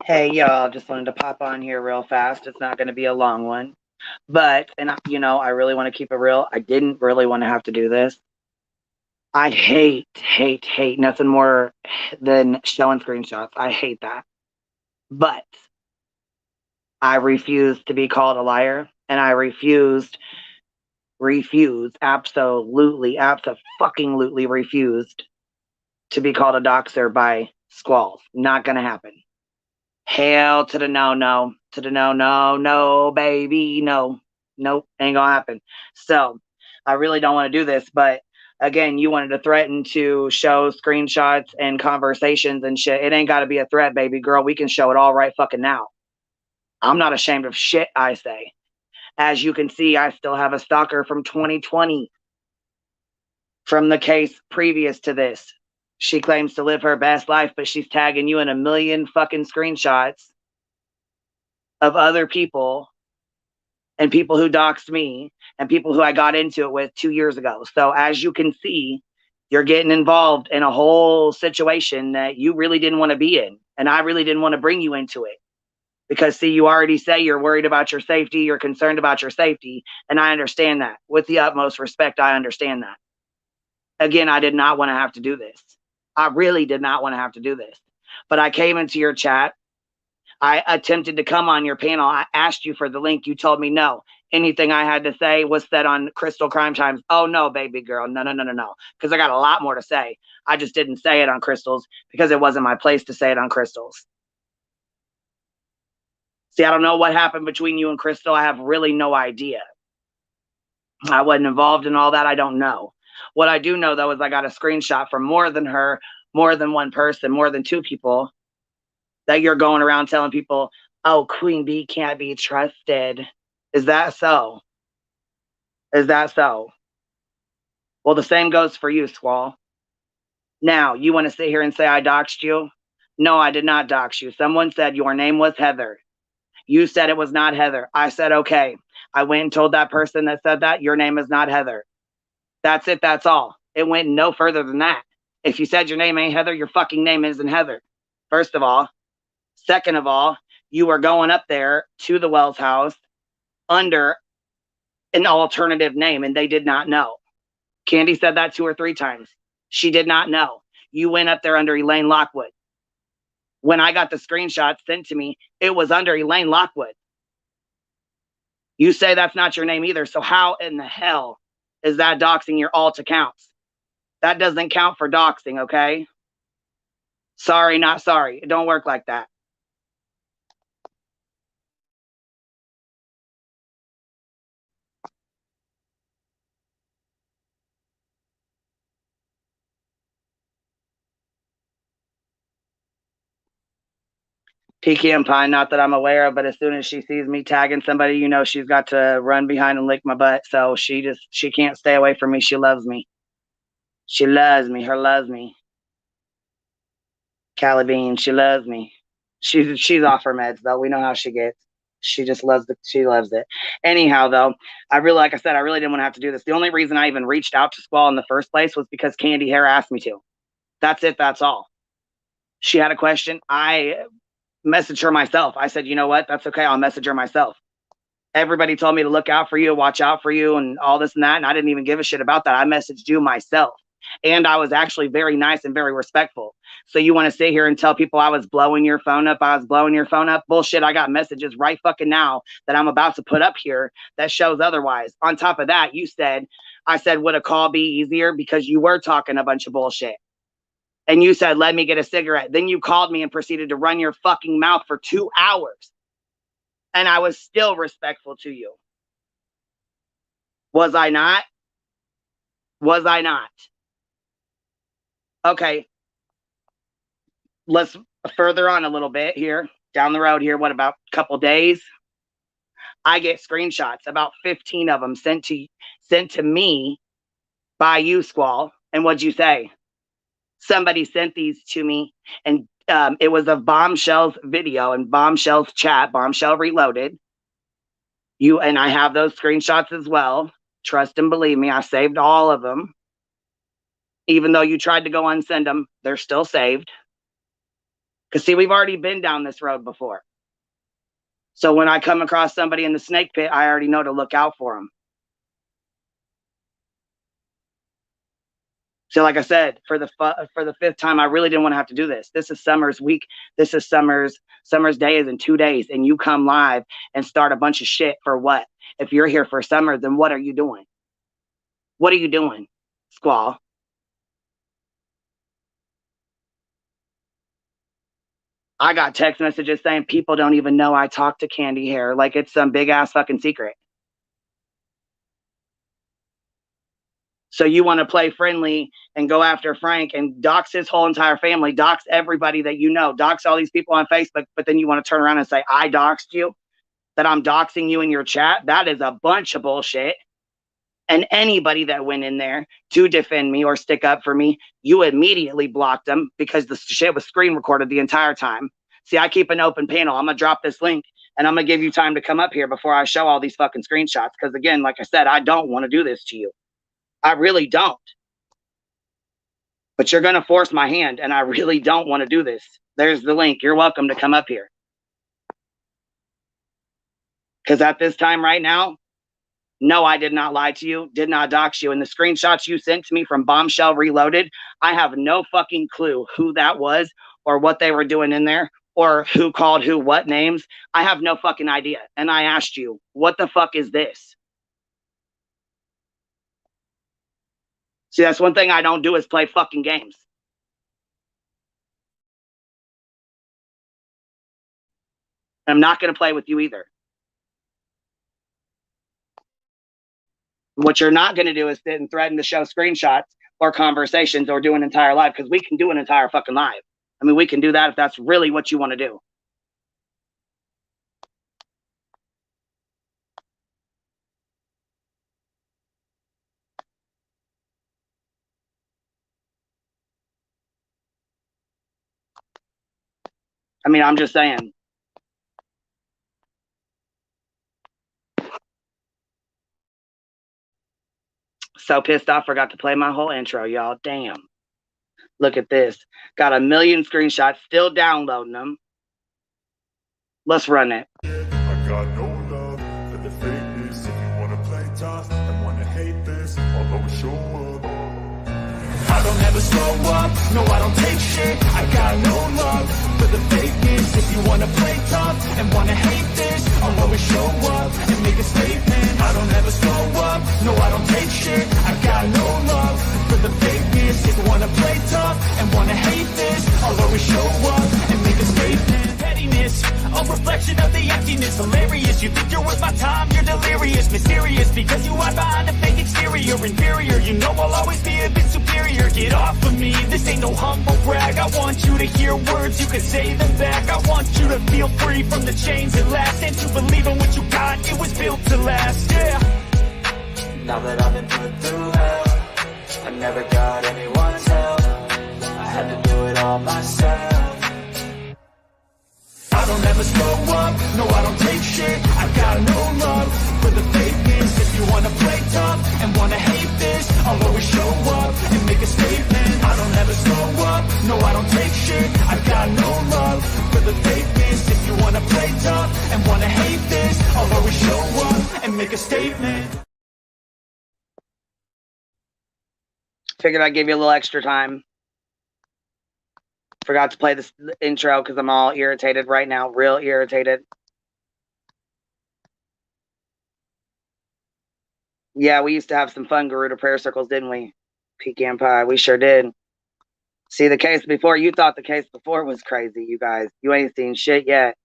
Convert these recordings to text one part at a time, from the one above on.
Hey y'all, just wanted to pop on here real fast. It's not going to be a long one, but I really want to keep it real. I didn't really want to have to do this. I hate nothing more than showing screenshots. I hate that. But I refuse to be called a liar, and I absolutely refused to be called a doxer by Squalls. Not going to happen. Hell to the no, no, to the no, no, no, baby, no, nope, ain't gonna happen. So I really don't want to do this, but again, you wanted to threaten to show screenshots and conversations and shit. It ain't got to be a threat, baby girl. We can show it all right fucking now. I'm not ashamed of shit I say. As you can see, I still have a stalker from 2020 from the case previous to this. She claims to live her best life, but she's tagging you in a million fucking screenshots of other people and people who doxed me and people who I got into it with 2 years ago. So as you can see, you're getting involved in a whole situation that you really didn't want to be in. And I really didn't want to bring you into it. Because, see, you already say you're worried about your safety, you're concerned about your safety, and I understand that. With the utmost respect, I understand that. Again, I did not want to have to do this. I really did not want to have to do this. But I came into your chat. I attempted to come on your panel. I asked you for the link. You told me no. Anything I had to say was said on Crystal Crime Times. Oh, no, baby girl. No. Because I got a lot more to say. I just didn't say it on Crystal's because it wasn't my place to say it on Crystal's. See, I don't know what happened between you and Crystal. I have really no idea. I wasn't involved in all that. I don't know. What I do know, though, is I got a screenshot from more than her, more than one person, more than two people, that you're going around telling people, oh, Queen Bee can't be trusted. Is that so? Is that so? Well, the same goes for you, Squall. Now, you want to sit here and say I doxed you? No, I did not dox you. Someone said your name was Heather. You said it was not Heather. I said, okay. I went and told that person that said that your name is not Heather. That's it. That's all. It went no further than that. If you said your name ain't Heather, your fucking name isn't Heather. First of all. Second of all, you were going up there to the Wells house under an alternative name, and they did not know. Candy said that 2 or 3 times. She did not know. You went up there under Elaine Lockwood. When I got the screenshot sent to me, it was under Elaine Lockwood. You say that's not your name either, so how in the hell is that doxing your alt accounts? That doesn't count for doxing, okay? Sorry, not sorry. It don't work like that. Pecan pie, not that I'm aware of, but as soon as she sees me tagging somebody, you know she's got to run behind and lick my butt. So she can't stay away from me. She loves me. She loves me. Her loves me. Callie Bean, she loves me. She's off her meds though. We know how she gets. She just loves it. Anyhow, though, like I said, I really didn't want to have to do this. The only reason I even reached out to Squall in the first place was because Candy Hare asked me to. That's it. That's all. She had a question. I messaged her myself. I said, you know what? That's okay. I'll message her myself. Everybody told me to look out for you, watch out for you, and all this and that. And I didn't even give a shit about that. I messaged you myself. And I was actually very nice and very respectful. So you want to sit here and tell people I was blowing your phone up? Bullshit. I got messages right fucking now that I'm about to put up here that shows otherwise. On top of that, I said, would a call be easier? Because you were talking a bunch of bullshit. And you said, let me get a cigarette. Then you called me and proceeded to run your fucking mouth for 2 hours. And I was still respectful to you. Was I not? Was I not? Okay. Let's further on a little bit here. Down the road here, what, about a couple days? I get screenshots, about 15 of them sent to me by you, Squall. And what'd you say? Somebody sent these to me, and it was a Bombshell's video and Bombshell's chat, Bombshell Reloaded. You and I have those screenshots as well. Trust and believe me, I saved all of them. Even though you tried to go unsend them, they're still saved. Because, see, we've already been down this road before. So when I come across somebody in the snake pit, I already know to look out for them. So like I said, for the fifth time, I really didn't want to have to do this. This is Summer's week. This is Summer's day is in 2 days, and you come live and start a bunch of shit for what? If you're here for Summer, then what are you doing? What are you doing, Squall? I got text messages saying people don't even know I talk to Candy Hair like it's some big ass fucking secret. So you want to play friendly and go after Frank and dox his whole entire family, dox everybody that you know, dox all these people on Facebook, but then you want to turn around and say, I doxed you, that I'm doxing you in your chat? That is a bunch of bullshit. And anybody that went in there to defend me or stick up for me, you immediately blocked them because the shit was screen recorded the entire time. See, I keep an open panel. I'm going to drop this link and I'm going to give you time to come up here before I show all these fucking screenshots. Because again, like I said, I don't want to do this to you. I really don't. But you're going to force my hand, and I really don't want to do this. There's the link. You're welcome to come up here. Because at this time right now, no, I did not lie to you, did not dox you. And the screenshots you sent to me from Bombshell Reloaded, I have no fucking clue who that was or what they were doing in there or who called who what names. I have no fucking idea. And I asked you, what the fuck is this? See, that's one thing I don't do is play fucking games. I'm not going to play with you either. What you're not going to do is sit and threaten to show screenshots or conversations or do an entire live, because we can do an entire fucking live. I mean, we can do that if that's really what you want to do. I mean, I'm just saying. So pissed off, forgot to play my whole intro, y'all. Damn. Look at this. Got a million screenshots, still downloading them. Let's run it. I got no love for the fakeness. If you wanna play tough and wanna hate this, I'll always show up. I don't ever slow up, no I don't take shit. I got no love for the fakeness. If you wanna play tough and wanna hate this, I'll always show up and make a statement. I don't ever slow up, no I don't take shit. I got no love for the fakeness. If you wanna play tough and wanna hate this, I'll always show up and make a statement. Pettiness, a reflection of the emptiness. Hilarious, you think you're worth my time, you're delirious. Mysterious, because you are behind a fake exterior. Inferior, you know I'll always be a bit superior. Get off of me, this ain't no humble brag. I want you to hear words, you can say them back. I want you to feel free from the chains at last, and to believe in what you got, it was built to last, yeah. Now that I've been put through hell, I never got anyone's help. I had to do it all myself. I don't ever slow up, no I don't take shit. I got no love for the fakeness. If you wanna play tough and wanna hate this, I'll always show up and make a statement. I don't ever slow up, no I don't take shit. I got no love for the fakeness. If you wanna play tough and wanna hate this, I'll always show up and make a statement. Figured I'd give you a little extra time. Forgot to play this intro because I'm all irritated right now. Real irritated. Yeah, we used to have some fun Garuda prayer circles, didn't we? Pecan pie. We sure did. See, the case before, you thought the case before was crazy, you guys. You ain't seen shit yet.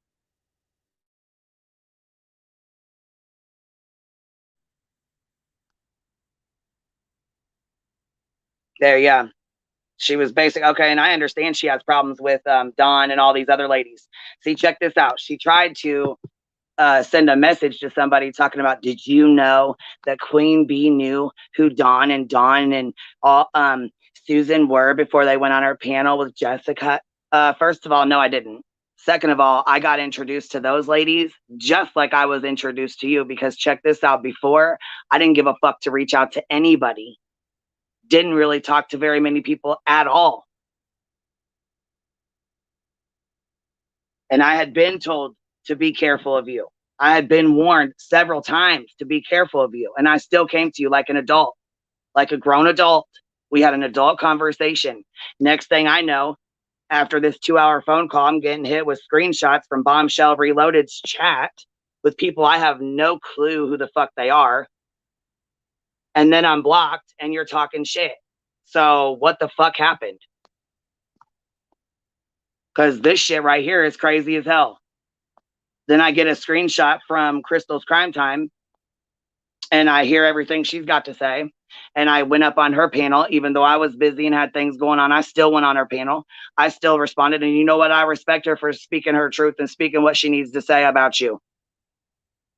There, yeah. She was basic. Okay, and I understand she has problems with Dawn and all these other ladies. See, check this out. She tried to send a message to somebody talking about, did you know that Queen Bee knew who Dawn and all Susan were before they went on her panel with Jessica? First of all, no, I didn't. Second of all, I got introduced to those ladies just like I was introduced to you, because check this out. Before, I didn't give a fuck to reach out to anybody. Didn't really talk to very many people at all. And I had been told to be careful of you. I had been warned several times to be careful of you. And I still came to you like an adult, like a grown adult. We had an adult conversation. Next thing I know, after this 2-hour phone call, I'm getting hit with screenshots from Bombshell Reloaded's chat with people I have no clue who the fuck they are. And then I'm blocked and you're talking shit. So what the fuck happened? Because this shit right here is crazy as hell. Then I get a screenshot from Crystal's Crime Time and I hear everything she's got to say. And I went up on her panel, even though I was busy and had things going on. I still went on her panel. I still responded. And you know what? I respect her for speaking her truth and speaking what she needs to say about you.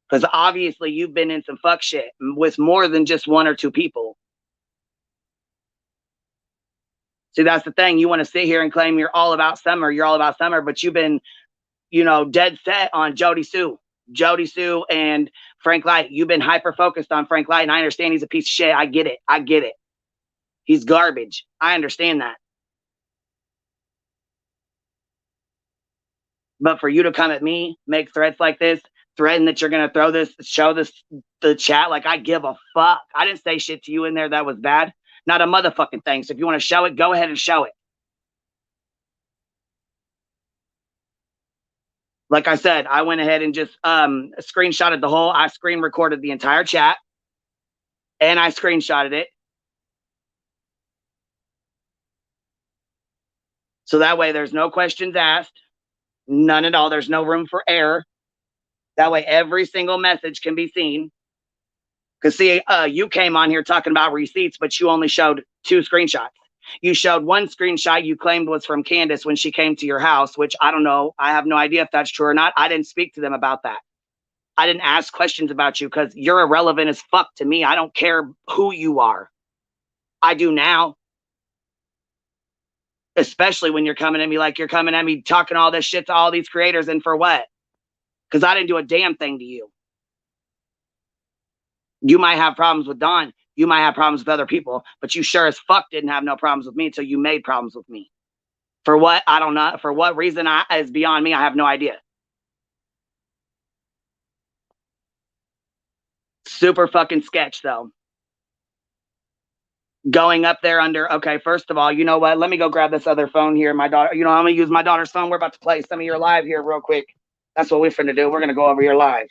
Because obviously you've been in some fuck shit with more than just one or two people. See, that's the thing. You want to sit here and claim you're all about Summer. You're all about Summer, but you've been, dead set on Jody Sue and Frank Light. You've been hyper focused on Frank Light, and I understand he's a piece of shit. I get it. He's garbage. I understand that. But for you to come at me, make threats like this, threaten that you're going to show the chat, like I give a fuck. I didn't say shit to you in there that was bad. Not a motherfucking thing. So if you want to show it, go ahead and show it. Like I said, I went ahead and just screenshotted I screen recorded the entire chat and I screenshotted it. So that way there's no questions asked, none at all. There's no room for error. That way every single message can be seen. Because see, you came on here talking about receipts, but you only showed 2 screenshots. You showed one screenshot you claimed was from Candace when she came to your house, which I don't know. I have no idea if that's true or not. I didn't speak to them about that. I didn't ask questions about you because you're irrelevant as fuck to me. I don't care who you are. I do now. Especially when you're coming at me like you're coming at me talking all this shit to all these creators, and for what? Because I didn't do a damn thing to you. You might have problems with Don. You might have problems with other people, but you sure as fuck didn't have no problems with me until you made problems with me. For what? I don't know. For what reason is beyond me. I have no idea. Super fucking sketch though. Going up there under, okay, first of all, you know what? Let me go grab this other phone here. My daughter, I'm going to use my daughter's phone. We're about to play some of your live here real quick. That's what we're finna do. We're going to go over your live.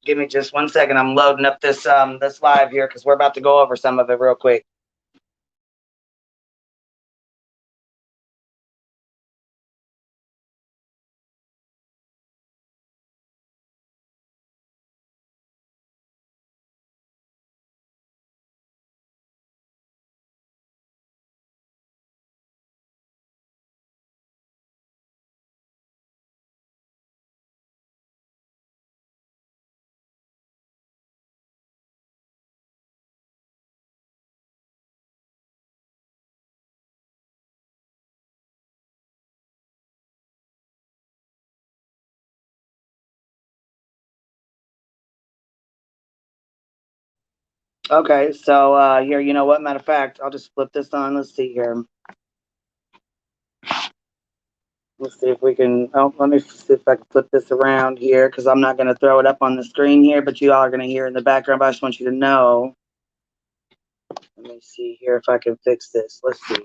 Give me just 1 second. I'm loading up this live here because we're about to go over some of it real quick. Okay, so here, you know what? Matter of fact, I'll just flip this on. Let's see here. Let's see if we can. Oh, let me see if I can flip this around here because I'm not going to throw it up on the screen here, but you all are going to hear it in the background. But I just want you to know. Let me see here if I can fix this. Let's see.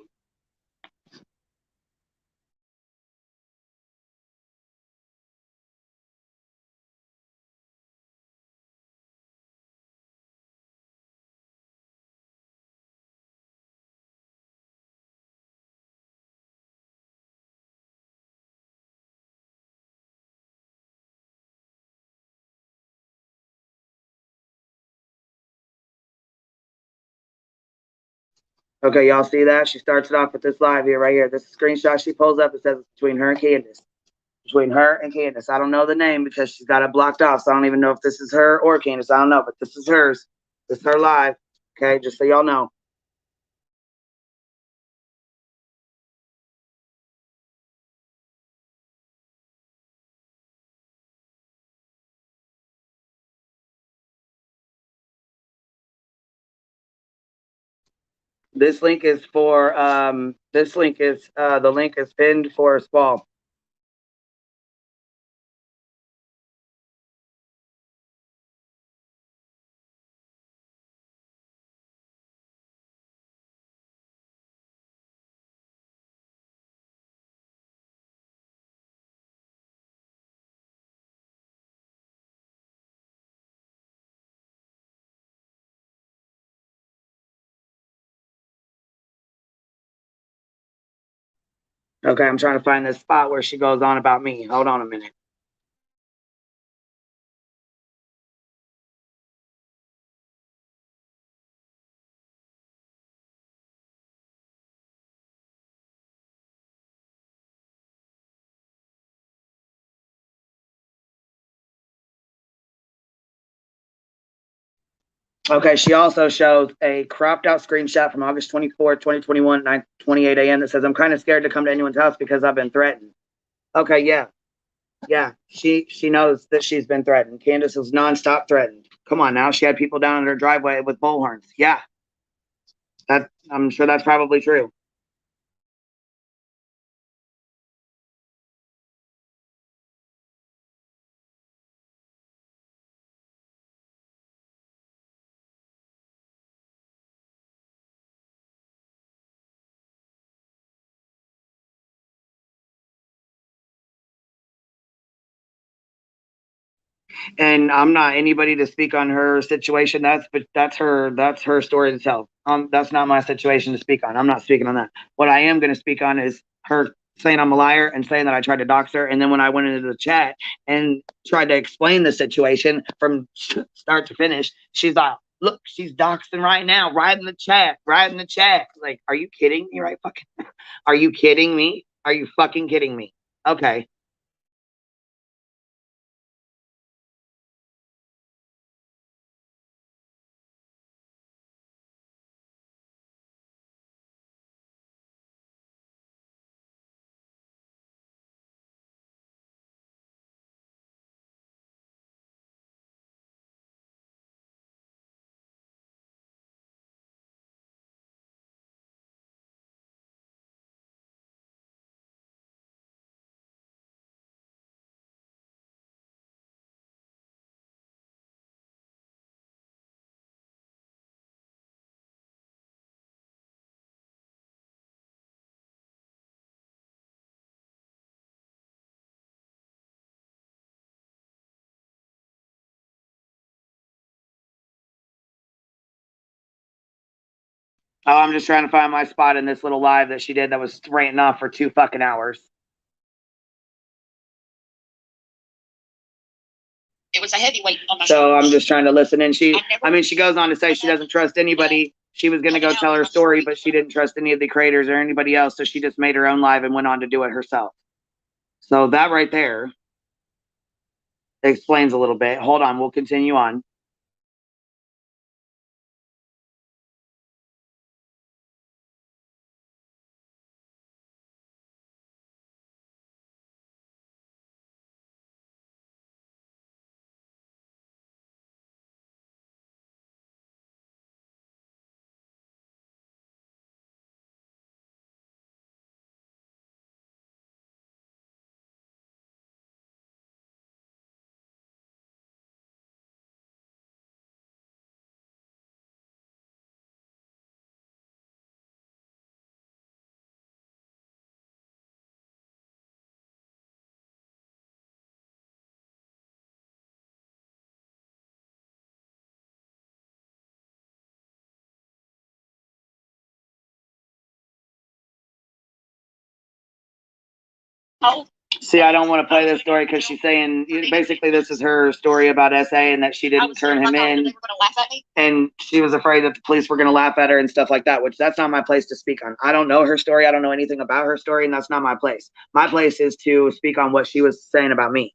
Okay, y'all see that? She starts it off with this live here, right here. This screenshot she pulls up. It says it's between her and Candace. Between her and Candace. I don't know the name because she's got it blocked off. So I don't even know if this is her or Candace. I don't know, but this is hers. This is her live. Okay, just so y'all know. This link is for this link is the link is pinned for Squall. Okay, I'm trying to find this spot where she goes on about me. Hold on a minute. Okay, she also shows a cropped out screenshot from August 24th, 2021, 9:28 a.m. that says, I'm kind of scared to come to anyone's house because I've been threatened. Okay, yeah. Yeah. She knows that she's been threatened. Candace was nonstop threatened. Come on now. She had people down in her driveway with bullhorns. Yeah. That I'm sure that's probably true. And I'm not anybody to speak on her situation. That's her story to tell. That's not my situation to speak on. I'm not speaking on that. What I am going to speak on is her saying I'm a liar and saying that I tried to dox her. And then when I went into the chat and tried to explain the situation from start to finish, she's like, "Look, she's doxing right now, right in the chat, right in the chat." Like, are you kidding me? Right? Fucking, are you kidding me? Are you fucking kidding me? Okay. Oh, I'm just trying to find my spot in this little live that she did that was ranting off for 2 fucking hours. It was a heavy weight on my So shoulders. I'm just trying to listen. And she goes on to say she doesn't trust anybody. She was going to go tell her story, but she didn't trust any of the creators or anybody else. So she just made her own live and went on to do it herself. So that right there explains a little bit. Hold on, we'll continue on. Oh, See, I don't want to play this story because she's saying basically this is her story about SA and that she I didn't was turn him like, in, they were gonna laugh at me. and she was afraid that the police were going to laugh at her and stuff like that, which that's not my place to speak on. I don't know her story. I don't know anything about her story, and that's not my place. My place is to speak on what she was saying about me.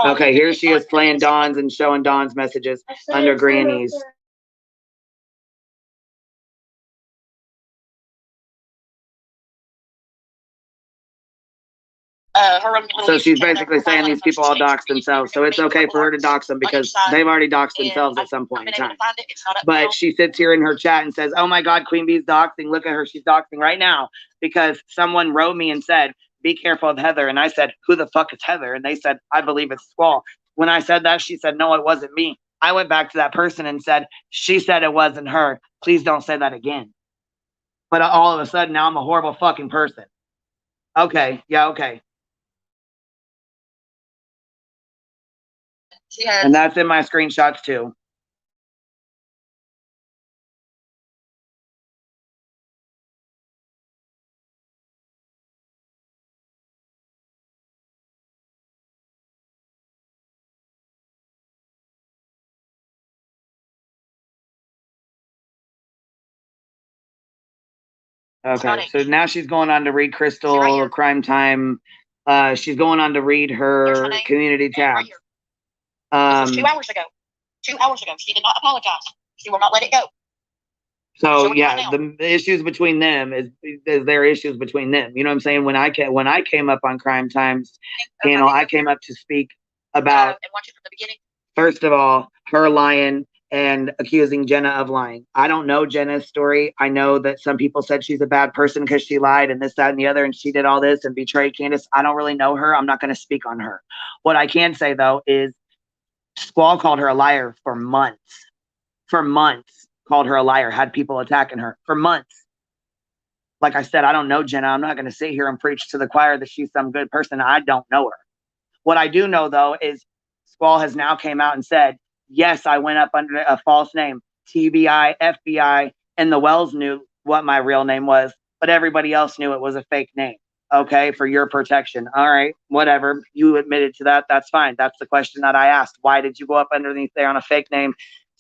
Okay, here she is playing Dawn's and showing Dawn's messages under Granny's. So she's basically saying these people all dox themselves. So it's okay for her to dox them because they've already doxed themselves at some point in time. But she sits here in her chat and says, oh my God, Queen Bee's doxing. Look at her. She's doxing right now because someone wrote me and said, be careful of Heather. And I said, who the fuck is Heather? And they said, I believe it's Squall. When I said that, she said, no, it wasn't me. I went back to that person and said, she said it wasn't her. Please don't say that again. But all of a sudden, now I'm a horrible fucking person. Okay. Yeah, okay. And that's in my screenshots too. Okay, so now she's going on to read Crystal Crime Time. She's going on to read her community tab. This was 2 hours ago. 2 hours ago. She did not apologize. She will not let it go. So yeah, the issues between them is their issues between them. You know what I'm saying? When I came up on Crime Times panel, I came up to speak about and watch it from the beginning. First of all, her lying and accusing Jenna of lying. I don't know Jenna's story. I know that some people said she's a bad person because she lied and this, that, and the other, and she did all this and betrayed Candace. I don't really know her. I'm not going to speak on her. What I can say, though, is Squall called her a liar for months. For months, called her a liar, had people attacking her for months. Like I said, I don't know Jenna. I'm not going to sit here and preach to the choir that she's some good person. I don't know her. What I do know, though, is Squall has now came out and said, yes, I went up under a false name, TBI, FBI, and the Wells knew what my real name was, but everybody else knew it was a fake name. Okay, for your protection. All right, whatever. You admitted to that. That's fine. That's the question that I asked. Why did you go up underneath there on a fake name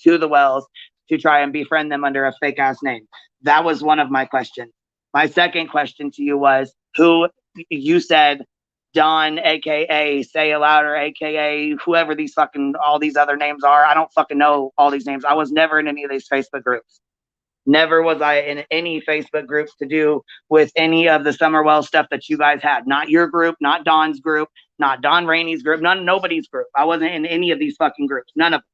to the Wells to try and befriend them under a fake ass name? That was one of my questions. My second question to you was, who you said Don, aka Say It Louder, aka whoever these fucking all these other names are. I don't fucking know all these names. I was never in any of these Facebook groups. Never was I in any Facebook groups to do with any of the Summerwell stuff that you guys had. Not your group, not Don's group, not Don Rainey's group, nobody's group. I wasn't in any of these fucking groups. None of them.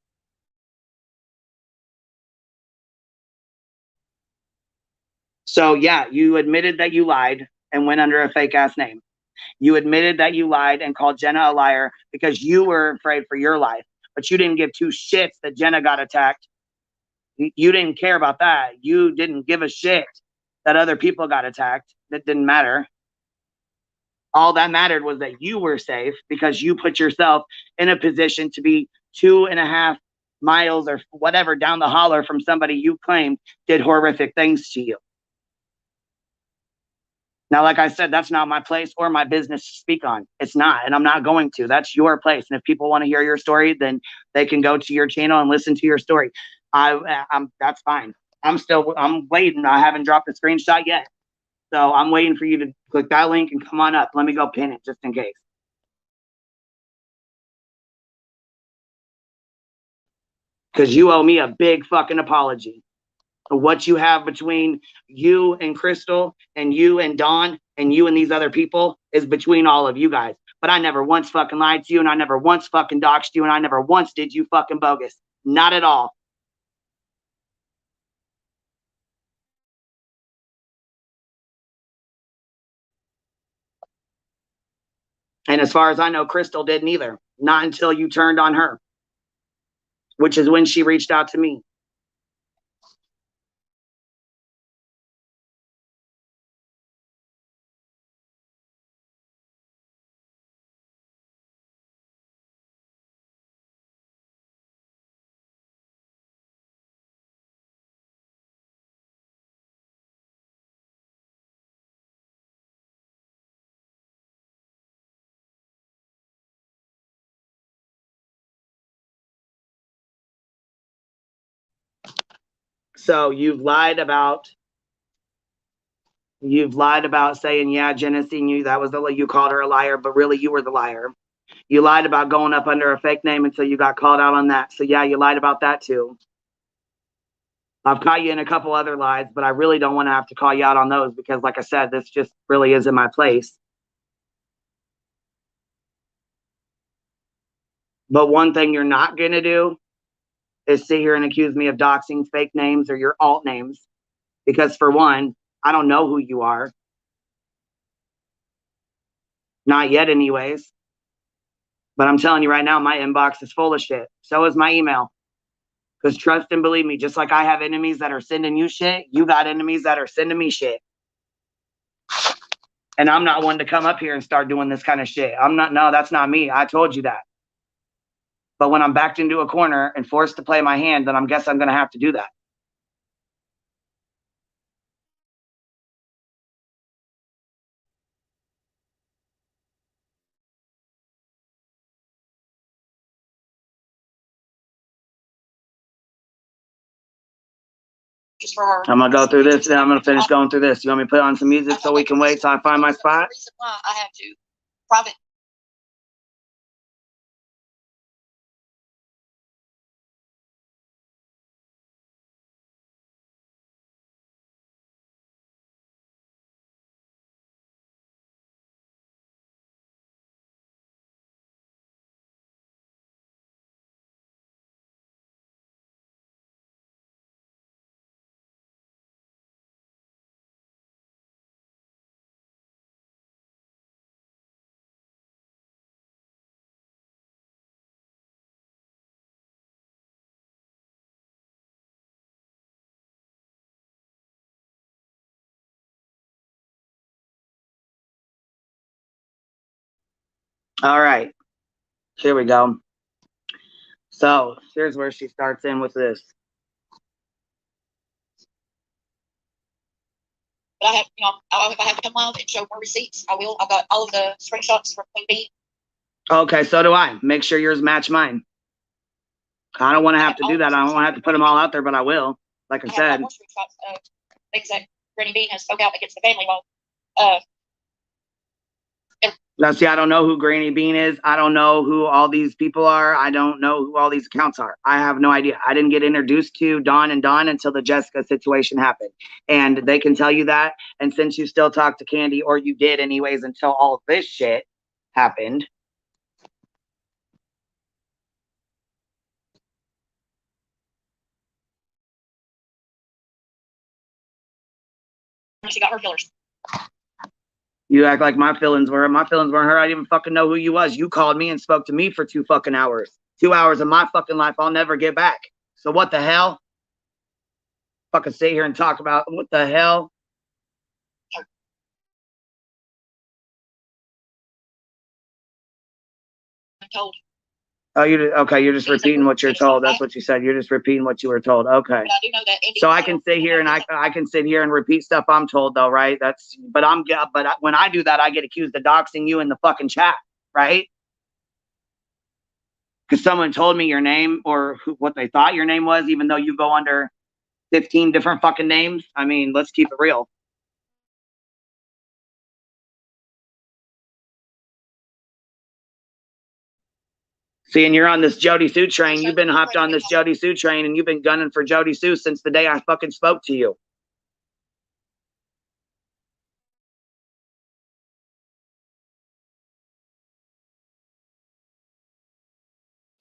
So yeah, you admitted that you lied and went under a fake ass name. You admitted that you lied and called Jenna a liar because you were afraid for your life, but you didn't give two shits that Jenna got attacked. You didn't care about that. You didn't give a shit that other people got attacked. That didn't matter. All that mattered was that you were safe because you put yourself in a position to be 2.5 miles or whatever down the holler from somebody you claimed did horrific things to you. Now, like I said, that's not my place or my business to speak on. It's not, and I'm not going to. That's your place. And if people want to hear your story, then they can go to your channel and listen to your story. That's fine. I'm waiting. I haven't dropped a screenshot yet. So I'm waiting for you to click that link and come on up. Let me go pin it just in case. Because you owe me a big fucking apology. What you have between you and Crystal and you and Dawn and you and these other people is between all of you guys. But I never once fucking lied to you, and I never once fucking doxed you, and I never once did you fucking bogus. Not at all. And as far as I know, Crystal didn't either. Not until you turned on her. which is when she reached out to me. So you've lied about saying, yeah, Jenna seen you. That was you called her a liar, but really you were the liar. You lied about going up under a fake name until you got called out on that. So yeah, you lied about that too. I've caught you in a couple other lies, but I really don't want to have to call you out on those because, like I said, this just really isn't my place. But one thing you're not going to do is sit here and accuse me of doxing fake names or your alt names. Because for one, I don't know who you are. Not yet anyways. But I'm telling you right now, my inbox is full of shit. So is my email. Because trust and believe me, just like I have enemies that are sending you shit, you got enemies that are sending me shit. And I'm not one to come up here and start doing this kind of shit. No, that's not me. I told you that. But when I'm backed into a corner and forced to play my hand, then I guess I'm going to have to do that. Just for her. I'm going to go through this, and I'm going to finish going through this. You want me to put on some music so we can wait till I find my spot? I have to. Private. All right. Here we go. So here's where she starts in with this. But I have, if I have to come live and show more receipts, I will. I've got all of the screenshots from Queen Bee. Okay, so do I. Make sure yours match mine. I don't want to have to do that. I don't want to have to put them all out there, but I will. Like I said. More screenshots of things that Granny Bee has spoke out against the family while. Now, see, I don't know who Granny Bean is. I don't know who all these people are. I don't know who all these accounts are. I have no idea. I didn't get introduced to Dawn and Dawn until the Jessica situation happened. And they can tell you that. And since you still talk to Candy, or you did anyways until all of this shit happened. She got her fillers. You act like my feelings weren't hurt. I didn't even fucking know who you was. You called me and spoke to me for 2 fucking hours. 2 hours of my fucking life I'll never get back. So what the hell? Fucking sit here and talk about what the hell? I'm told. Oh, you're just repeating what you're told. That's what you said. You're just repeating what you were told. Okay. But I do know that so I can sit here and I can sit here and repeat stuff I'm told though, right? But when I do that, I get accused of doxing you in the fucking chat, right? Because someone told me your name or what they thought your name was, even though you go under 15 different fucking names. I mean, let's keep it real. See, and you're on this Jody Sue train. You've been hopped on this Jody Sue train, and you've been gunning for Jody Sue since the day I fucking spoke to you.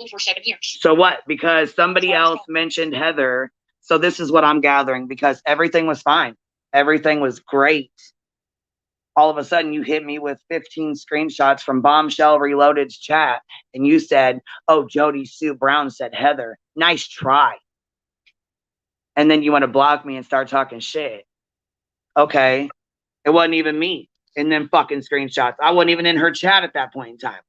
For 7 years. So what? Because somebody else mentioned Heather. So this is what I'm gathering, because everything was fine. Everything was great all of a sudden you hit me with 15 screenshots from Bombshell Reloaded's chat, and you said, oh, Jody Sue Brown said Heather, nice try. And then you want to block me and start talking shit. Okay. It wasn't even me in them fucking screenshots. I wasn't even in her chat at that point in time.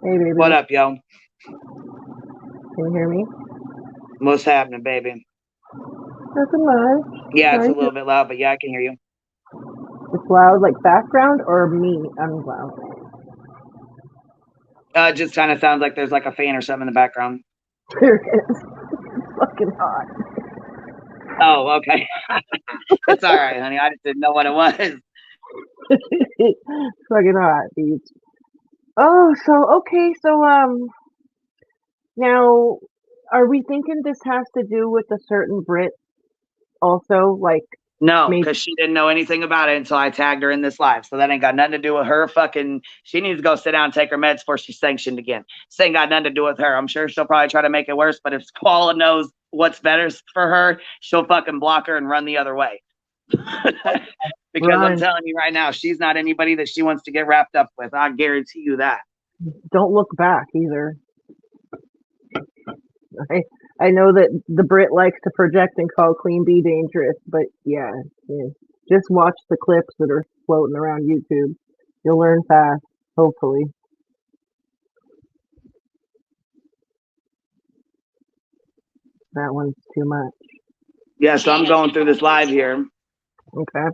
Hey, baby. What up, yo? Can you hear me? What's happening, baby? Nothing much. Yeah, it's a little bit loud, but yeah, I can hear you. It's loud, like background, or me? I'm loud. It just kind of sounds like there's like a fan or something in the background. There it is. It's fucking hot. Oh, okay. It's all right, honey. I just didn't know what it was. It's fucking hot, dude. Oh, so now, are we thinking this has to do with a certain Brit also? Like, No, maybe- because she didn't know anything about it until I tagged her in this live. So that ain't got nothing to do with her fucking. She needs to go sit down and take her meds before she's sanctioned again. This ain't got nothing to do with her. I'm sure she'll probably try to make it worse, but if Squala knows what's better for her, she'll fucking block her and run the other way. Because I'm telling you right now, she's not anybody that she wants to get wrapped up with. I guarantee you that. Don't look back either. I know that the Brit likes to project and call Queen Bee dangerous, but yeah, just watch the clips that are floating around YouTube. You'll learn fast, hopefully. That one's too much. Yeah, so I'm going through this live here. Okay.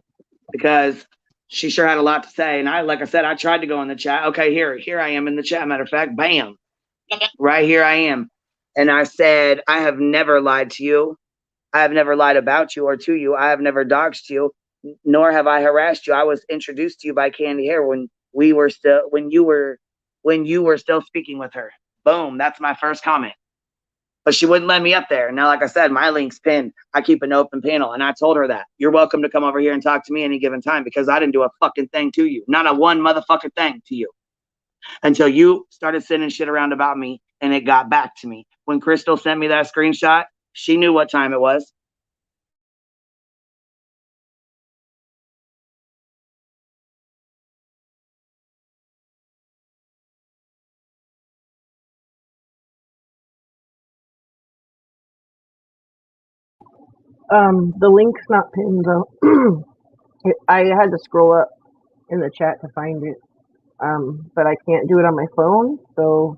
Because she sure had a lot to say. And like I said, I tried to go in the chat. Okay, here I am in the chat. Matter of fact, bam. Right here I am. And I said, I have never lied to you. I have never lied about you or to you. I have never doxed you, nor have I harassed you. I was introduced to you by Candy Hair when you were still speaking with her. Boom. That's my first comment. But she wouldn't let me up there. Now, like I said, my link's pinned. I keep an open panel. And I told her that. You're welcome to come over here and talk to me any given time because I didn't do a fucking thing to you. Not a one motherfucking thing to you. Until you started sending shit around about me and it got back to me. When Crystal sent me that screenshot, she knew what time it was. The link's not pinned though. I had to scroll up in the chat to find it. But I can't do it on my phone, so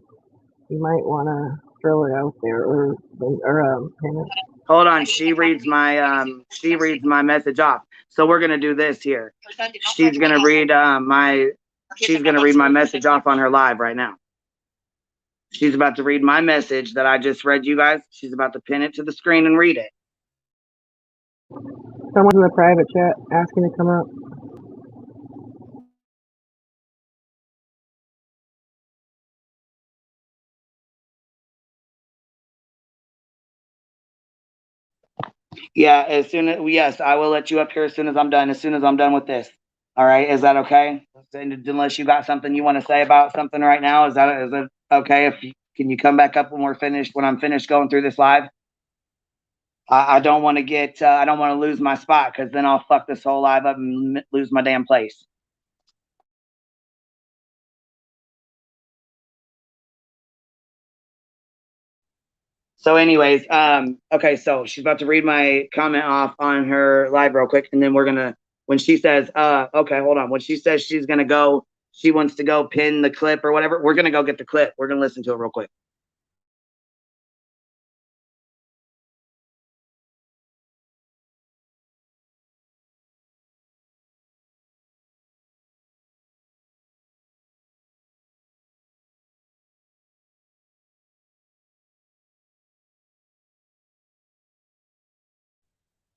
you might want to throw it out there or pin it. Hold on, she reads my message off. So we're gonna do this here. She's gonna read my message off on her live right now. She's about to read my message that I just read you guys. She's about to pin it to the screen and read it. Someone's in the private chat asking to come up. Yeah, yes, I will let you up here as soon as I'm done with this. All right, is that okay? Unless you got something you want to say about something right now, is that okay? Can you come back up when I'm finished going through this live? I don't want to lose my spot because then I'll fuck this whole live up and lose my damn place. So anyways, okay, so she's about to read my comment off on her live real quick, and then when she says, okay, hold on. When she says she wants to go pin the clip or whatever, we're gonna go get the clip. We're gonna listen to it real quick.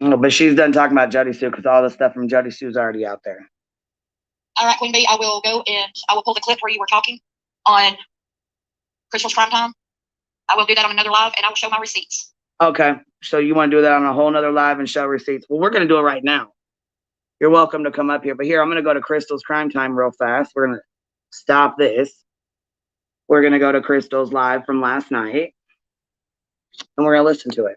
But she's done talking about Jody Sue because all the stuff from Jody Sue's already out there. All right, Queen Bee, I will go and I will pull the clip where you were talking on Crystal's Crime Time. I will do that on another live and I will show my receipts. Okay, so you want to do that on a whole nother live and show receipts? Well, we're going to do it right now. You're welcome to come up here. But here, I'm going to go to Crystal's Crime Time real fast. We're going to stop this. We're going to go to Crystal's live from last night. and we're gonna listen to it.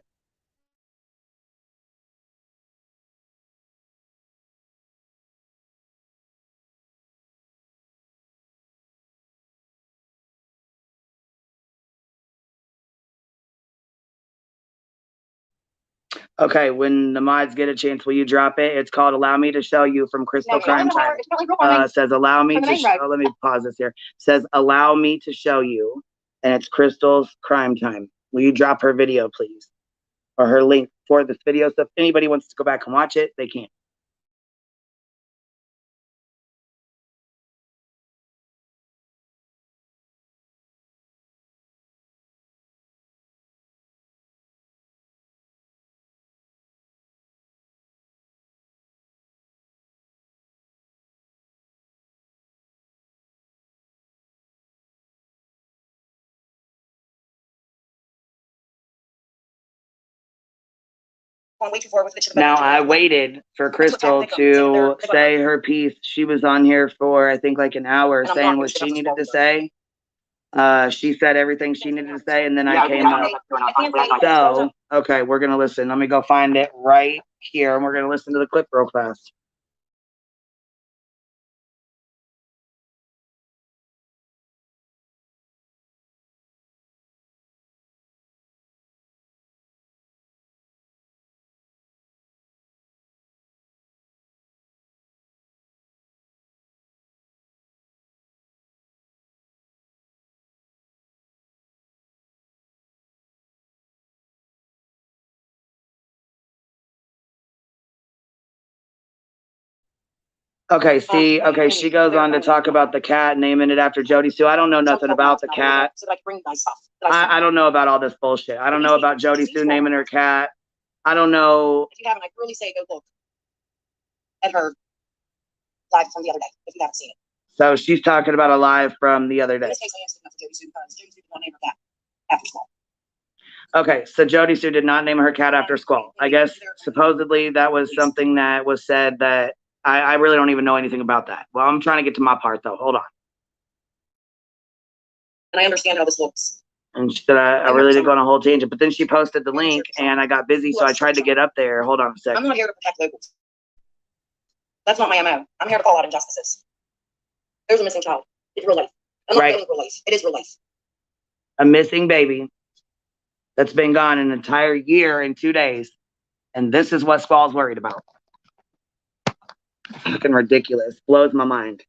Okay, when the mods get a chance, will you drop it? It's called "Allow Me to Show You" from Crystal Crime Time. Says "Allow me to." Let me pause this here. Says "Allow me to show you," and it's Crystal's Crime Time. Will you drop her video, please, or her link for this video? So if anybody wants to go back and watch it, they can. Now, I waited for Crystal to say her piece. She was on here for, I think, like an hour saying what she needed to say. She said everything she needed to say, and then I came up. So, okay, we're going to listen. Let me go find it right here, and we're going to listen to the clip real fast. Okay, see, okay, she goes on to talk about the cat, naming it after Jody Sue. I don't know nothing about the cat. I don't know about all this bullshit. I don't know about Jody Sue naming her cat. I don't know. If you haven't, I really say go look at her live from the other day, if you haven't seen it. So she's talking about a live from the other In day. this case, I am sticking up for Jody Sue because Jody Sue did not name her cat after Squall. Okay, so Jody Sue did not name her cat after Squall. I guess supposedly that was something that was said that I really don't even know anything about that. Well, I'm trying to get to my part though. Hold on. And I understand how this looks. And she said I really did go on a whole tangent, but then she posted the link and I got busy, so I tried to get up there. Hold on a second. I'm not here to protect locals. That's not my MO. I'm here to call out injustices. There's a missing child. It's real life. I'm not feeling real life. It is real life. A missing baby that's been gone an entire year and 2 days. And this is what Squall's worried about. Fucking ridiculous. Blows my mind.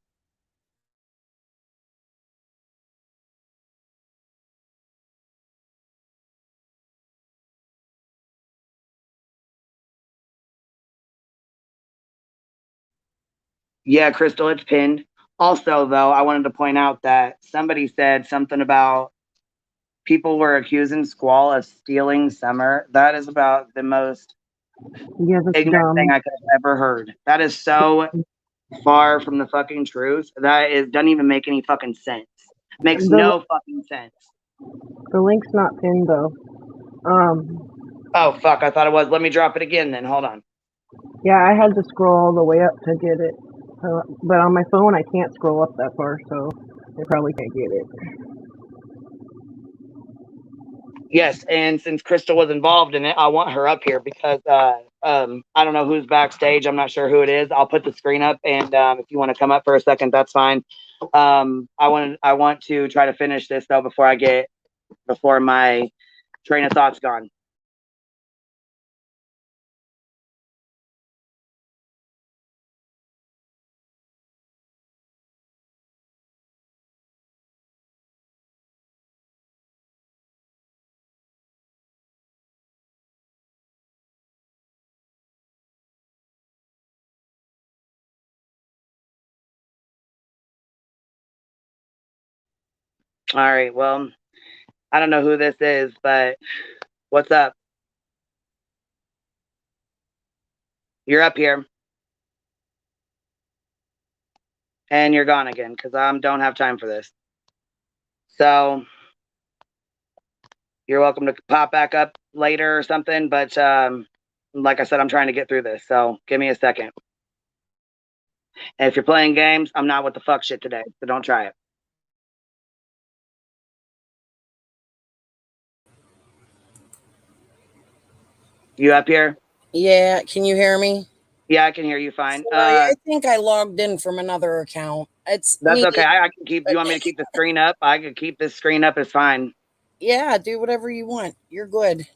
Yeah, Crystal, it's pinned. Also, though, I wanted to point out that somebody said something about people were accusing Squall of stealing Summer. That is about the most ignorant thing I could have ever heard. That is so far from the fucking truth. Doesn't even make any fucking sense. Makes no fucking sense. The link's not pinned though. Oh fuck, I thought it was. Let me drop it again then. Hold on. Yeah, I had to scroll all the way up to get it. But on my phone I can't scroll up that far, so I probably can't get it. Yes, and since Crystal was involved in it, I want her up here because I don't know who's backstage. I'm not sure who it is. I'll put the screen up, and if you want to come up for a second, that's fine. I want to try to finish this though before my train of thought's gone. All right, well, I don't know who this is, but what's up? You're up here. And you're gone again because I don't have time for this. So you're welcome to pop back up later or something. But like I said, I'm trying to get through this. So give me a second. And if you're playing games, I'm not with the fuck shit today. So don't try it. You up here? Yeah, can you hear me? Yeah, I can hear you fine. Sorry, I think I logged in from another account. It's That's me. okay. I can keep. You want me to keep the screen up? I can keep this screen up. It's fine. Yeah, do whatever you want. You're good.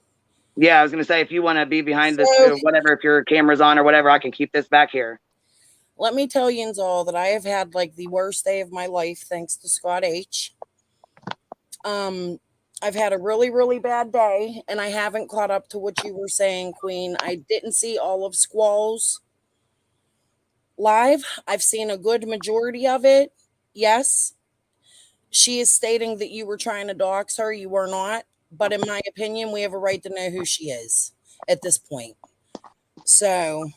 Yeah, I was gonna say if you want to be behind this, So whatever, if your camera's on or whatever, I can keep this back here. let me tell you all that I have had like the worst day of my life thanks to Scott H. I've had a really, really bad day, and I haven't caught up to what you were saying, Queen. I didn't see all of Squall's live. I've seen a good majority of it. Yes, she is stating that you were trying to dox her. You were not. But in my opinion, we have a right to know who she is at this point. So,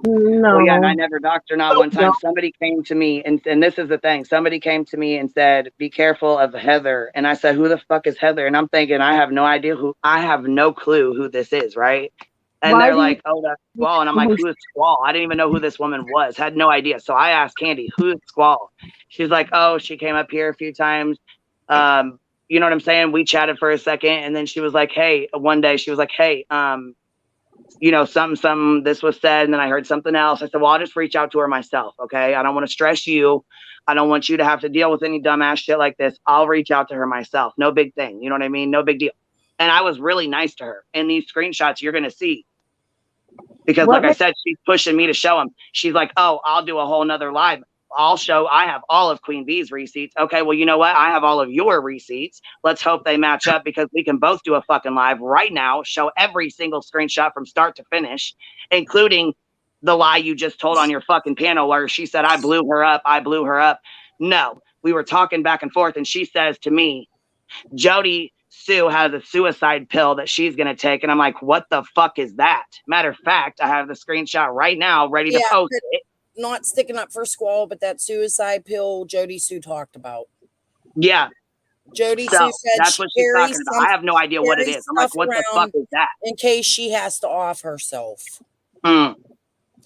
Well, yeah, and I No. never doxed her not one time. Somebody came to me, and this is the thing. Somebody came to me and said, "Be careful of Heather." And I said, "Who the fuck is Heather?" And I'm thinking, I have no clue who this is, right? And Why they're do you like, "Oh, that's Squall." And I'm like, "Who is Squall?" I didn't even know who this woman was. Had no idea. So I asked Candy, "Who is Squall?" She's like, "Oh, she came up here a few times. Um, you know what I'm saying? We chatted for a second, and then she was like, "Hey," one day she was like, "Hey, you know, something, this was said, and then I heard something else." I said, "Well, I'll just reach out to her myself. Okay. I don't want to stress you. I don't want you to have to deal with any dumbass shit like this. I'll reach out to her myself. No big thing. You know what I mean? No big deal." And I was really nice to her. And these screenshots you're going to see, because like I said, she's pushing me to show them. She's like, "Oh, I'll do a whole nother live. I have all of Queen B's receipts." Okay, well, you know what? I have all of your receipts. Let's hope they match up, because we can both do a fucking live right now, show every single screenshot from start to finish, including the lie you just told on your fucking panel where she said, I blew her up. I blew her up. No, we were talking back and forth, and she says to me, Jody Sue has a suicide pill that she's going to take. And I'm like, what the fuck is that? Matter of fact, I have the screenshot right now ready to post it. Not sticking up for Squall, but that suicide pill Jody Sue talked about. Yeah. Jody So Sue said that's she what she's talking about. I have no idea what it is. I'm like, what the fuck is that? in case she has to off herself. Mm.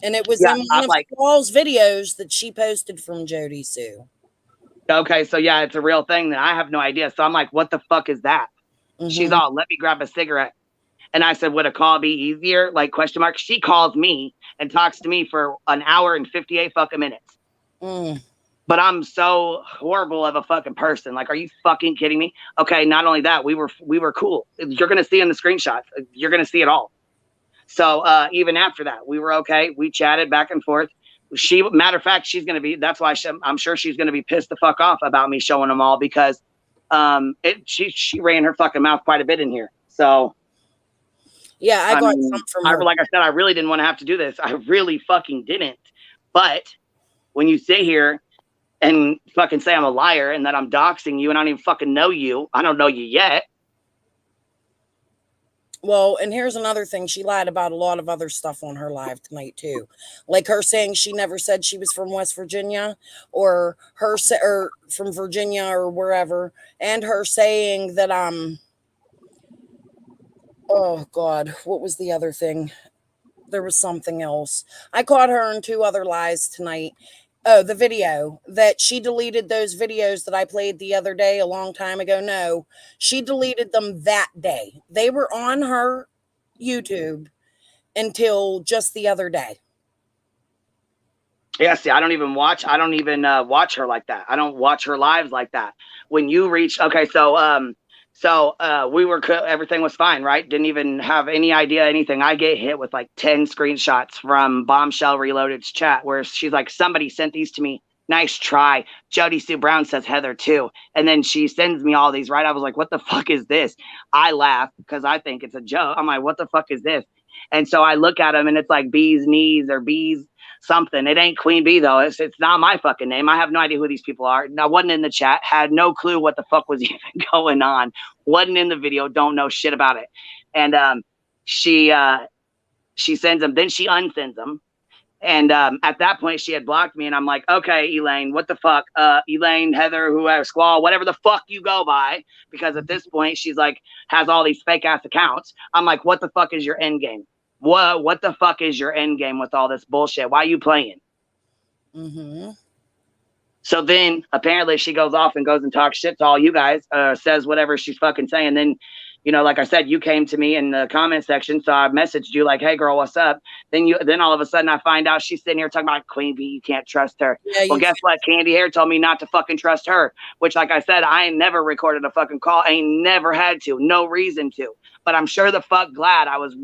And it was Yeah, in one I'm of like, Squall's videos that she posted from Jody Sue. okay, so yeah, it's a real thing that I have no idea. So I'm like, what the fuck is that? She's all, let me grab a cigarette. And I said, would a call be easier? Like, question mark. She calls me and talks to me for an hour and 58 fucking minutes. But I'm so horrible of a fucking person. Like, are you fucking kidding me? Okay, not only that, we were cool. You're gonna see in the screenshots. You're gonna see it all. So even after that, we were okay. We chatted back and forth. Matter of fact, she's gonna be. That's why I'm sure she's gonna be pissed the fuck off about me showing them all, because she ran her fucking mouth quite a bit in here. So yeah, I got some from her. Like I said, I really didn't want to have to do this. I really fucking didn't. But when you sit here and fucking say I'm a liar and that I'm doxing you and I don't even fucking know you, I don't know you yet. Well, and here's another thing. She lied about a lot of other stuff on her live tonight, too. Like her saying she never said she was from West Virginia, or her or from Virginia or wherever. And her saying that, oh God, what was the other thing? There was something else. I caught her in 2 other lies tonight. Oh, the video that she deleted, those videos that I played the other day a long time ago. No, she deleted them that day. They were on her YouTube until just the other day. Yeah, see, I don't even watch her like that. I don't watch her lives like that. When you reach, okay, so we were, everything was fine, right? Didn't even have any idea anything. I get hit with like 10 screenshots from Bombshell Reloaded's chat where she's like, somebody sent these to me. Nice try. Jody Sue Brown says Heather too. And then she sends me all these, right? I was like, what the fuck is this? I laugh because I think it's a joke. I'm like, what the fuck is this? And so I look at them and it's like Bee's Knees or Bee's something. It ain't Queen Bee though. It's not my fucking name. I have no idea who these people are. I wasn't in the chat. Had no clue what the fuck was even going on. Wasn't in the video. Don't know shit about it. And she sends them. Then she unsends them. And at that point, she had blocked me. And I'm like, okay, Elaine, what the fuck? Elaine, Heather, whoever, Squall, whatever the fuck you go by. Because at this point, she's like, has all these fake ass accounts. I'm like, what the fuck is your end game? What the fuck is your end game with all this bullshit? Why are you playing? So then apparently she goes off and goes and talks shit to all you guys, says whatever she's fucking saying. Then You know, like I said, you came to me in the comment section, so I messaged you like, "Hey, girl, what's up?" Then all of a sudden I find out she's sitting here talking about Queen Bee. You can't trust her. Yeah, Well, guess what? Candy Hair told me not to fucking trust her. Which, like I said, I ain't never recorded a fucking call. Ain't never had to. No reason to. But I'm sure the fuck glad I was.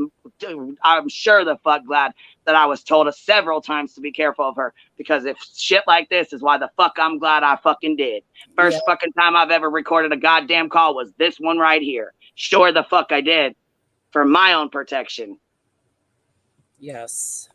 I'm sure the fuck glad that I was told several times to be careful of her, because if shit like this is why the fuck I'm glad I fucking did. First fucking time I've ever recorded a goddamn call was this one right here. Sure the fuck I did, for my own protection. Yes.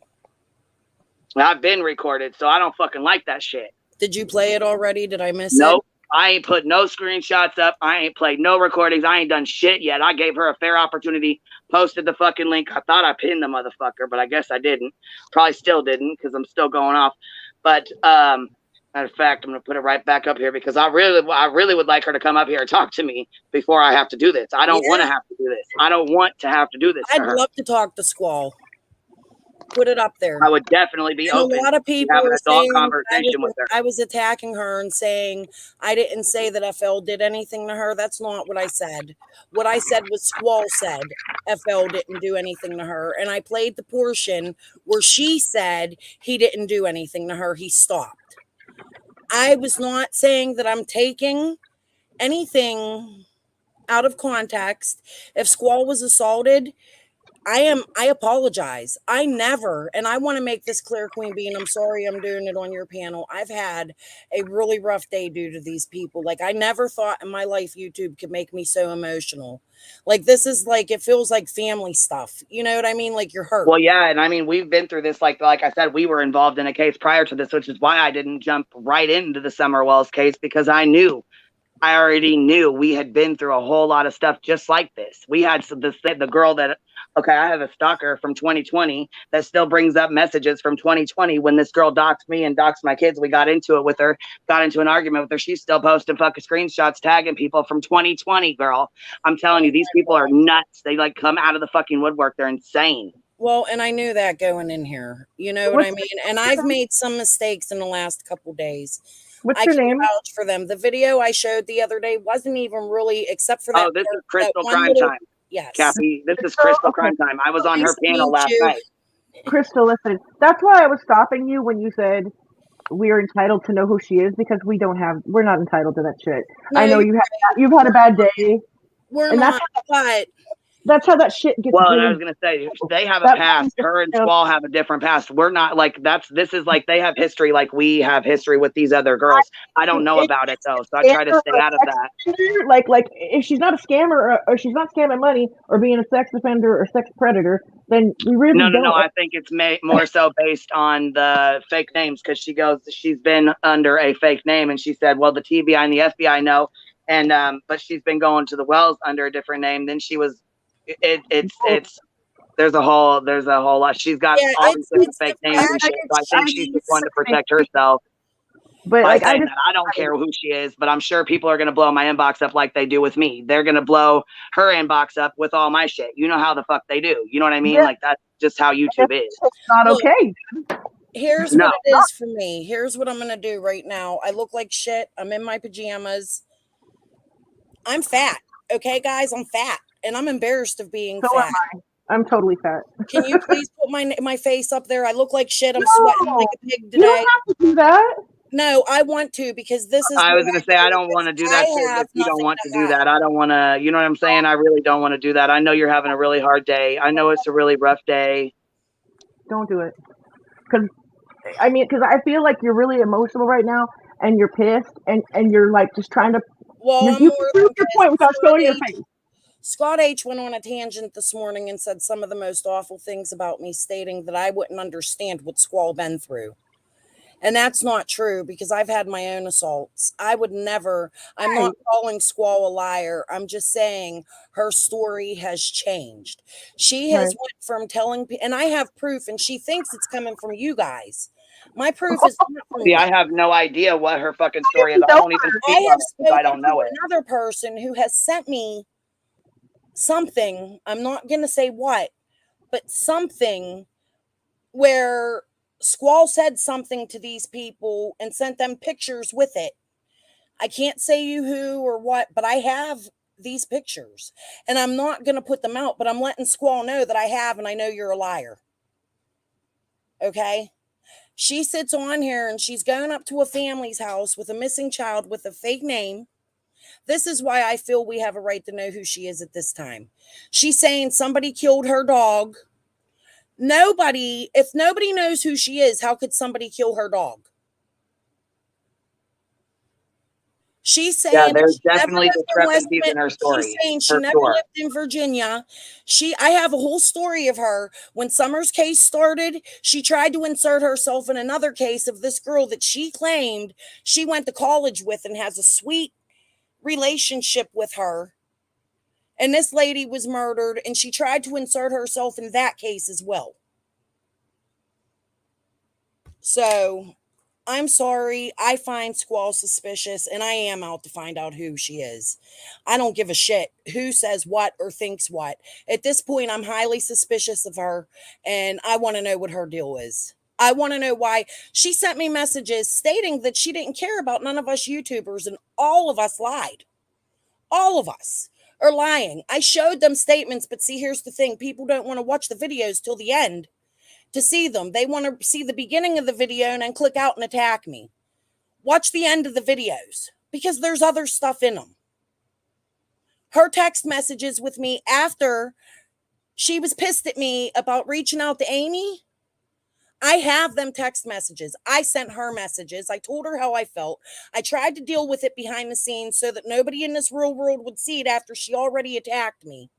I've been recorded, so I don't fucking like that shit. Did you play it already? Did I miss it? Nope. I ain't put no screenshots up. I ain't played no recordings. I ain't done shit yet. I gave her a fair opportunity, posted the fucking link. I thought I pinned the motherfucker, but I guess I didn't. Probably still didn't, because I'm still going off. But matter of fact, I'm gonna put it right back up here, because I really would like her to come up here and talk to me before I have to do this. I don't want to have to do this. I don't want to have to do this. I'd love to talk to Squall. Put it up there. I would definitely be open. A lot of people have an are adult saying conversation with her. I was attacking her and saying I didn't say that FL did anything to her. That's not what I said. What I said was Squall said FL didn't do anything to her. And I played the portion where she said he didn't do anything to her. He stopped. I was not saying that I'm taking anything out of context. If Squall was assaulted, I apologize. I never, and I want to make this clear, Queen Bee, and I'm sorry I'm doing it on your panel. I've had a really rough day due to these people. Like, I never thought in my life YouTube could make me so emotional. Like, this is like, it feels like family stuff. You know what I mean? Like, you're hurt. Well, yeah, and I mean, we've been through this. Like I said, we were involved in a case prior to this, which is why I didn't jump right into the Summer Wells case, because I already knew we had been through a whole lot of stuff just like this. We had the girl that, okay, I have a stalker from 2020 that still brings up messages from 2020 when this girl doxed me and doxed my kids. We got into it with her, got into an argument with her. She's still posting fucking screenshots, tagging people from 2020, girl. I'm telling you, these people are nuts. They like come out of the fucking woodwork. They're insane. Well, and I knew that going in here. You know what I mean? And I've made some mistakes in the last couple days. What's your name? Vouch for them. The video I showed the other day wasn't even really, except for that. Oh, this is Crystal Crime Time. Yes. Kathy, this is Crystal Crime Time. I was on her panel last night. Crystal, listen, that's why I was stopping you when you said we're entitled to know who she is, because we're not entitled to that shit. No, I know you've had a bad day. We're not, but that's how that shit gets. Well, and I was gonna say, they have a past. Her and Squall have a different past. We're not like this is like they have history like we have history with these other girls. I don't know about it though, so I try to stay out of that. Like if she's not a scammer or she's not scamming money or being a sex offender or sex predator, then we really don't. No. I think it's more so based on the fake names, because she's been under a fake name, and she said, well, the TBI and the FBI know, and but she's been going to the Wells under a different name. Then she was. It's there's a whole lot. She's got all these different fake names and shit. So I think she's just wanting to protect herself. But like, I don't care who she is, but I'm sure people are gonna blow my inbox up like they do with me. They're gonna blow her inbox up with all my shit. You know how the fuck they do. You know what I mean? Yeah. Like that's just how YouTube is. It's not okay. Here's what it is for me. Here's what I'm gonna do right now. I look like shit. I'm in my pajamas. I'm fat. Okay, guys, I'm fat. And I'm embarrassed of being fat. I'm totally fat. Can you please put my face up there? I look like shit. I'm sweating like a pig today. You don't have to do that. No, I want to, because this is. I was going to say, I don't want to do that too. You don't want to do that. I don't want to, you know what I'm saying? I really don't want to do that. I know you're having a really hard day. I know it's a really rough day. Don't do it. Because I feel like you're really emotional right now and you're pissed and you're like just trying to. Well, you prove your point without showing your face. Scott H went on a tangent this morning and said some of the most awful things about me, stating that I wouldn't understand what Squall been through. And that's not true, because I've had my own assaults. I would never, I'm not calling Squall a liar. I'm just saying her story has changed. She has went from telling, and I have proof, and she thinks it's coming from you guys. My proof is not from I have no idea what her fucking story is. I don't even speak on it because I don't know it. Another person who has sent me something, I'm not going to say what, but something where Squall said something to these people and sent them pictures with it. I can't say you who or what, but I have these pictures, and I'm not going to put them out, but I'm letting Squall know that I have, and I know you're a liar. Okay? She sits on here and she's going up to a family's house with a missing child with a fake name. This is why I feel we have a right to know who she is at this time. She's saying somebody killed her dog. If nobody knows who she is, how could somebody kill her dog? She's saying there's she never definitely lived in West. discrepancies in her story. She's saying she for never sure. lived in Virginia. I have a whole story of her. When Summer's case started, she tried to insert herself in another case of this girl that she claimed she went to college with and has a sweet relationship with her. And this lady was murdered, and she tried to insert herself in that case as well. So I'm sorry. I find Squall suspicious, and I am out to find out who she is. I don't give a shit who says what or thinks what. At this point, I'm highly suspicious of her, and I want to know what her deal is. I want to know why she sent me messages stating that she didn't care about none of us YouTubers, and all of us lied. All of us are lying. I showed them statements, but see, here's the thing. People don't want to watch the videos till the end to see them. They want to see the beginning of the video and then click out and attack me. Watch the end of the videos because there's other stuff in them. Her text messages with me after she was pissed at me about reaching out to Amy. I have them text messages. I sent her messages. I told her how I felt. I tried to deal with it behind the scenes so that nobody in this real world would see it after she already attacked me.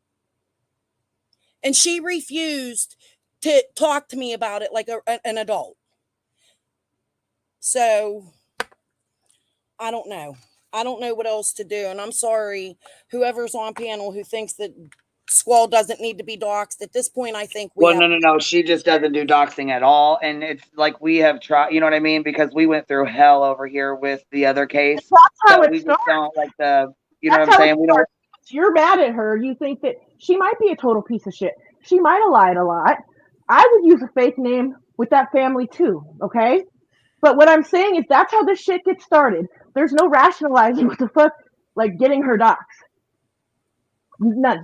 And she refused to talk to me about it like an adult. So I don't know. I don't know what else to do. And I'm sorry, whoever's on panel who thinks that Squall doesn't need to be doxxed. At this point, I think No. She just doesn't do doxing at all. And it's like we have tried, you know what I mean? Because we went through hell over here with the other case. That's how So it we just starts. don't like you know That's what I'm how it saying? We don't. starts. You're mad at her. You think that she might be a total piece of shit. She might have lied a lot. I would use a fake name with that family too, okay? But what I'm saying is that's how this shit gets started. There's no rationalizing what the fuck, like getting her docs. None.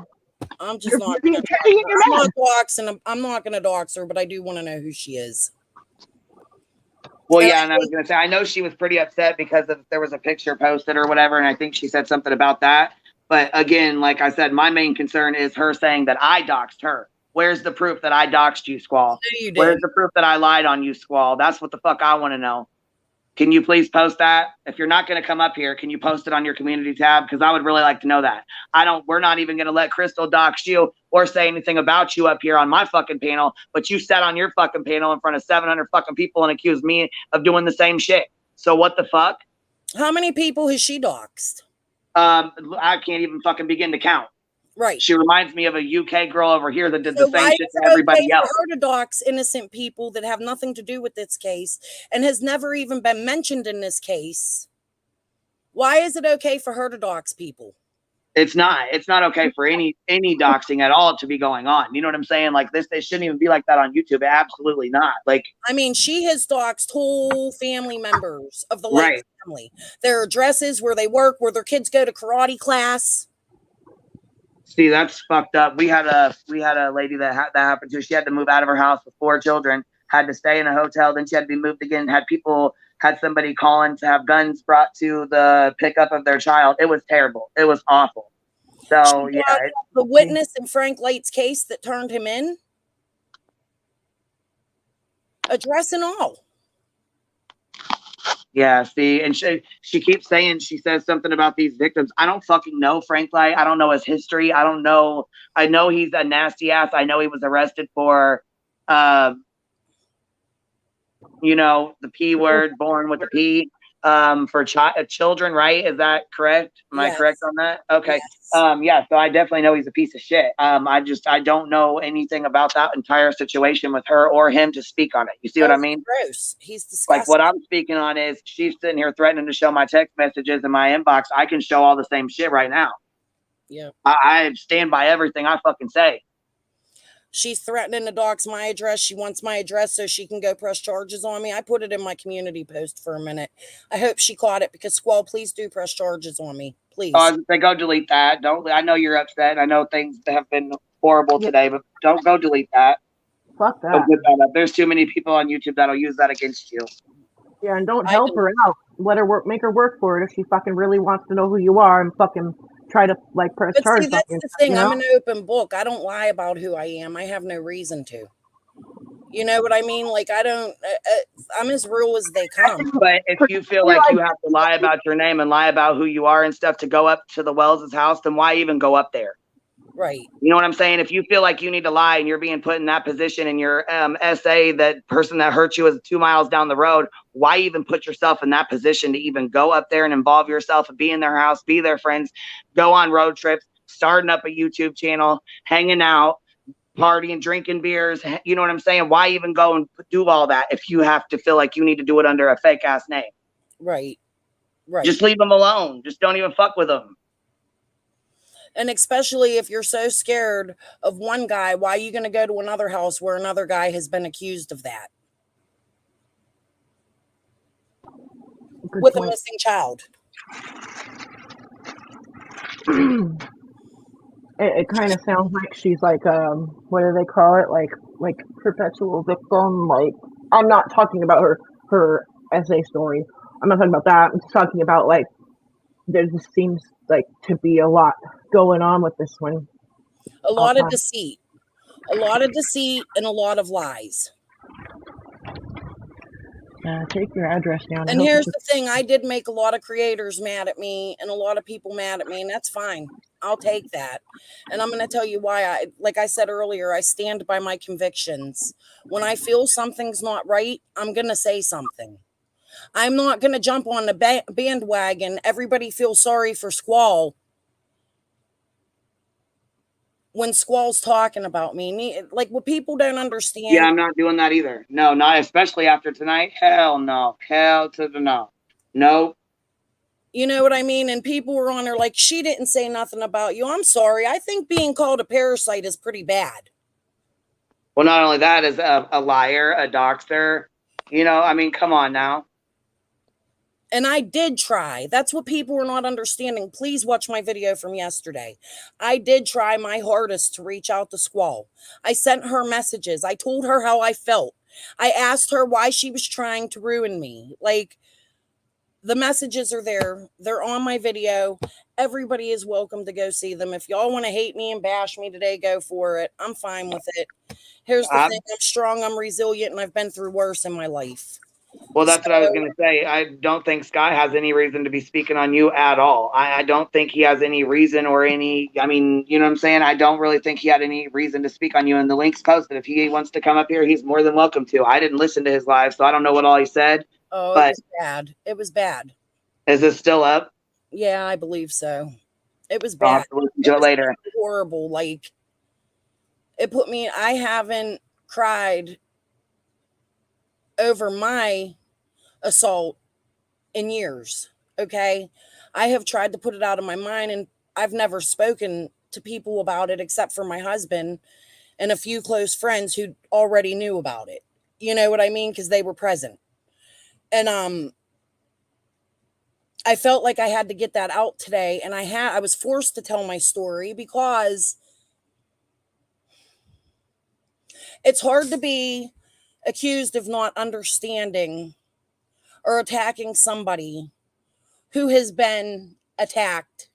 I'm just You're not being going to petty and you're mad. I'm not going to dox her, but I do want to know who she is. Well, yeah, and I was going to say, I know she was pretty upset because there was a picture posted or whatever, and I think she said something about that. But again, like I said, my main concern is her saying that I doxed her. Where's the proof that I doxed you, Squall? No, you didn't. Where's the proof that I lied on you, Squall? That's what the fuck I want to know. Can you please post that? If you're not going to come up here, can you post it on your community tab? Because I would really like to know that. We're not even going to let Crystal dox you or say anything about you up here on my fucking panel, but you sat on your fucking panel in front of 700 fucking people and accused me of doing the same shit. So what the fuck? How many people has she doxed? I can't even fucking begin to count. Right. She reminds me of a UK girl over here that did the same shit to why is everybody it okay else. for her to dox innocent people that have nothing to do with this case and has never even been mentioned in this case? Why is it okay for her to dox people? It's not okay for any doxing at all to be going on. You know what I'm saying? Like this, it shouldn't even be like that on YouTube. Absolutely not. Like, I mean, she has doxed whole family members of the Light family. Their addresses, where they work, where their kids go to karate class. See, that's fucked up. We had a lady that happened to. She had to move out of her house with 4 children, had to stay in a hotel, then she had to be moved again, had somebody calling to have guns brought to the pickup of their child. It was terrible. It was awful. So yeah, the witness in Frank Light's case that turned him in, address and all. Yeah, see, and she keeps saying, she says something about these victims. I don't fucking know Frank Light. I don't know his history. I don't know. I know he's a nasty ass. I know he was arrested for, the P word, born with the P, for children, right? Is that correct? Am I correct on that? Okay. Yes. Yeah, so I definitely know he's a piece of shit. I don't know anything about that entire situation with her or him to speak on it. You see what I mean? Gross. He's disgusting. Like what I'm speaking on is she's sitting here threatening to show my text messages in my inbox. I can show all the same shit right now. Yeah. I stand by everything I fucking say. She's threatening to dox my address. She wants my address so she can go press charges on me. I put it in my community post for a minute. I hope she caught it because Squall, please do press charges on me. please. They go delete that. Don't. I know you're upset. I know things have been horrible today, but don't go delete that. Fuck that. Don't put that up. There's too many people on YouTube that'll use that against you. Yeah, and don't help her out. Let her work. Make her work for it if she fucking really wants to know who you are and fucking try to like press But charge. see, that's the thing. You know? I'm an open book. I don't lie about who I am. I have no reason to. You know what I mean? Like, I don't. I'm as real as they come. But if you feel like you have to lie about your name and lie about who you are and stuff to go up to the Wells' house, then why even go up there? Right. You know what I'm saying? If you feel like you need to lie and you're being put in that position and your essay, that person that hurt you is 2 miles down the road, why even put yourself in that position to even go up there and involve yourself and be in their house, be their friends, go on road trips, starting up a YouTube channel, hanging out, partying, drinking beers? You know what I'm saying? Why even go and do all that if you have to feel like you need to do it under a fake ass name? Right. Right. Just leave them alone. Just don't even fuck with them. And especially if you're so scared of one guy, why are you going to go to another house where another guy has been accused of that? With a missing child. It kind of sounds like she's like, what do they call it? Like perpetual victim. Like, I'm not talking about her essay story. I'm not talking about that. I'm just talking about like, there just seems like to be a lot going on with this one. A lot of deceit. A lot of deceit and a lot of lies. Take your address down. And here's the thing. I did make a lot of creators mad at me and a lot of people mad at me, and that's fine. I'll take that. And I'm going to tell you why. Like I said earlier, I stand by my convictions. When I feel something's not right, I'm going to say something. I'm not going to jump on the bandwagon. Everybody feels sorry for Squall when Squall's talking about me. Like, what people don't understand. Yeah, I'm not doing that either. No, not especially after tonight. Hell no. Hell to the no. Nope. You know what I mean? And people were on her like, she didn't say nothing about you. I'm sorry. I think being called a parasite is pretty bad. Well, not only that, is a liar, a doxer. You know, I mean, come on now. And I did try. That's what people were not understanding. Please watch my video from yesterday. I did try my hardest to reach out to Squall. I sent her messages. I told her how I felt. I asked her why she was trying to ruin me. Like, the messages are there. They're on my video. Everybody is welcome to go see them. If y'all want to hate me and bash me today, go for it. I'm fine with it. Here's the thing. I'm strong. I'm resilient, and I've been through worse in my life. Well, that's what I was going to say. I don't think Sky has any reason to be speaking on you at all. I don't think he has any reason or any, I mean, you know what I'm saying? I don't really think he had any reason to speak on you. And the link's posted. If he wants to come up here, he's more than welcome to. I didn't listen to his live, so I don't know what all he said. Oh, but it was bad. It was bad. Is it still up? Yeah, I believe so. It was bad. I'll have to listen to it later. Horrible. Like, it put me, I haven't cried over my assault in years. Okay. I have tried to put it out of my mind, and I've never spoken to people about it except for my husband and a few close friends who already knew about it. You know what I mean? Because they were present. And I felt like I had to get that out today, and I was forced to tell my story because it's hard to be accused of not understanding or attacking somebody who has been attacked.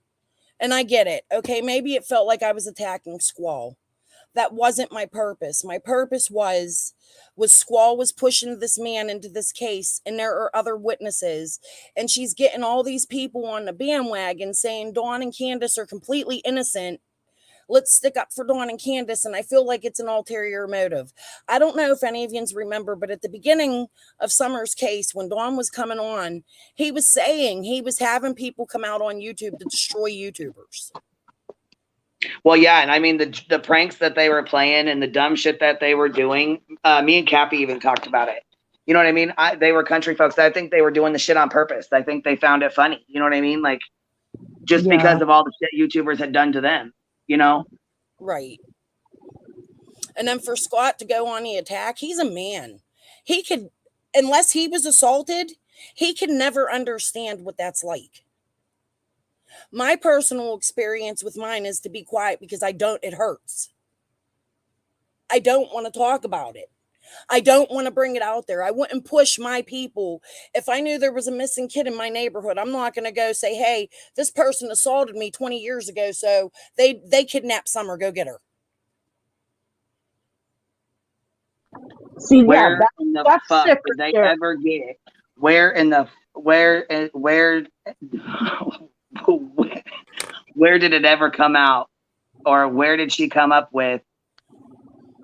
And I get it. Okay, maybe it felt like I was attacking Squall. That wasn't my purpose. My purpose was Squall was pushing this man into this case, and there are other witnesses, and she's getting all these people on the bandwagon saying Dawn and Candace are completely innocent. Let's stick up for Dawn and Candace. And I feel like it's an ulterior motive. I don't know if any of you remember, but at the beginning of Summer's case, when Dawn was coming on, he was saying he was having people come out on YouTube to destroy YouTubers. Well, yeah, and I mean the pranks that they were playing and the dumb shit that they were doing. Me and Cappy even talked about it. You know what I mean? They were country folks. I think they were doing the shit on purpose. I think they found it funny. You know what I mean? Like, just because of all the shit YouTubers had done to them. You know? Right. And then for Scott to go on the attack, he's a man. He could, unless he was assaulted, he could never understand what that's like. My personal experience with mine is to be quiet because it hurts. I don't want to talk about it. I don't want to bring it out there. I wouldn't push my people. If I knew there was a missing kid in my neighborhood, I'm not going to go say, hey, this person assaulted me 20 years ago, so they kidnapped Summer, go get her. See, yeah, Where in the that's fuck sick did they right there. ever get? Where in the where where did it ever come out, or where did she come up with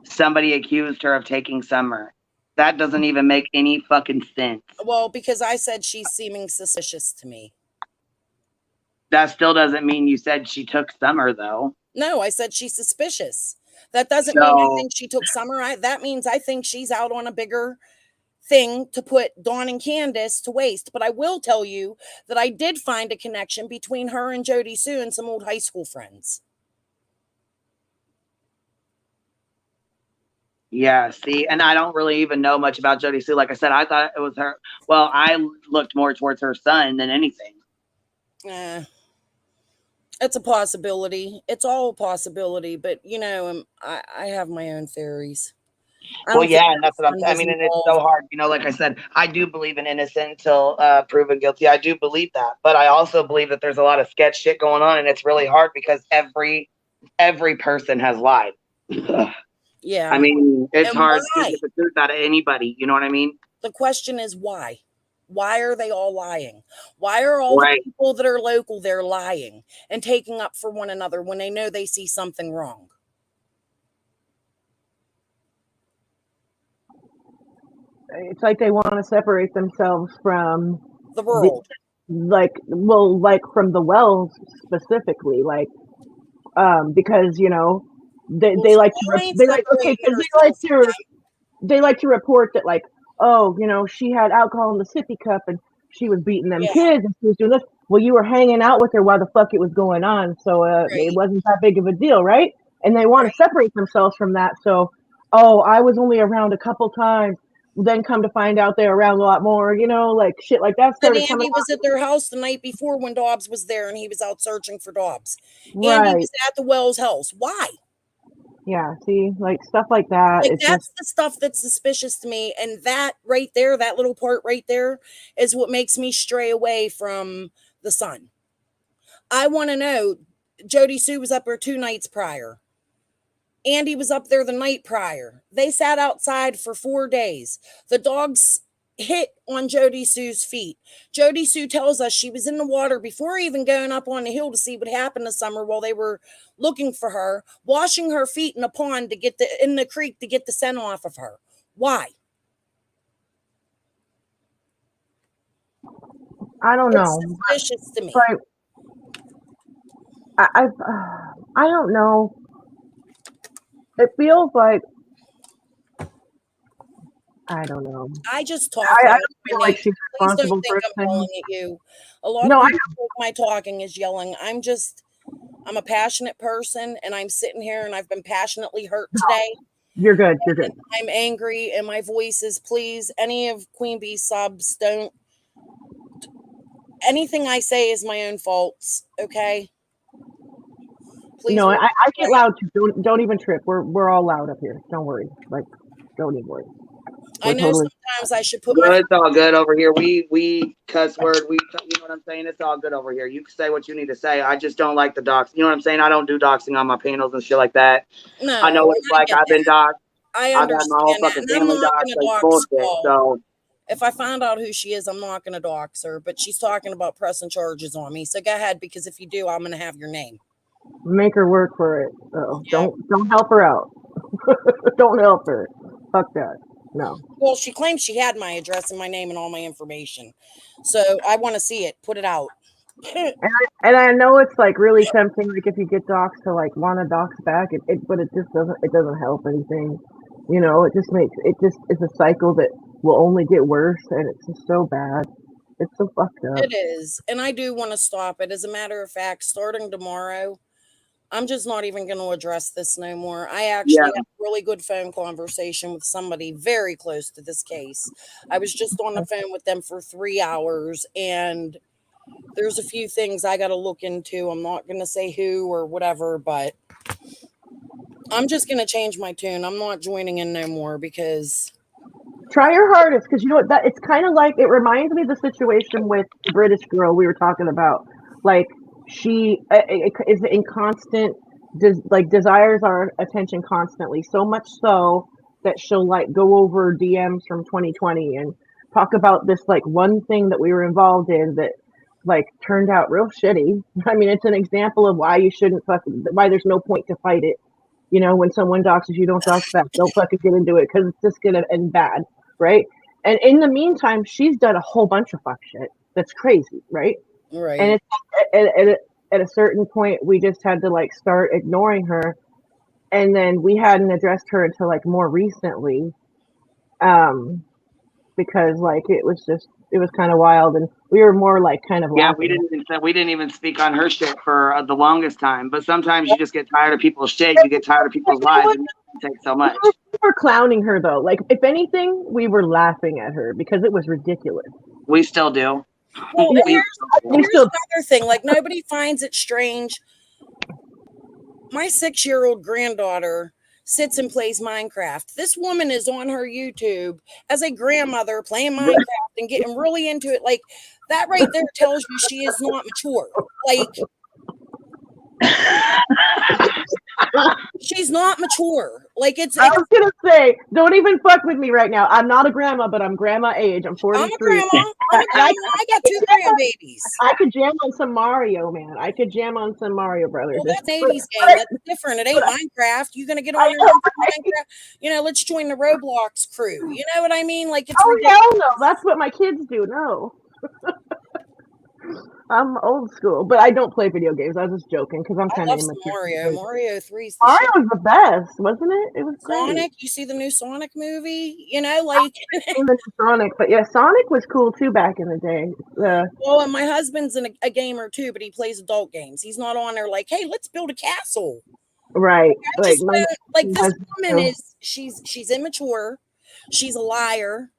somebody accused her of taking Summer? That doesn't even make any fucking sense. Well, because I said she's seeming suspicious to me. That still doesn't mean you said she took Summer, though. No, I said she's suspicious. That doesn't mean I think she took Summer. That means I think she's out on a bigger thing to put Dawn and Candace to waste. But I will tell you that I did find a connection between her and Jody Sue and some old high school friends. Yeah, see, and I don't really even know much about Jody Sue. Like I said, I thought it was her. Well, I looked more towards her son than anything. It's a possibility. It's all a possibility, but I have my own theories. Well, yeah, and that's what I'm saying. I mean, and it's so hard. Like I said, I do believe in innocent until proven guilty. I do believe that, but I also believe that there's a lot of sketch shit going on, and it's really hard because every person has lied. Yeah. I mean, it's And hard why? to get the truth out of anybody. You know what I mean? The question is why? Why are they all lying? Why are all Right. the people that are local there lying and taking up for one another when they know they see something wrong? It's like they want to separate themselves from The world. like from the Wells specifically, because they like to they like to report that, like, oh, she had alcohol in the sippy cup and she was beating them kids and she was doing this. Well, you were hanging out with her while the fuck it was going on, so it wasn't that big of a deal, right? And they want to separate themselves from that. So, oh, I was only around a couple times. Then come to find out they're around a lot more, like shit like that started coming. Andy was at their house the night before when Dobbs was there and he was out searching for Dobbs. Right. Andy was at the Wells house. Why? Yeah, see, like stuff like that. Like, that's the stuff that's suspicious to me. And that right there, that little part right there is what makes me stray away from the son. I want to know, Jody Sue was up there 2 nights prior. Andy was up there the night prior. They sat outside for 4 days. The dogs hit on Jody Sue's feet. Jody Sue tells us she was in the water before even going up on the hill to see what happened to Summer while they were looking for her, washing her feet in a pond in the creek to get the scent off of her. Why? I don't know. It's suspicious to me. But I don't know. It feels like, I don't know. I just talk. I don't feel like she's responsible for I'm yelling at you. A lot of people think my talking is yelling. I'm a passionate person, and I'm sitting here, and I've been passionately hurt today. You're good. You're good. I'm angry, and my voice is, please, any of Queen Bee subs, don't. Anything I say is my own faults. Okay. Please. No, I get loud too. Don't even trip. We're all loud up here. Don't worry. Like, don't even worry. I know sometimes I should put it's all good over here. We cuss word. You know what I'm saying? It's all good over here. You can say what you need to say. I just don't like the dox. You know what I'm saying? I don't do doxing on my panels and shit like that. No, I know what it's like. I've been doxed. I I've had my whole fucking family doxed. Like bullshit. So if I find out who she is, I'm not going to dox her. But she's talking about pressing charges on me. So go ahead, because if you do, I'm going to have your name. Make her work for it. So don't help her out. Don't help her. Fuck that. No. Well, she claims she had my address and my name and all my information. So I want to see it. Put it out. and I know it's like really tempting, like if you get doxed to like want to dox back, but it just doesn't help anything. It just is a cycle that will only get worse, and it's just so bad. It's so fucked up. It is. And I do want to stop it. As a matter of fact, starting tomorrow, I'm just not even going to address this no more. I actually had a really good phone conversation with somebody very close to this case. I was just on the phone with them for 3 hours, and there's a few things I got to look into. I'm not going to say who or whatever, but I'm just going to change my tune. I'm not joining in no more because Try your hardest, because you know what, that it's kind of like, it reminds me of the situation with the British girl we were talking about. Like, she is in constant desires our attention constantly, so much so that she'll like go over DMs from 2020 and talk about this like one thing that we were involved in that like turned out real shitty. I mean, it's an example of why you shouldn't why there's no point to fight it. You know, when someone doxes you, don't dox back. Don't fucking get into it, because it's just gonna end bad, right? And in the meantime, she's done a whole bunch of fuck shit that's crazy, right? And right. it's at a certain point, we just had to like start ignoring her, and then we hadn't addressed her until like more recently, because like it was kind of wild, and we were more like kind of Yeah, laughing. we didn't even speak on her shit for the longest time. But sometimes you just get tired of people's shit. You get tired of people's lives, and it takes so much. We were clowning her though. Like, if anything, we were laughing at her because it was ridiculous. We still do. Well, Yeah, here's we still another thing. Like, nobody finds it strange. My 6-year-old granddaughter sits and plays Minecraft. This woman is on her YouTube as a grandmother playing Minecraft and getting really into it. Like, that right there tells you she is not mature. Like, she's not mature. Like, I was gonna say, don't even fuck with me right now. I'm not a grandma, but I'm grandma age. I'm 43. I'm a grandma. I got 2 grandbabies. I could jam on some Mario, man. I could jam on some Mario Brothers. Well, that's an 80s game. That's different. It ain't Minecraft. You're gonna get on there and Minecraft. You know, let's join the Roblox crew. You know what I mean? Like, it's ridiculous. Hell no. That's what my kids do. No. I'm old school, but I don't play video games. I was just joking because I'm I kind love of some immature. Mario. Mario 3's the Mario shit. was the best, wasn't it? It was great. Sonic, you see the new Sonic movie? You know, like Sonic, but yeah, Sonic was cool too back in the day. well, and my husband's a gamer too, but he plays adult games. He's not on there like, hey, let's build a castle. Right. I just like this woman is she's immature, she's a liar.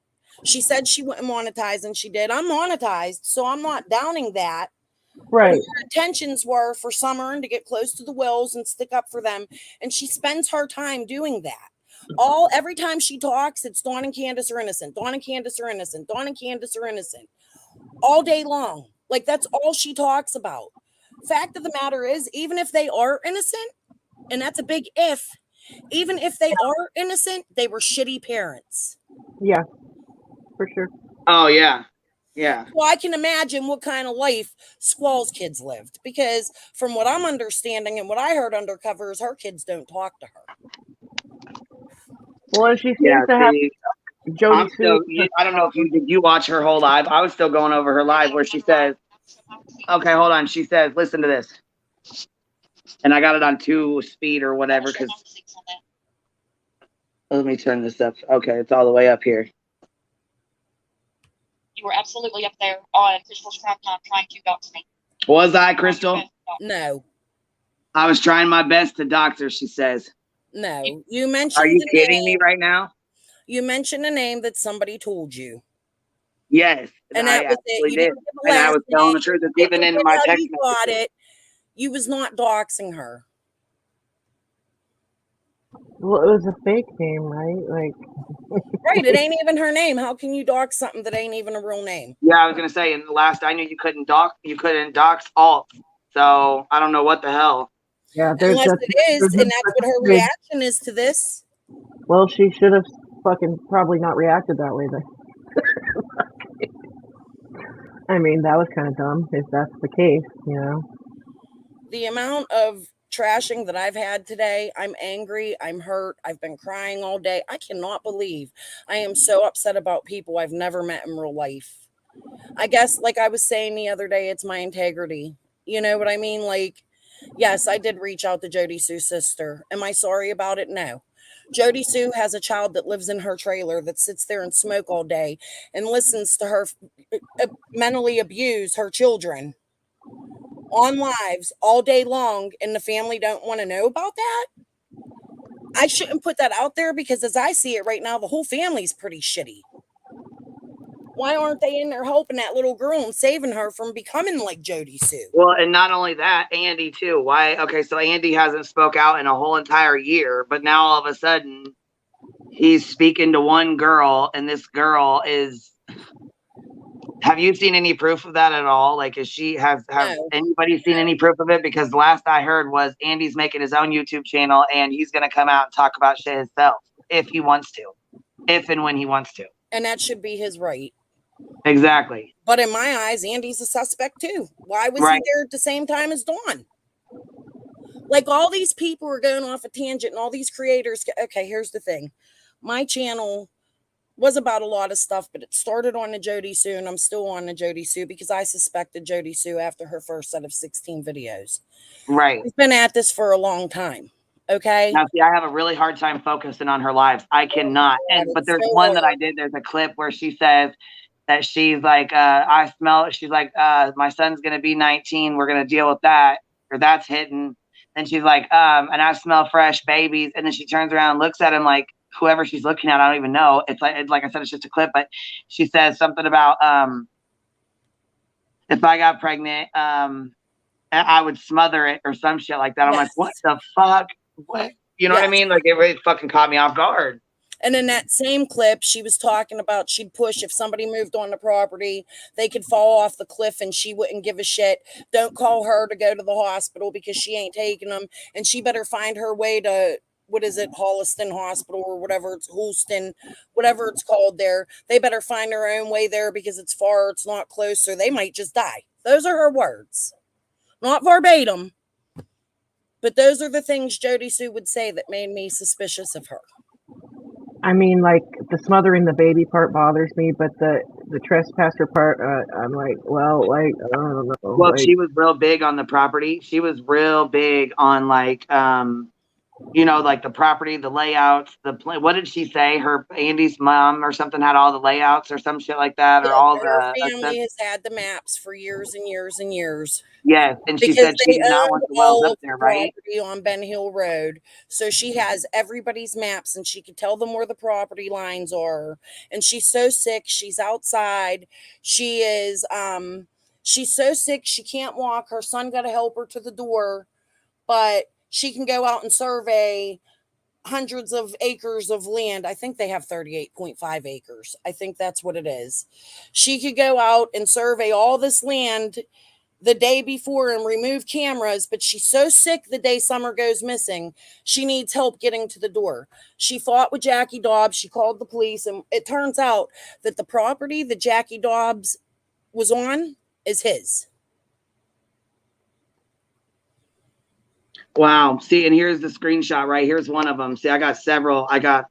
She said she wouldn't monetize, and she did. I'm monetized, so I'm not downing that. Right. Her intentions were for Summer to get close to the Wills and stick up for them, and she spends her time doing that. Every time she talks, it's Dawn and Candace are innocent. Dawn and Candace are innocent. Dawn and Candace are innocent. All day long. Like, that's all she talks about. Fact of the matter is, even if they are innocent, and that's a big if, even if they are innocent, they were shitty parents. Yeah, for sure. Oh, yeah. Yeah. Well, I can imagine what kind of life Squall's kids lived, because from what I'm understanding and what I heard undercover is her kids don't talk to her. Well, she seems to have Jody. I don't know if did you watch her whole live. I was still going over her live where she says, okay, hold on. She says, listen to this. And I got it on 2 speed or whatever, because let me turn this up. Okay, it's all the way up here. You were absolutely up there on Crystal's Crime Time trying to dox me. Was I, Crystal? No. I was trying my best to dox her, she says. No. You mentioned. Are you kidding me right now? You mentioned a name that somebody told you. Yes. And that was it. You did. And I was telling the truth. It's even in my text message. You was not doxing her. Well, it was a fake name, right? Like, right, it ain't even her name. How can you dox something that ain't even a real name? Yeah, I was gonna say. In the last, I knew you couldn't dox alt. So I don't know what the hell. Yeah, unless it is, and that's what her reaction is to this. Well, she should have fucking probably not reacted that way then. I mean, that was kind of dumb if that's the case, you know. The amount of trashing that I've had today, I'm angry, I'm hurt, I've been crying all day. I cannot believe I am so upset about people I've never met in real life. I guess, like I was saying the other day, it's my integrity. You know what I mean? Like, yes, I did reach out to Jody Sue's sister. Am I sorry about it? No. Jody Sue has a child that lives in her trailer that sits there and smoke all day and listens to her mentally abuse her children on lives all day long, and the family don't want to know about that. I shouldn't put that out there because as I see it right now, the whole family's pretty shitty. Why aren't they in there helping that little girl and saving her from becoming like Jody Sue? Well, and not only that, Andy too. Why? Okay, so Andy hasn't spoke out in a whole entire year, but now all of a sudden he's speaking to one girl, and this girl is. Have you seen any proof of that at all? Like, have No. anybody seen any proof of it? Because the last I heard was Andy's making his own YouTube channel, and he's gonna come out and talk about shit himself if he wants to, if and when he wants to. And that should be his right. Exactly. But in my eyes, Andy's a suspect too. Why was Right. he there at the same time as Dawn? Like, all these people are going off a tangent and all these creators. Okay, here's the thing. My channel was about a lot of stuff, but it started on the Jody Sue, and I'm still on the Jody Sue because I suspected Jody Sue after her first set of 16 videos. Right. We've been at this for a long time. Okay. Now, see, I have a really hard time focusing on her lives. I cannot. But there's one that I did. There's a clip where she says that she's like, I smell it. She's like, my son's going to be 19. We're going to deal with that. Or that's hitting. And she's like, and I smell fresh babies. And then she turns around and looks at him like whoever she's looking at. I don't even know. It's like I said, it's just a clip. But she says something about if I got pregnant, I would smother it or some shit like that. I'm like, what the fuck? What? You know what I mean? Like, it really fucking caught me off guard. And in that same clip, she was talking about she'd push if somebody moved on the property, they could fall off the cliff and she wouldn't give a shit. Don't call her to go to the hospital because she ain't taking them. And she better find her way to, what is it, Holliston Hospital or whatever it's, Houston, whatever it's called there. They better find their own way there because it's far, it's not close, or they might just die. Those are her words. Not verbatim, but those are the things Jody Sue would say that made me suspicious of her. I mean, like, the smothering the baby part bothers me, but the trespasser part, I'm like, well, like, I don't know. Well, like, she was real big on the property. She was real big on like, you know, like the property, the layouts, the plan. What did she say? Her Andy's mom or something had all the layouts or some shit like that, or all Her the family has had the maps for years and years and years. Yes, and she Because said she they did not owned want the wells all up of the there, right? property on Ben Hill Road. So she has everybody's maps and she can tell them where the property lines are. And she's so sick, she's outside. She's so sick she can't walk. Her son got to help her to the door, but she can go out and survey hundreds of acres of land. I think they have 38.5 acres. I think that's what it is. She could go out and survey all this land the day before and remove cameras, but she's so sick the day Summer goes missing, she needs help getting to the door. She fought with Jackie Dobbs. She called the police, and it turns out that the property that Jackie Dobbs was on is his. Wow. See, and here's the screenshot, right? Here's one of them. See, I got several. I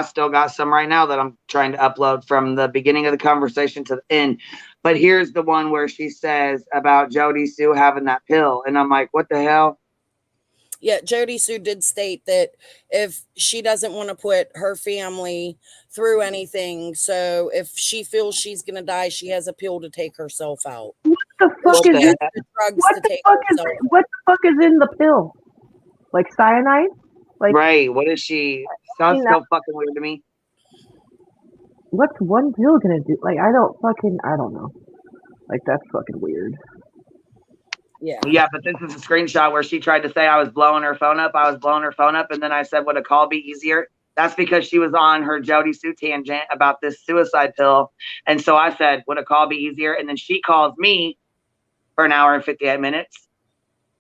still got some right now that I'm trying to upload from the beginning of the conversation to the end. But here's the one where she says about Jody Sue having that pill. And I'm like, what the hell? Yeah, Jody Sue did state that if she doesn't want to put her family through anything, so if she feels she's going to die, she has a pill to take herself out. What the fuck She is has in the drugs what to the take fuck is herself out. what the fuck is in the pill? Like cyanide? Like, Right. What is she? Sounds so fucking weird to me. what's one pill gonna do? Like, I don't know. Like, that's fucking weird. Yeah. Yeah, but this is a screenshot where she tried to say I was blowing her phone up. And then I said, would a call be easier? That's because she was on her Jody Sue tangent about this suicide pill. And so I said, would a call be easier? And then she calls me for an hour and 58 minutes.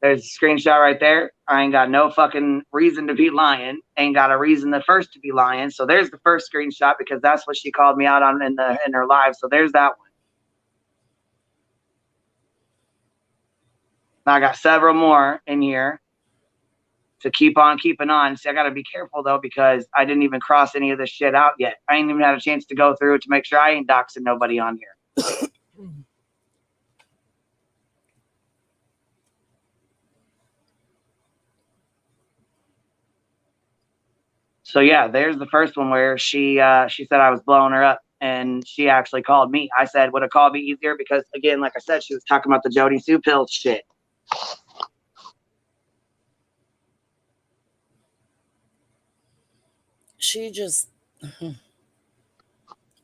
There's a screenshot right there. I ain't got no fucking reason to be lying. Ain't got a reason the first to be lying. So there's the first screenshot because that's what she called me out on in her live. So there's that one. I got several more in here to keep on keeping on. See, I got to be careful, though, because I didn't even cross any of this shit out yet. I ain't even had a chance to go through it to make sure I ain't doxing nobody on here. So, yeah, there's the first one where she said I was blowing her up, and she actually called me. I said, would a call be easier? Because, again, like I said, she was talking about the Jody Sue pill shit. She just,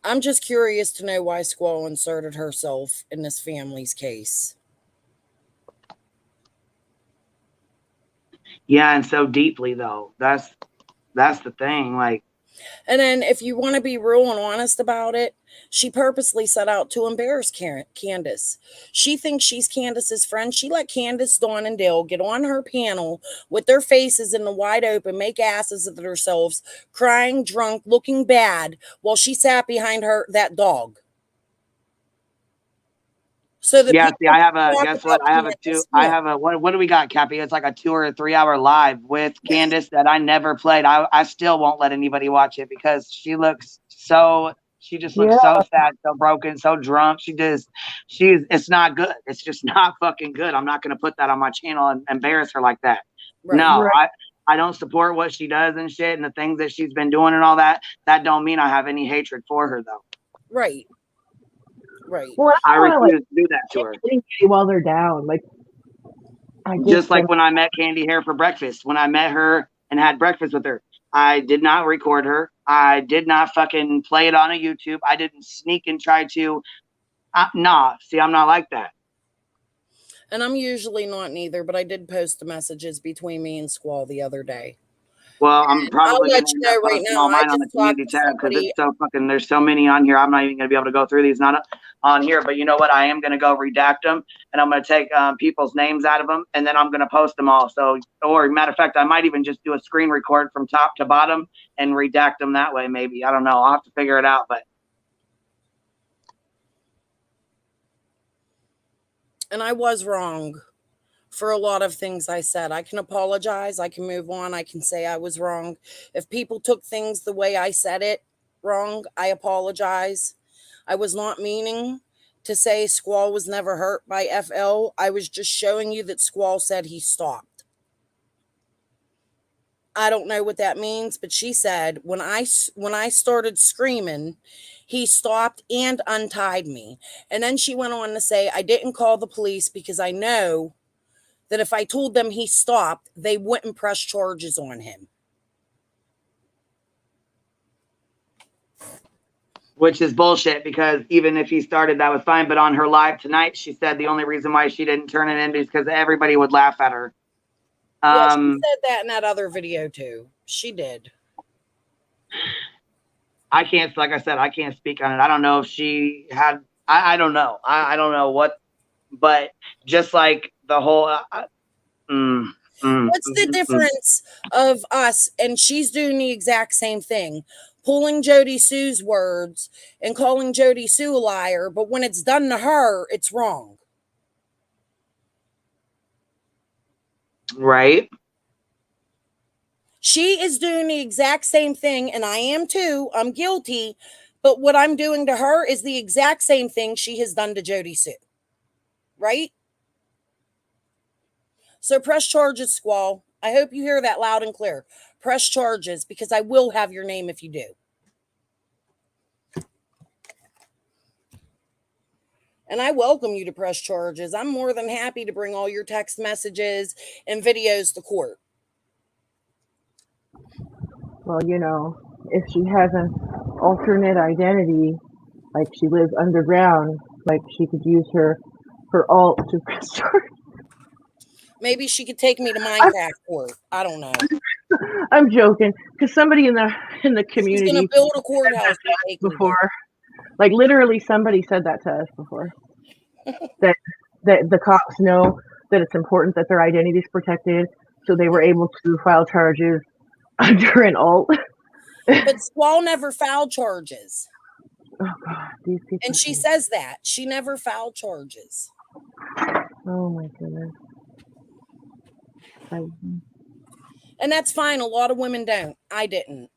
I'm just curious to know why Squall inserted herself in this family's case. Yeah, and so deeply though. That's the thing. Like, And then, if you want to be real and honest about it, she purposely set out to embarrass Candace. She thinks she's Candace's friend. She let Candace, Dawn, and Dale get on her panel with their faces in the wide open, make asses of themselves, crying, drunk, looking bad, while she sat behind that dog. So that yeah, people see, I have a, talk guess about what? I have a Candace. what do we got, Cappy? It's like a 2 or 3 hour live with Candace that I never played. I still won't let anybody watch it because she just looks Yeah. so sad, so broken, so drunk. It's not good. It's just not fucking good. I'm not going to put that on my channel and embarrass her like that. Right. No, Right. I don't support what she does and shit and the things that she's been doing and all that. That don't mean I have any hatred for her though. Right. Right. Well, I I don't want refuse to do that to her. to like while they're down. Like, I Just like don't- when I met Candy Hair for breakfast, when I met her and had breakfast with her, I did not record her. I did not fucking play it on a YouTube. I didn't sneak and try to. Nah, see, I'm not like that. And I'm usually not neither, but I did post the messages between me and Squall the other day. Well, I'm I'll probably let going to you end know up right posting now. all I mine on the just talked community to tab because somebody. it's so fucking. There's so many on here. I'm not even going to be able to go through these. Not on here, but you know what? I am going to go redact them, and I'm going to take people's names out of them, and then I'm going to post them all. So, or matter of fact, I might even just do a screen record from top to bottom and redact them that way. Maybe I don't know. I'll have to figure it out, but. And I was wrong for a lot of things I said. I can apologize. I can move on. I can say I was wrong. If people took things the way I said it wrong, I apologize. I was not meaning to say Squall was never hurt by FL. I was just showing you that Squall said he stopped. I don't know what that means, but she said when I started screaming, he stopped and untied me. And then she went on to say, I didn't call the police because I know that if I told them he stopped, they wouldn't press charges on him. Which is bullshit because even if he started, that was fine. But on her live tonight, she said the only reason why she didn't turn it in is because everybody would laugh at her. Yeah, she said that in that other video too. She did. I can't, like I said, I can't speak on it. I don't know if she had, I don't know. I don't know what, but just like the whole, What's the difference of us? And she's doing the exact same thing, pulling Jody Sue's words and calling Jody Sue a liar. But when it's done to her, it's wrong. Right. She is doing the exact same thing, and I am too. I'm guilty. But what I'm doing to her is the exact same thing she has done to Jody Sue. Right? So press charges, Squall. I hope you hear that loud and clear. Press charges, because I will have your name if you do. And I welcome you to press charges. I'm more than happy to bring all your text messages and videos to court. Well, you know, if she has an alternate identity, like she lives underground, like she could use her alt to press charge. Maybe she could take me to Minecraft court. I don't know. I'm joking, because somebody in the She's community going to build a courthouse before, like literally somebody said that to us before, that the cops know that it's important that their identity is protected, so they were able to file charges under an alt. But Squall never filed charges. Oh God, these people. And she says that. She never filed charges. Oh my goodness. And that's fine. A lot of women don't. I didn't.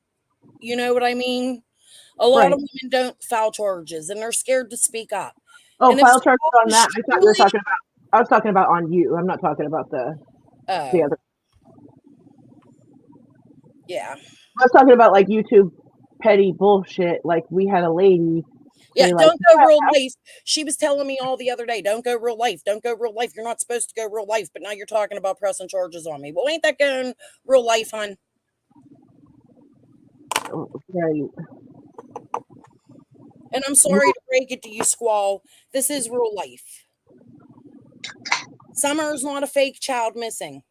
You know what I mean? A lot of women don't file charges and they're scared to speak up. Oh, and file charges on that. I thought you were talking about. I was talking about on you. I'm not talking about the other. Yeah. I was talking about like YouTube petty bullshit. Like we had a lady. Yeah, don't go real life. She was telling me all the other day, don't go real life. Don't go real life. You're not supposed to go real life. But now you're talking about pressing charges on me. Well, ain't that going real life, hon? Right. And I'm sorry to break it to you, Squall. This is real life. Summer's not a fake child missing.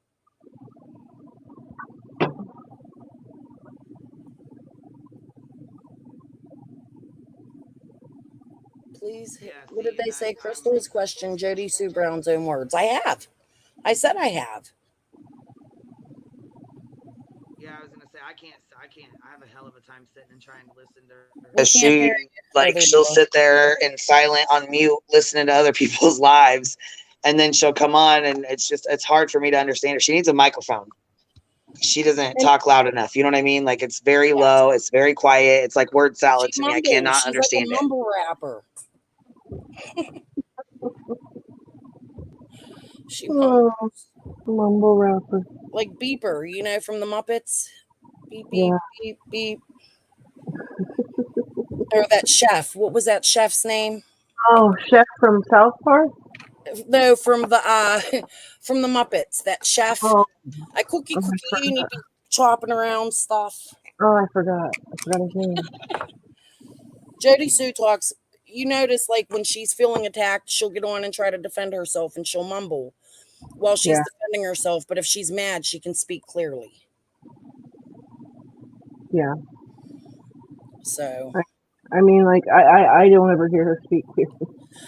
Please, Yeah, what see, did they say? I'm Crystal has questioned Jody Sue Brown's own words. I have. I said I have. Yeah, I was gonna say I can't. I have a hell of a time sitting and trying to listen to her. We can't She hear you. like there you she'll go. sit there in silent on mute listening to other people's lives, and then she'll come on, and it's hard for me to understand her. She needs a microphone. She doesn't talk loud enough. You know what I mean? Like it's very low. It's very quiet. It's like word salad She to me. I mumbles. cannot She's understand like a it. mumble rapper. She Oh, mumbles. mumble rapper. Like Beeper, you know, from the Muppets. Beep, beep, Yeah. beep, beep. Or that chef. What was that chef's name? Oh, chef from South Park. No, from the from the Muppets. That chef. Oh, I cookie I cookie forgot. and he'd be chopping around stuff. Oh, I forgot. I forgot his name. Jody Sue talks. You notice, like when she's feeling attacked, she'll get on and try to defend herself, and she'll mumble while she's Yeah. defending herself. But if she's mad, she can speak clearly. Yeah. So, I mean, like I don't ever hear her speak.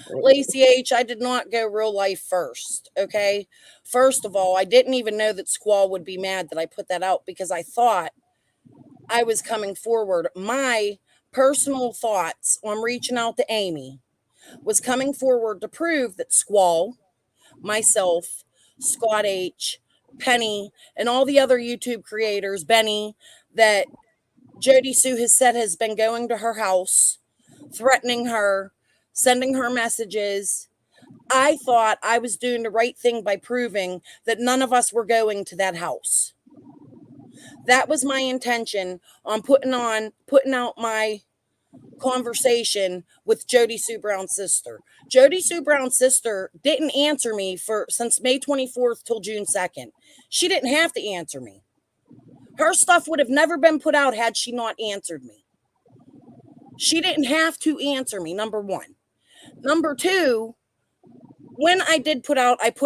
Lacey H, I did not go real life first. Okay, first of all, I didn't even know that Squall would be mad that I put that out because I thought I was coming forward. My personal thoughts on reaching out to Amy was coming forward to prove that Squall, myself, Scott H, Penny, and all the other YouTube creators, Benny, that Jody Sue has said has been going to her house, threatening her, sending her messages. I thought I was doing the right thing by proving that none of us were going to that house. That was my intention on putting out my conversation with Jody Sue Brown's sister. Jody Sue Brown's sister didn't answer me since May 24th till June 2nd. She didn't have to answer me. Her stuff would have never been put out had she not answered me. She didn't have to answer me, number one. Number two, when I put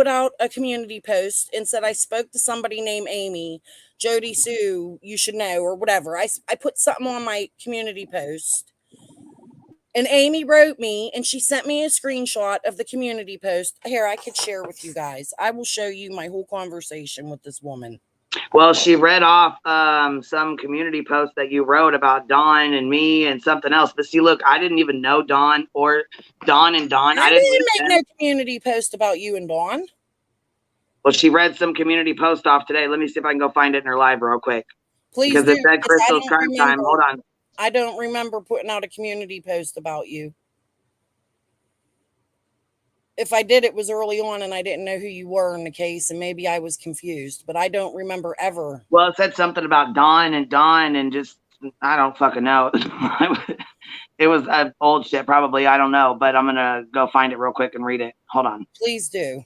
out a community post and said I spoke to somebody named Amy, Jody Sue, you should know, or whatever. I put something on my community post. And Amy wrote me and she sent me a screenshot of the community post. Here, I could share with you guys. I will show you my whole conversation with this woman. Well, she read off some community post that you wrote about Dawn and me and something else. But see, look, I didn't even know Dawn or Dawn and Dawn. I didn't make no community post about you and Dawn. Well, she read some community post off today. Let me see if I can go find it in her live real quick. Please because do, it said Crystal's crime time. Hold on. I don't remember putting out a community post about you. If I did, it was early on and I didn't know who you were in the case, and maybe I was confused, but I don't remember ever. Well, it said something about Dawn and just, I don't fucking know. It was old shit, probably. I don't know, but I'm going to go find it real quick and read it. Hold on. Please do.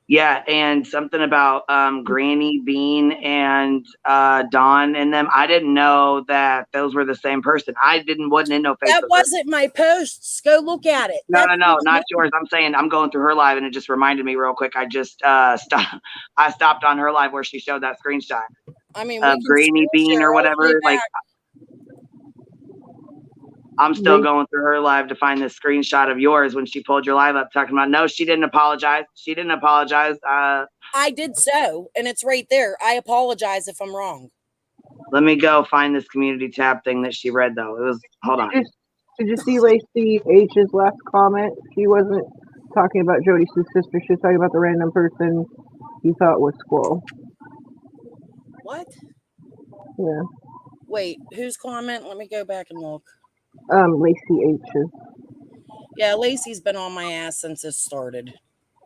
Yeah, and something about Granny Bean and Dawn and them. I didn't know that those were the same person. Wasn't in no Facebook. That wasn't my posts. Go look at it. No, not yours. I'm saying I'm going through her live, and it just reminded me real quick. I just stopped on her live where she showed that screenshot. I mean, Granny Bean or whatever. Like, I'm still going through her live to find this screenshot of yours when she pulled your live up talking about, no, she didn't apologize. She didn't apologize. I did so, and it's right there. I apologize if I'm wrong. Let me go find this community tab thing that she read, though. It was, hold on. Did you see Lacey H's last comment? She wasn't talking about Jody Sue's sister. She was talking about the random person he thought was Squirrel. What? Yeah. Wait, whose comment? Let me go back and look. Lacey H's. Yeah, Lacey's been on my ass since this started.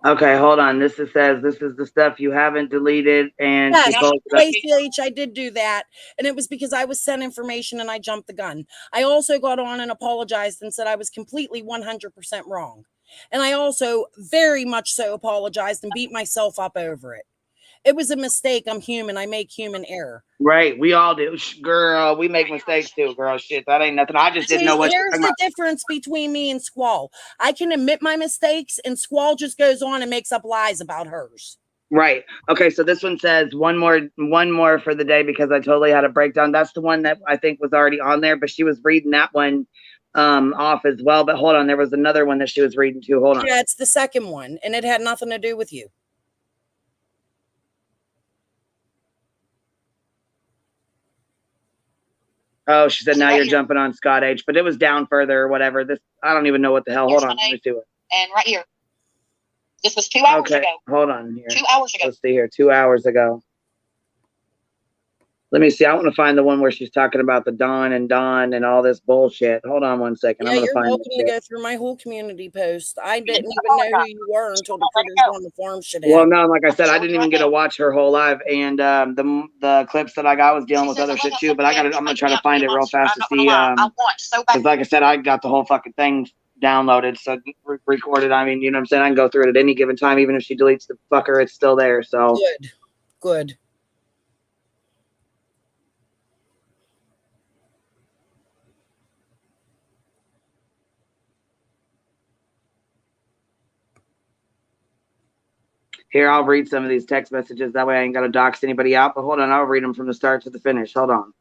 Okay, hold on. This says this is the stuff you haven't deleted, and she Yes, posted up. ACH, I did do that. And it was because I was sent information and I jumped the gun. I also got on and apologized and said I was completely 100% wrong. And I also very much so apologized and beat myself up over it. It was a mistake. I'm human. I make human error. Right, we all do. Girl, we make mistakes too, girl. Shit, that ain't nothing. I just didn't know See, what you're here's talking the about. difference between me and Squall. I can admit my mistakes, and Squall just goes on and makes up lies about hers. Right. Okay, so this one says one more for the day because I totally had a breakdown. That's the one that I think was already on there, but she was reading that one off as well. But hold on, there was another one that she was reading too. Hold on. Yeah, it's the second one, and it had nothing to do with you. Oh, she said now you're jumping on Scott H, but it was down further or whatever. This I don't even know what the hell. Hold on, let me see it. And right here. This was 2 hours ago. Hold on here. 2 hours ago. Let's see here. 2 hours ago. Let me see. I want to find the one where she's talking about the Dawn and all this bullshit. Hold on one second. Yeah, I'm gonna you're find welcome to go through my whole community post. I didn't even know who you were until the critters on the farm shit Well, happened. no, like I said, I didn't even get to watch her whole live, and the clips that I got was dealing with other shit too. But I'm gonna try to find it real fast to see. Because like I said, I got the whole fucking thing downloaded, so recorded. I mean, you know what I'm saying? I can go through it at any given time, even if she deletes the fucker, it's still there. So Good. Here, I'll read some of these text messages. That way I ain't got to dox anybody out. But hold on, I'll read them from the start to the finish. Hold on.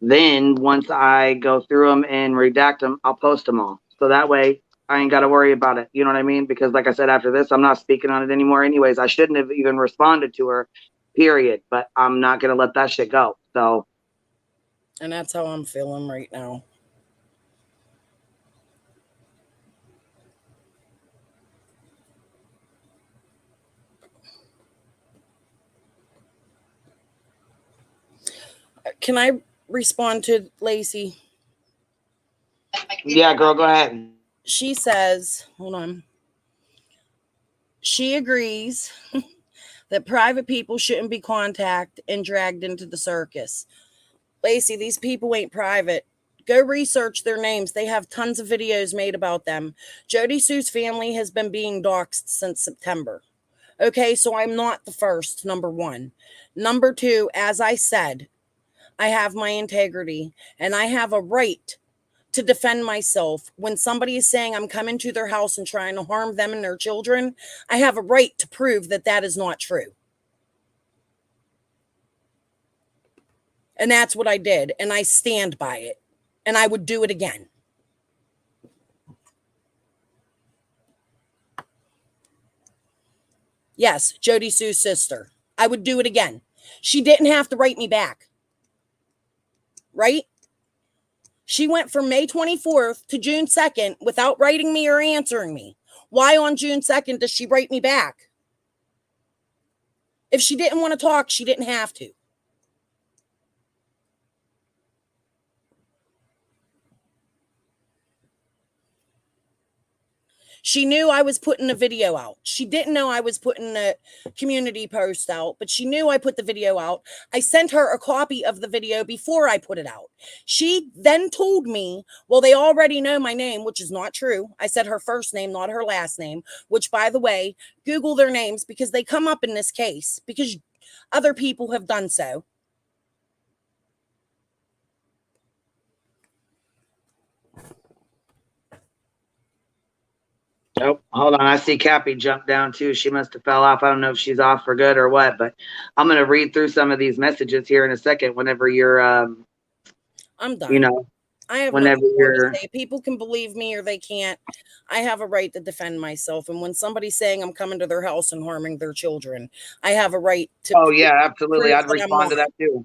Then once I go through them and redact them, I'll post them all. So that way I ain't got to worry about it. You know what I mean? Because like I said, after this, I'm not speaking on it anymore anyways. I shouldn't have even responded to her, period. But I'm not going to let that shit go. So. And that's how I'm feeling right now. Can I respond to Lacey? Yeah, girl, go ahead. She says, hold on. She agrees that private people shouldn't be contacted and dragged into the circus. Lacey, these people ain't private. Go research their names. They have tons of videos made about them. Jody Sue's family has been being doxxed since September. Okay, so I'm not the first, number one. Number two, as I said, I have my integrity and I have a right to defend myself. When somebody is saying I'm coming to their house and trying to harm them and their children, I have a right to prove that that is not true. And that's what I did. And I stand by it. And I would do it again. Yes, Jody Sue's sister. I would do it again. She didn't have to write me back. Right? She went from May 24th to June 2nd without writing me or answering me. Why on June 2nd does she write me back? If she didn't want to talk, she didn't have to. She knew I was putting a video out. She didn't know I was putting a community post out, but she knew I put the video out. I sent her a copy of the video before I put it out. She then told me, well, they already know my name, which is not true. I said her first name, not her last name, which, by the way, Google their names because they come up in this case because other people have done so. Oh, hold on. I see Cappy jump down too. She must have fell off. I don't know if she's off for good or what, but I'm going to read through some of these messages here in a second whenever you're, I'm done. You know, I have whenever nothing more you're, to say. People can believe me or they can't. I have a right to defend myself. And when somebody's saying I'm coming to their house and harming their children, I have a right to. Oh, yeah, absolutely. I'd respond to that too.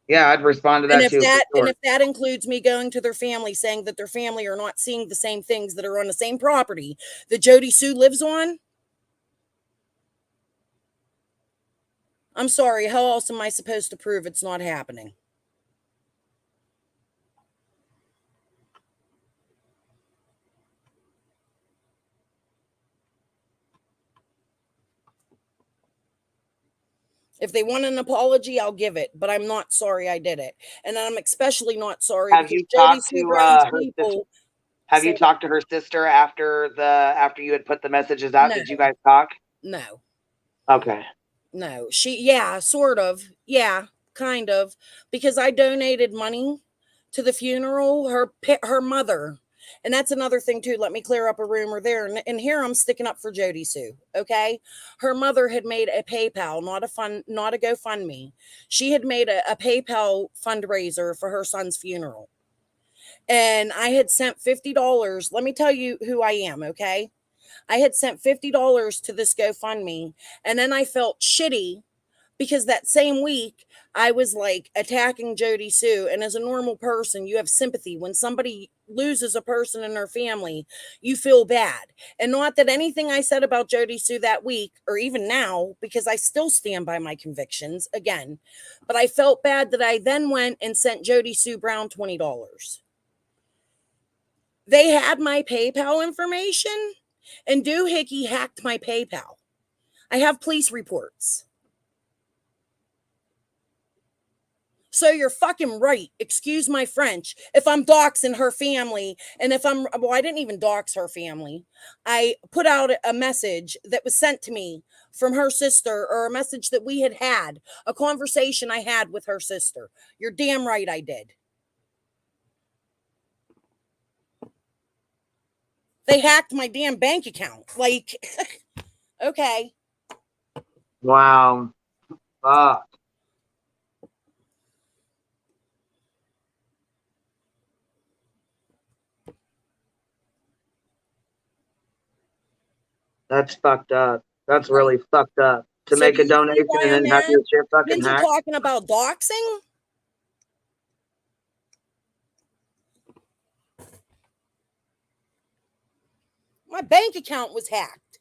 Yeah, I'd respond to that too. And if that includes me going to their family saying that their family are not seeing the same things that are on the same property that Jody Sue lives on, I'm sorry, how else am I supposed to prove it's not happening? If they want an apology, I'll give it, but I'm not sorry I did it. And I'm especially not sorry Have because you Jody talked Sue to Brown's her sister? people Have you said talked to her sister after you had put the messages out? no, Did you guys talk? no, Okay. no. Yeah, sort of. Yeah, kind of. Because I donated money to the funeral, her mother. And that's another thing too. Let me clear up a rumor there. And here I'm sticking up for Jody Sue. Okay. Her mother had made a PayPal, not a GoFundMe. She had made a PayPal fundraiser for her son's funeral. And I had sent $50. Let me tell you who I am. Okay. I had sent $50 to this GoFundMe. And then I felt shitty because that same week I was like attacking Jody Sue. And as a normal person, you have sympathy. When somebody loses a person in their family, you feel bad. And not that anything I said about Jody Sue that week, or even now, because I still stand by my convictions again, but I felt bad that I then went and sent Jody Sue Brown $20. They had my PayPal information, and Doohickey hacked my PayPal. I have police reports. So you're fucking right. Excuse my French. If I'm doxing her family, and I didn't even dox her family. I put out a message that was sent to me from her sister, or a message that we had, a conversation I had with her sister. You're damn right I did. They hacked my damn bank account. Like, okay. Wow. Fuck. That's fucked up. That's really fucked up. To So make do a you see donation why and I'm then have mad? your shit fucking Into hacked. talking about doxing? My bank account was hacked.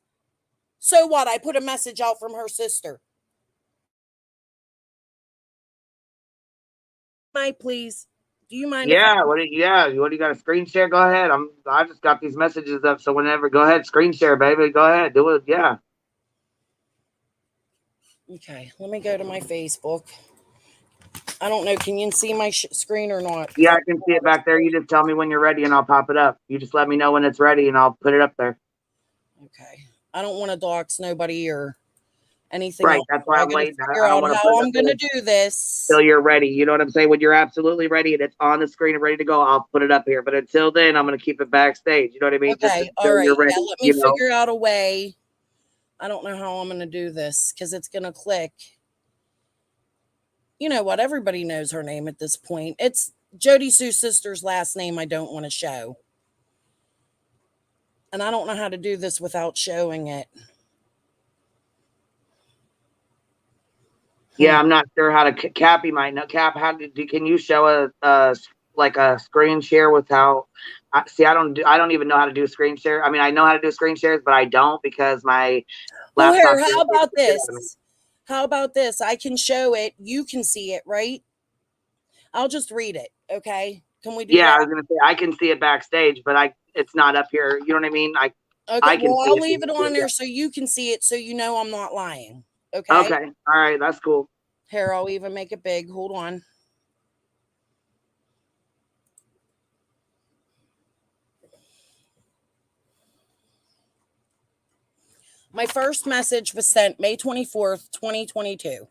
So what? I put a message out from her sister. Please. Do you mind if I? Yeah, what do you got a screen share? Go ahead. I just got these messages up, so whenever go ahead, screen share, baby. Go ahead. Do it. Yeah. Okay, let me go to my Facebook. I don't know. Can you see my screen or not? Yeah, I can see it back there. You just tell me when you're ready and I'll pop it up. You just let me know when it's ready and I'll put it up there. Okay. I don't want to dox nobody or anything Right. else. That's why I I'm got to waiting. figure I don't out want to put how it up I'm going there to do this. until you're ready. You know what I'm saying? When you're absolutely ready and it's on the screen and ready to go, I'll put it up here. But until then, I'm going to keep it backstage. You know what I mean? Just Okay. All until right. you're ready. Yeah. Let me You know? figure out a way. I don't know how I'm going to do this because it's going to click. You know what? Everybody knows her name at this point. It's Jody Sue's sister's last name I don't want to show. And I don't know how to do this without showing it. Yeah, I'm not sure how to. Cappy might know. Cap, can you show a screen share with how? See, I don't even know how to do screen share. I mean, I know how to do screen shares, but I don't because my Well, laptop. here, how about this? How about this? I can show it. You can see it, right? I'll just read it. Okay. Can we do Yeah, I that? was gonna say I can see it backstage, but it's not up here. You know what I mean? Okay. I can Well, see I'll it. leave it on there so you can see it so you know I'm not lying. Okay. Okay, all right, that's cool. Here, I'll even make it big. Hold on. My first message was sent May 24th, 2022,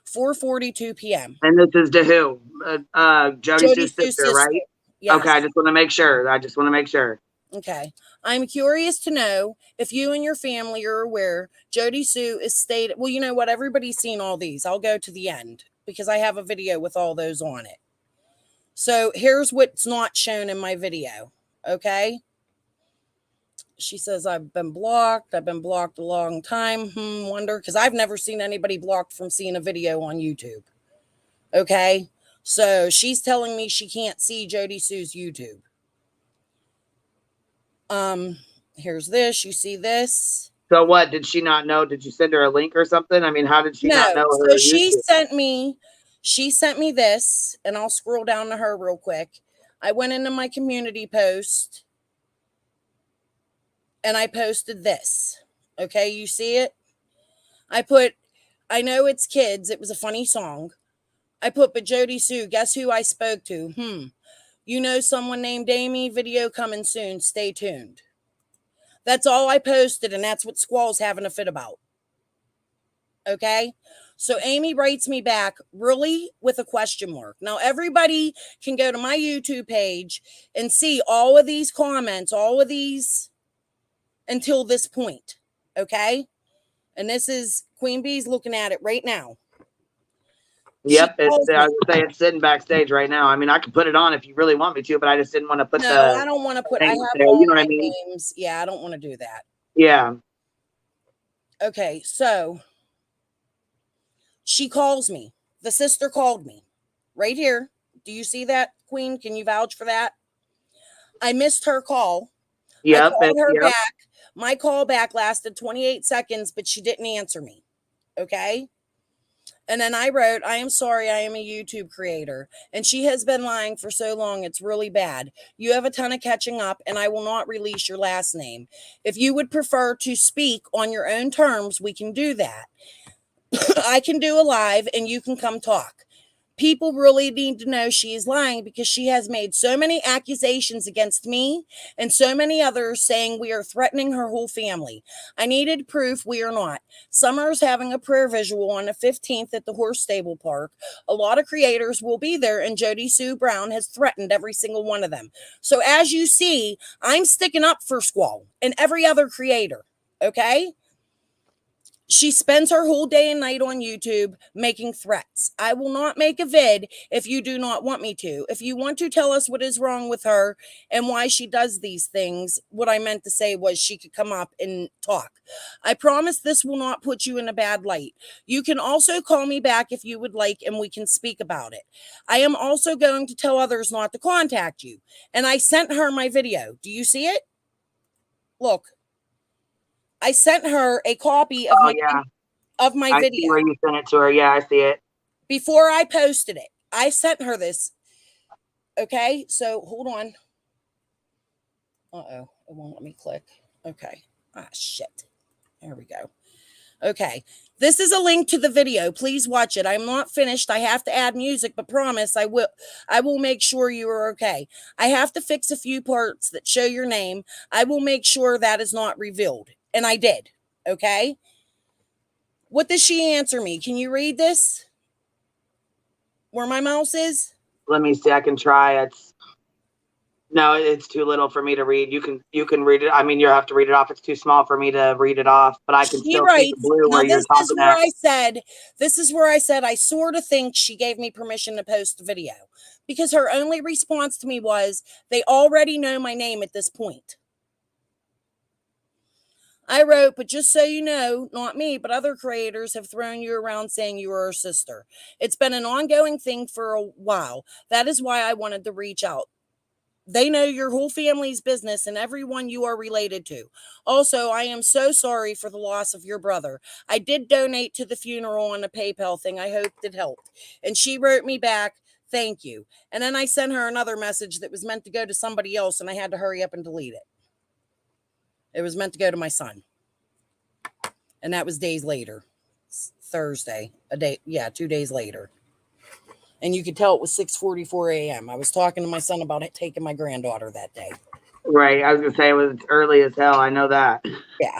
4:42 p.m. And this is to who? Jody Jody Sue's Sue's sister, sister. right? Okay, Yes. I just want to make sure. Okay. I'm curious to know if you and your family are aware Jody Sue is stated. Well, you know what? Everybody's seen all these. I'll go to the end because I have a video with all those on it. So here's what's not shown in my video. Okay. She says, I've been blocked. I've been blocked a long time. Wonder, because I've never seen anybody blocked from seeing a video on YouTube. Okay. So she's telling me she can't see Jody Sue's YouTube. Here's this. You see this? So what? Did she not know? Did you send her a link or something? I mean, how did she not No. know So her YouTube? she sent me this, and I'll scroll down to her real quick. I went into my community post and I posted this. Okay, you see it? I put I know it's kids. It was a funny song. I put, but Jody Sue, guess who I spoke to? You know someone named Amy? Video coming soon. Stay tuned. That's all I posted, and that's what Squall's having a fit about. Okay? So Amy writes me back, really, with a question mark. Now, everybody can go to my YouTube page and see all of these comments, all of these until this point. Okay? And this is Queen Bee's looking at it right now. Yep, I would say it's sitting backstage right now. I mean, I could put it on if you really want me to, but I just didn't want to put No, I don't want to put. I have there, all you know what my I mean? names. Yeah, I don't want to do that. Yeah. Okay, so she calls me. The sister called me right here. Do you see that, Queen? Can you vouch for that? I missed her call. Yep. I called her back. My call back lasted 28 seconds, but she didn't answer me. Okay. And then I wrote, I am sorry, I am a YouTube creator. And she has been lying for so long, it's really bad. You have a ton of catching up, and I will not release your last name. If you would prefer to speak on your own terms, we can do that. I can do a live, and you can come talk. People really need to know she is lying because she has made so many accusations against me and so many others saying we are threatening her whole family. I needed proof we are not. Summer is having a prayer visual on the 15th at the horse stable park. A lot of creators will be there, and Jody Sue Brown has threatened every single one of them. So as you see, I'm sticking up for Squall and every other creator. Okay? She spends her whole day and night on YouTube making threats. I will not make a vid if you do not want me to. If you want to tell us what is wrong with her and why she does these things, what I meant to say was she could come up and talk. I promise this will not put you in a bad light. You can also call me back if you would like, and we can speak about it. I am also going to tell others not to contact you. And I sent her my video. Do you see it? Look. I sent her a copy of my I video. see where you sent it to her. Yeah, I see it. Before I posted it, I sent her this. Okay, so hold on. Uh-oh, it won't let me click. Okay. Ah, shit. There we go. Okay, this is a link to the video. Please watch it. I'm not finished. I have to add music, but promise I will make sure you are okay. I have to fix a few parts that show your name. I will make sure that is not revealed. And I did. Okay. What does she answer me? Can you read this? Where my mouse is? Let me see. I can try. It's too little for me to read. You can read it. I mean, you'll have to read it off. It's too small for me to read it off, but I can still see the blue where you're talking at. This is where I said I sort of think she gave me permission to post the video because her only response to me was, they already know my name at this point. I wrote, but just so you know, not me, but other creators have thrown you around saying you are her sister. It's been an ongoing thing for a while. That is why I wanted to reach out. They know your whole family's business and everyone you are related to. Also, I am so sorry for the loss of your brother. I did donate to the funeral on a PayPal thing. I hoped it helped. And she wrote me back, thank you. And then I sent her another message that was meant to go to somebody else, and I had to hurry up and delete it. It was meant to go to my son. And that was days later. Thursday. 2 days later. And you could tell it was 6:44 a.m. I was talking to my son about it, taking my granddaughter that day. Right. I was going to say it was early as hell. I know that. Yeah.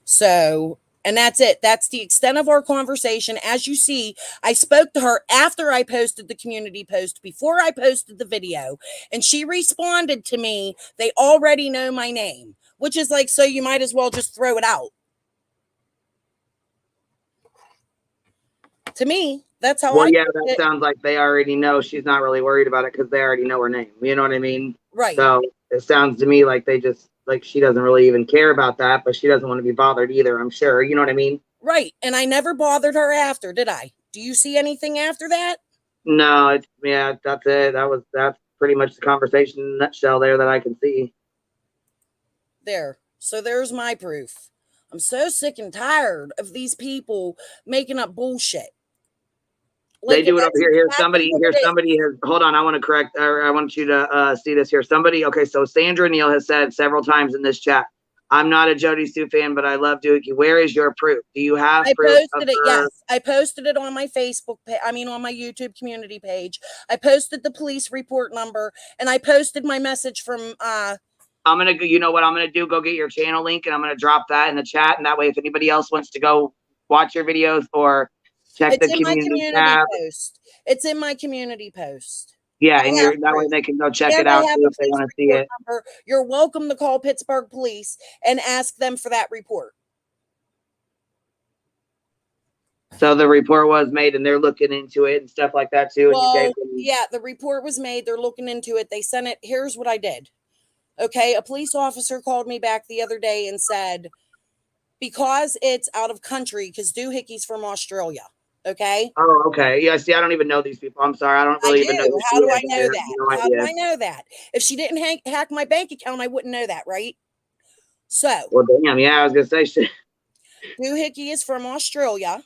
So, and that's it. That's the extent of our conversation. As you see, I spoke to her after I posted the community post, before I posted the video, and she responded to me, they already know my name, which is like, so you might as well just throw it out. To me, that's how that sounds like they already know. She's not really worried about it because they already know her name. You know what I mean? Right. So it sounds to me like they just, like, she doesn't really even care about that, but she doesn't want to be bothered either, I'm sure. You know what I mean? Right. And I never bothered her after, did I? Do you see anything after that? No, that's it. That's pretty much the conversation in a nutshell there that I can see. There. So there's my proof. I'm so sick and tired of these people making up bullshit. They do it over here. Somebody has, hold on, I want to correct, or I want you to see this here. Okay, so Sandra Neal has said several times in this chat, I'm not a Jody Sue fan, but I love Dookie. Where is your proof? Do you have I proof of posted it. her? Yes, I posted it on my Facebook page. I mean, on my YouTube community page. I posted the police report number, and I posted my message from. I'm gonna go. You know what I'm gonna do? Go get your channel link, and I'm gonna drop that in the chat, and that way, if anybody else wants to go watch your videos or check It's the in my community community tab, post. It's in my community post. yeah, I and have that way proof. they can go check it And I out have too a if they police want to see report it. number. You're welcome to call Pittsburgh Police and ask them for that report. So the report was made, and they're looking into it and stuff like that too. And you gave Well, them. yeah, the report was made. They're looking into it. They sent it. Here's what I did. Okay, a police officer called me back the other day and said, because it's out of country, because Doohickeys from Australia. Okay. Oh, okay. Yeah. See, I don't even know these people. I'm sorry. I don't I really even know do. who she How do I is. I know have that? no How do idea. I know that? If she didn't hack my bank account, I wouldn't know that, right? So, Well, damn. Yeah, I was gonna say shit. Doohickey is from Australia,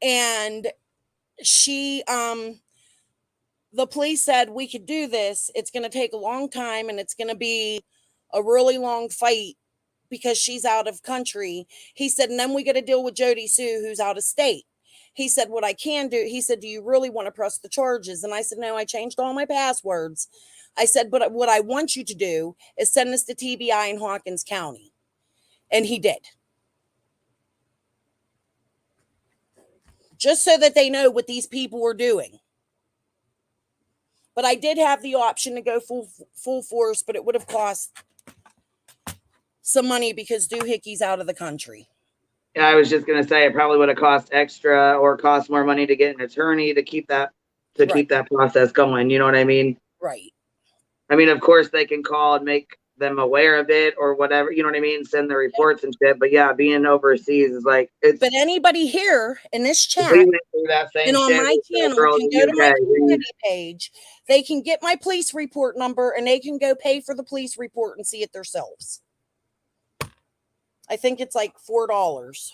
and she the police said we could do this. It's going to take a long time, and it's going to be a really long fight because she's out of country. He said, and then we got to deal with Jody Sue, who's out of state. He said, what I can do, he said, do you really want to press the charges? And I said, no, I changed all my passwords. I said, but what I want you to do is send this to TBI in Hawkins County. And he did. Just so that they know what these people were doing. But I did have the option to go full force, but it would have cost some money because Doohickey's out of the country. Yeah, I was just gonna say it probably would have cost extra or cost more money to get an attorney to keep that process going. You know what I mean? Right. I mean, of course they can call and make them aware of it or whatever. You know what I mean? Send the reports and shit. But yeah, being overseas is like it's. But anybody here in this chat We went through that same and on shit my with the channel girl can in go the to my UK. community page. They can get my police report number and they can go pay for the police report and see it themselves. I think it's like $4.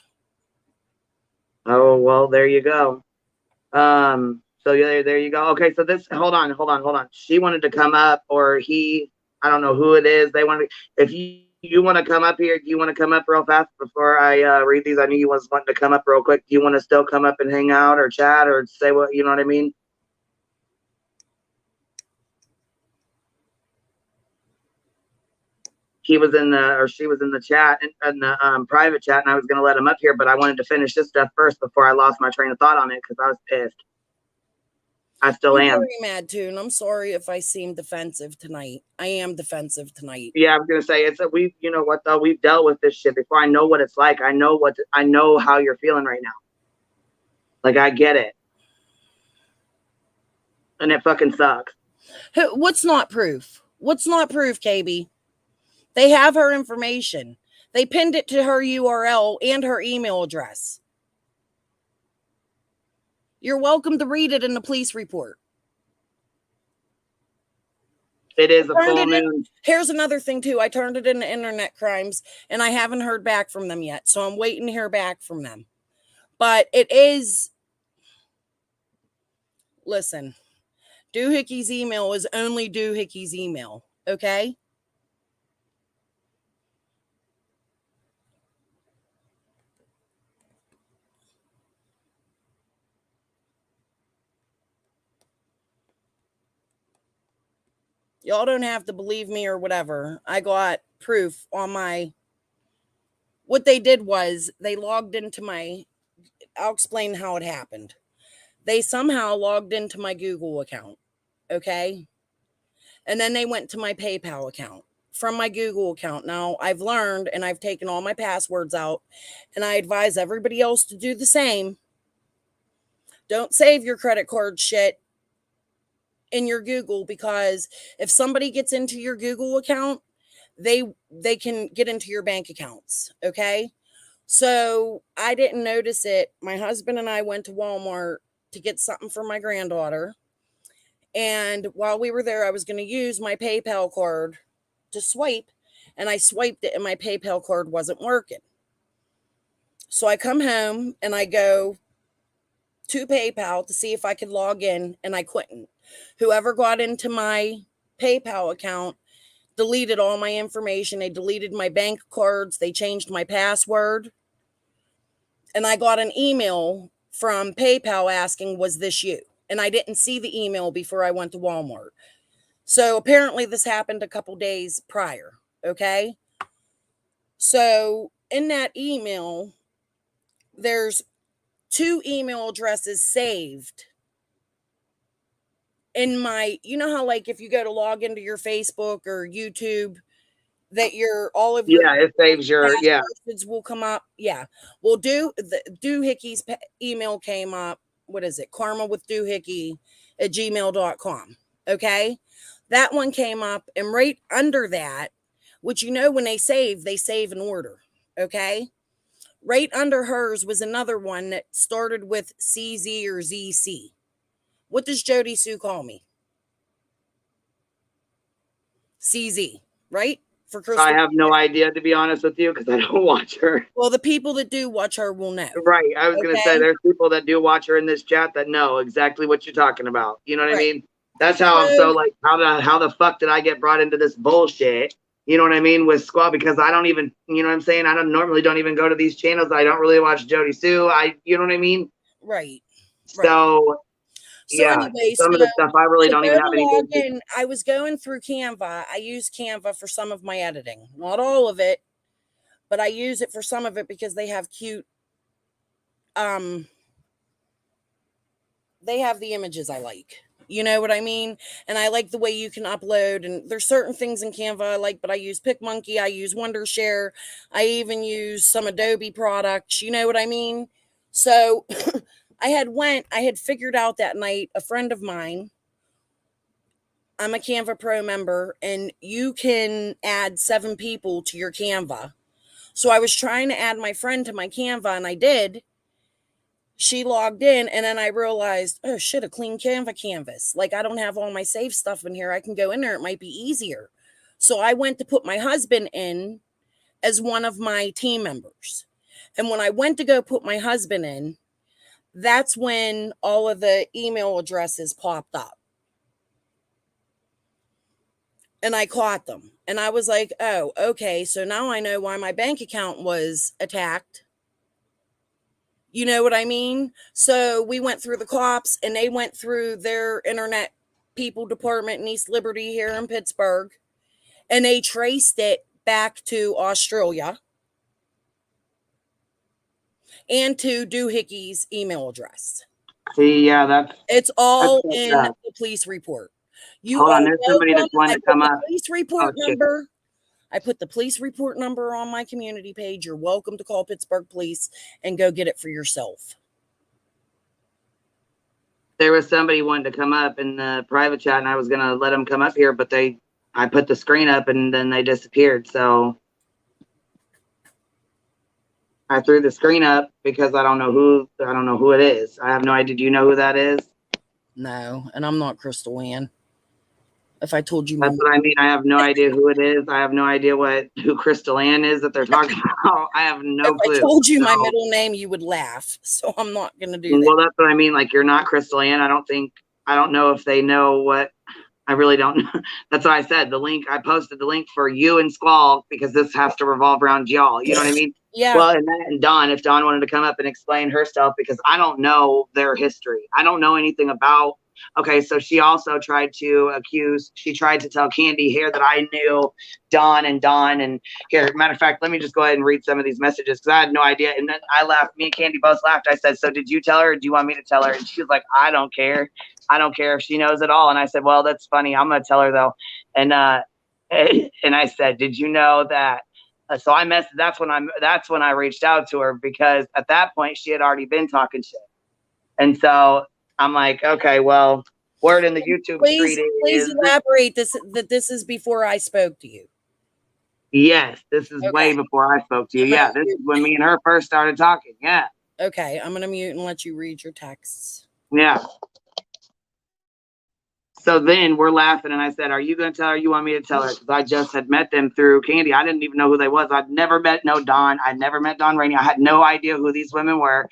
Oh well, there you go. So yeah, there you go. Okay, so this hold on. She wanted to come up, or he, I don't know who it is. They wanted, if you want to come up here, do you want to come up real fast before I read these? I knew you was wanting to come up real quick. Do you want to still come up and hang out or chat or say what, you know what I mean? He was in the, or she was in the chat, in the private chat, and I was going to let him up here, but I wanted to finish this stuff first before I lost my train of thought on it because I was pissed. I still I'm am. very mad too, and I'm sorry if I seem defensive tonight. I am defensive tonight. Yeah, I was gonna say you know what though, we've dealt with this shit before. I know what it's like. I know how you're feeling right now. Like I get it, and it fucking sucks. What's not proof? What's not proof, KB? They have her information. They pinned it to her URL and her email address. You're welcome to read it in the police report. It is a full moon. Here's another thing too. I turned it into internet crimes and I haven't heard back from them yet. So I'm waiting to hear back from them. But it is, listen, Doohickey's email is only Doohickey's email. Okay? Y'all don't have to believe me or whatever. I got proof on my, what they did was they logged into my, I'll explain how it happened. They somehow logged into my Google account. Okay. And then they went to my PayPal account from my Google account. Now I've learned and I've taken all my passwords out and I advise everybody else to do the same. Don't save your credit card shit in your Google, because if somebody gets into your Google account, they can get into your bank accounts. Okay. So I didn't notice it. My husband and I went to Walmart to get something for my granddaughter. And while we were there, I was going to use my PayPal card to swipe, and I swiped it and my PayPal card wasn't working. So I come home and I go to PayPal to see if I could log in, and I couldn't. Whoever got into my PayPal account deleted all my information. They deleted my bank cards. They changed my password. And I got an email from PayPal asking, was this you? And I didn't see the email before I went to Walmart. So apparently this happened a couple days prior. Okay. So in that email, there's 2 email addresses saved in my, you know how like if you go to log into your Facebook or YouTube, that all of your it saves your passwords will come up. Yeah. Well, Doohicky's email came up. What is it? Karma with Doohickey at gmail.com. Okay. That one came up, and right under that, which when they save in order. Okay. Right under hers was another one that started with CZ or ZC. What does Jody Sue call me? CZ, right? For Crystal. I have no idea, to be honest with you, because I don't watch her. Well, the people that do watch her will know. Right. I was going to say there's people that do watch her in this chat that know exactly what you're talking about. You know what I mean? That's how I'm so like, how the fuck did I get brought into this bullshit? You know what I mean? With Squall, because I don't even, you know what I'm saying? I don't even go to these channels. I don't really watch Jody Sue. You know what I mean? Right. So, anyway, some of the stuff I really don't even have any. I was going through Canva. I use Canva for some of my editing, not all of it, but I use it for some of it because they have cute, they have the images I like. You know what I mean? And I like the way you can upload, and there's certain things in Canva I like, but I use PicMonkey, I use Wondershare, I even use some Adobe products, you know what I mean? So I had figured out that night, a friend of mine, I'm a Canva Pro member, and you can add 7 people to your Canva. So I was trying to add my friend to my Canva, and I did. She logged in, and then I realized, oh shit, a clean Canva canvas. Like, I don't have all my save stuff in here. I can go in there. It might be easier. So I went to put my husband in as one of my team members. And when I went to go put my husband in, that's when all of the email addresses popped up. And I caught them. And I was like, oh, okay. So now I know why my bank account was attacked. You know what I mean? So we went through the cops, and they went through their internet people department in East Liberty here in Pittsburgh, and they traced it back to Australia and to Doohicky's email address. See, it's all in the police report. Hold on, there's somebody that's wanting to come up. Police report number. I put the police report number on my community page. You're welcome to call Pittsburgh Police and go get it for yourself. There was somebody wanting to come up in the private chat, and I was going to let them come up here, but I put the screen up, and then they disappeared. So I threw the screen up because I don't know who it is. I have no idea. Do you know who that is? No, and I'm not Crystal Ann. If I told you, that's what I mean. I have no idea who it is. I have no idea who Crystal Ann is that they're talking about. I have no clue. If I told you my middle name, you would laugh. So I'm not going to do that. Well, that's what I mean. Like, you're not Crystal Ann. I don't know if they know what. I really don't know. That's why I said the link. I posted the link for you and Squall because this has to revolve around y'all. You know what I mean? Yeah. Well, and Dawn, if Dawn wanted to come up and explain herself, because I don't know their history. I don't know anything about. Okay, so she also tried to tell Candy here that I knew Dawn. And here, matter of fact, let me just go ahead and read some of these messages because I had no idea. And then I laughed. Me and Candy both laughed. I said, so did you tell her or do you want me to tell her? And she was like, I don't care. I don't care if she knows at all. And I said, well, that's funny. I'm going to tell her though. And I said, did you know that? So I messed. That's when I reached out to her because at that point she had already been talking shit. And so I'm like, okay, well, word in the YouTube street is. Please elaborate that this is before I spoke to you. Yes, this is way before I spoke to you. Yeah, this is when me and her first started talking. Yeah. Okay, I'm going to mute and let you read your texts. Yeah. So then we're laughing, and I said, are you going to tell her? You want me to tell her? Because I just had met them through Candy. I didn't even know who they was. I'd never met Dawn. I'd never met Dawn Rainey. I had no idea who these women were.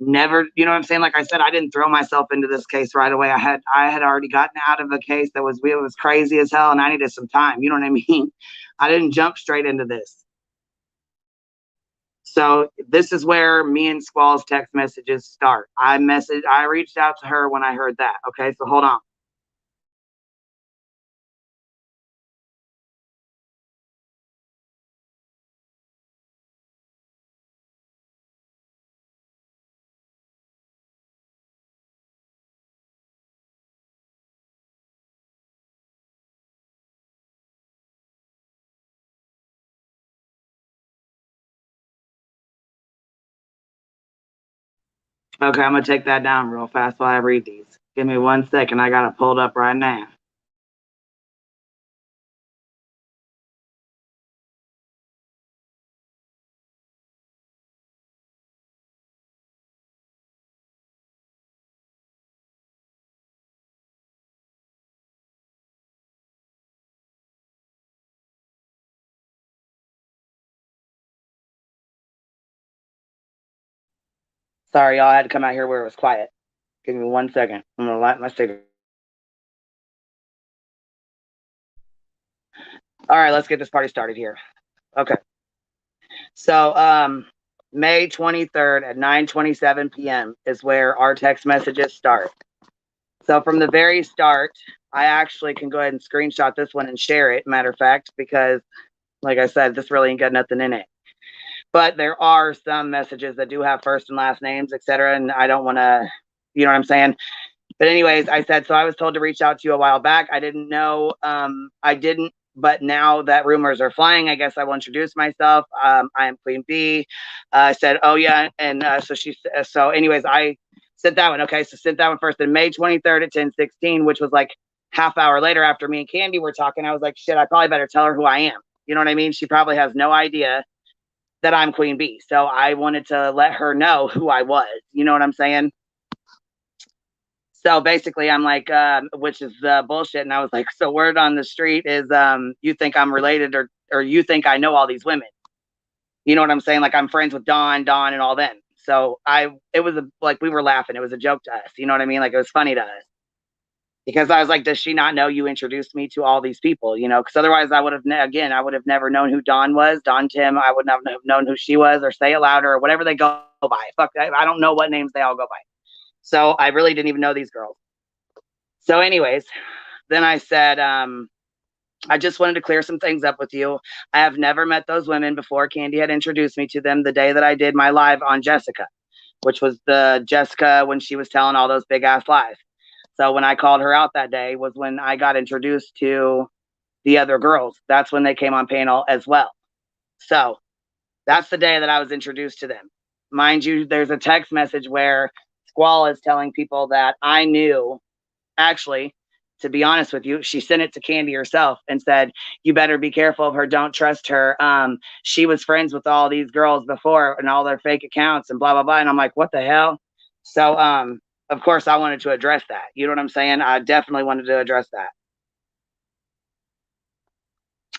never, you know what I'm saying? Like I said, I didn't throw myself into this case right away. I had already gotten out of a case that was crazy as hell, and I needed some time. You know what I mean? I didn't jump straight into this. So this is where me and Squall's text messages start. I reached out to her when I heard that. Okay, so hold on. Okay, I'm gonna take that down real fast while I read these. Give me 1 second. I got it pulled up right now. Sorry, y'all. I had to come out here where it was quiet. Give me 1 second. I'm gonna light my cigarette. All right, let's get this party started here. Okay. So, May 23rd at 9:27 p.m. is where our text messages start. So from the very start, I actually can go ahead and screenshot this one and share it, matter of fact, because like I said, this really ain't got nothing in it. But there are some messages that do have first and last names, etc. And I don't want to, you know what I'm saying? But anyways, I said, so I was told to reach out to you a while back. I didn't know. I didn't. But now that rumors are flying, I guess I will introduce myself. I am Queen B. I said, oh, yeah. And so anyways, I sent that one. Okay. So sent that one first. Then May 23rd at 10:16, which was like half hour later after me and Candy were talking. I was like, shit, I probably better tell her who I am. You know what I mean? She probably has no idea that I'm Queen B. So I wanted to let her know who I was. You know what I'm saying? So basically, I'm like, which is bullshit. And I was like, so word on the street is, you think I'm related, or you think I know all these women? You know what I'm saying? Like I'm friends with Dawn, and all them. So it was like we were laughing. It was a joke to us. You know what I mean? Like it was funny to us because I was like, does she not know you introduced me to all these people? You know, because otherwise I would have I would have never known who Dawn was. Dawn Tim. I would not have known who she was, or Say It Louder, or whatever they go by. Fuck, I don't know what names they all go by. So I really didn't even know these girls. So anyways, then I said, I just wanted to clear some things up with you. I have never met those women before. Candy had introduced me to them the day that I did my live on Jessica, which was the Jessica when she was telling all those big ass lies. So when I called her out that day was when I got introduced to the other girls. That's when they came on panel as well. So that's the day that I was introduced to them. Mind you, there's a text message where Squall is telling people that I knew. Actually, to be honest with you, she sent it to Candy herself and said, you better be careful of her. Don't trust her. She was friends with all these girls before and all their fake accounts and blah, blah, blah. And I'm like, what the hell? So, of course, I wanted to address that. You know what I'm saying? I definitely wanted to address that.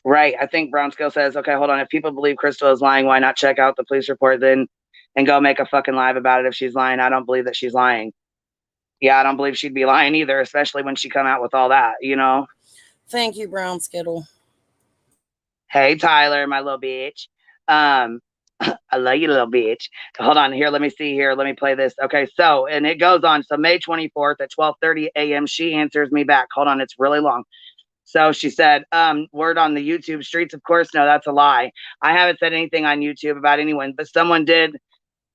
Right. I think Brown Skill says, okay, hold on. If people believe Crystal is lying, why not check out the police report then and go make a fucking live about it if she's lying? I don't believe that she's lying. Yeah, I don't believe she'd be lying either, especially when she come out with all that, you know? Thank you, Brown Skittle. Hey, Tyler, my little bitch. I love you, little bitch. Hold on here. Let me see here. Let me play this. Okay, so, and it goes on. So May 24th at 12:30 a.m., she answers me back. Hold on, it's really long. So she said, word on the YouTube streets, of course, no, that's a lie. I haven't said anything on YouTube about anyone, but someone did.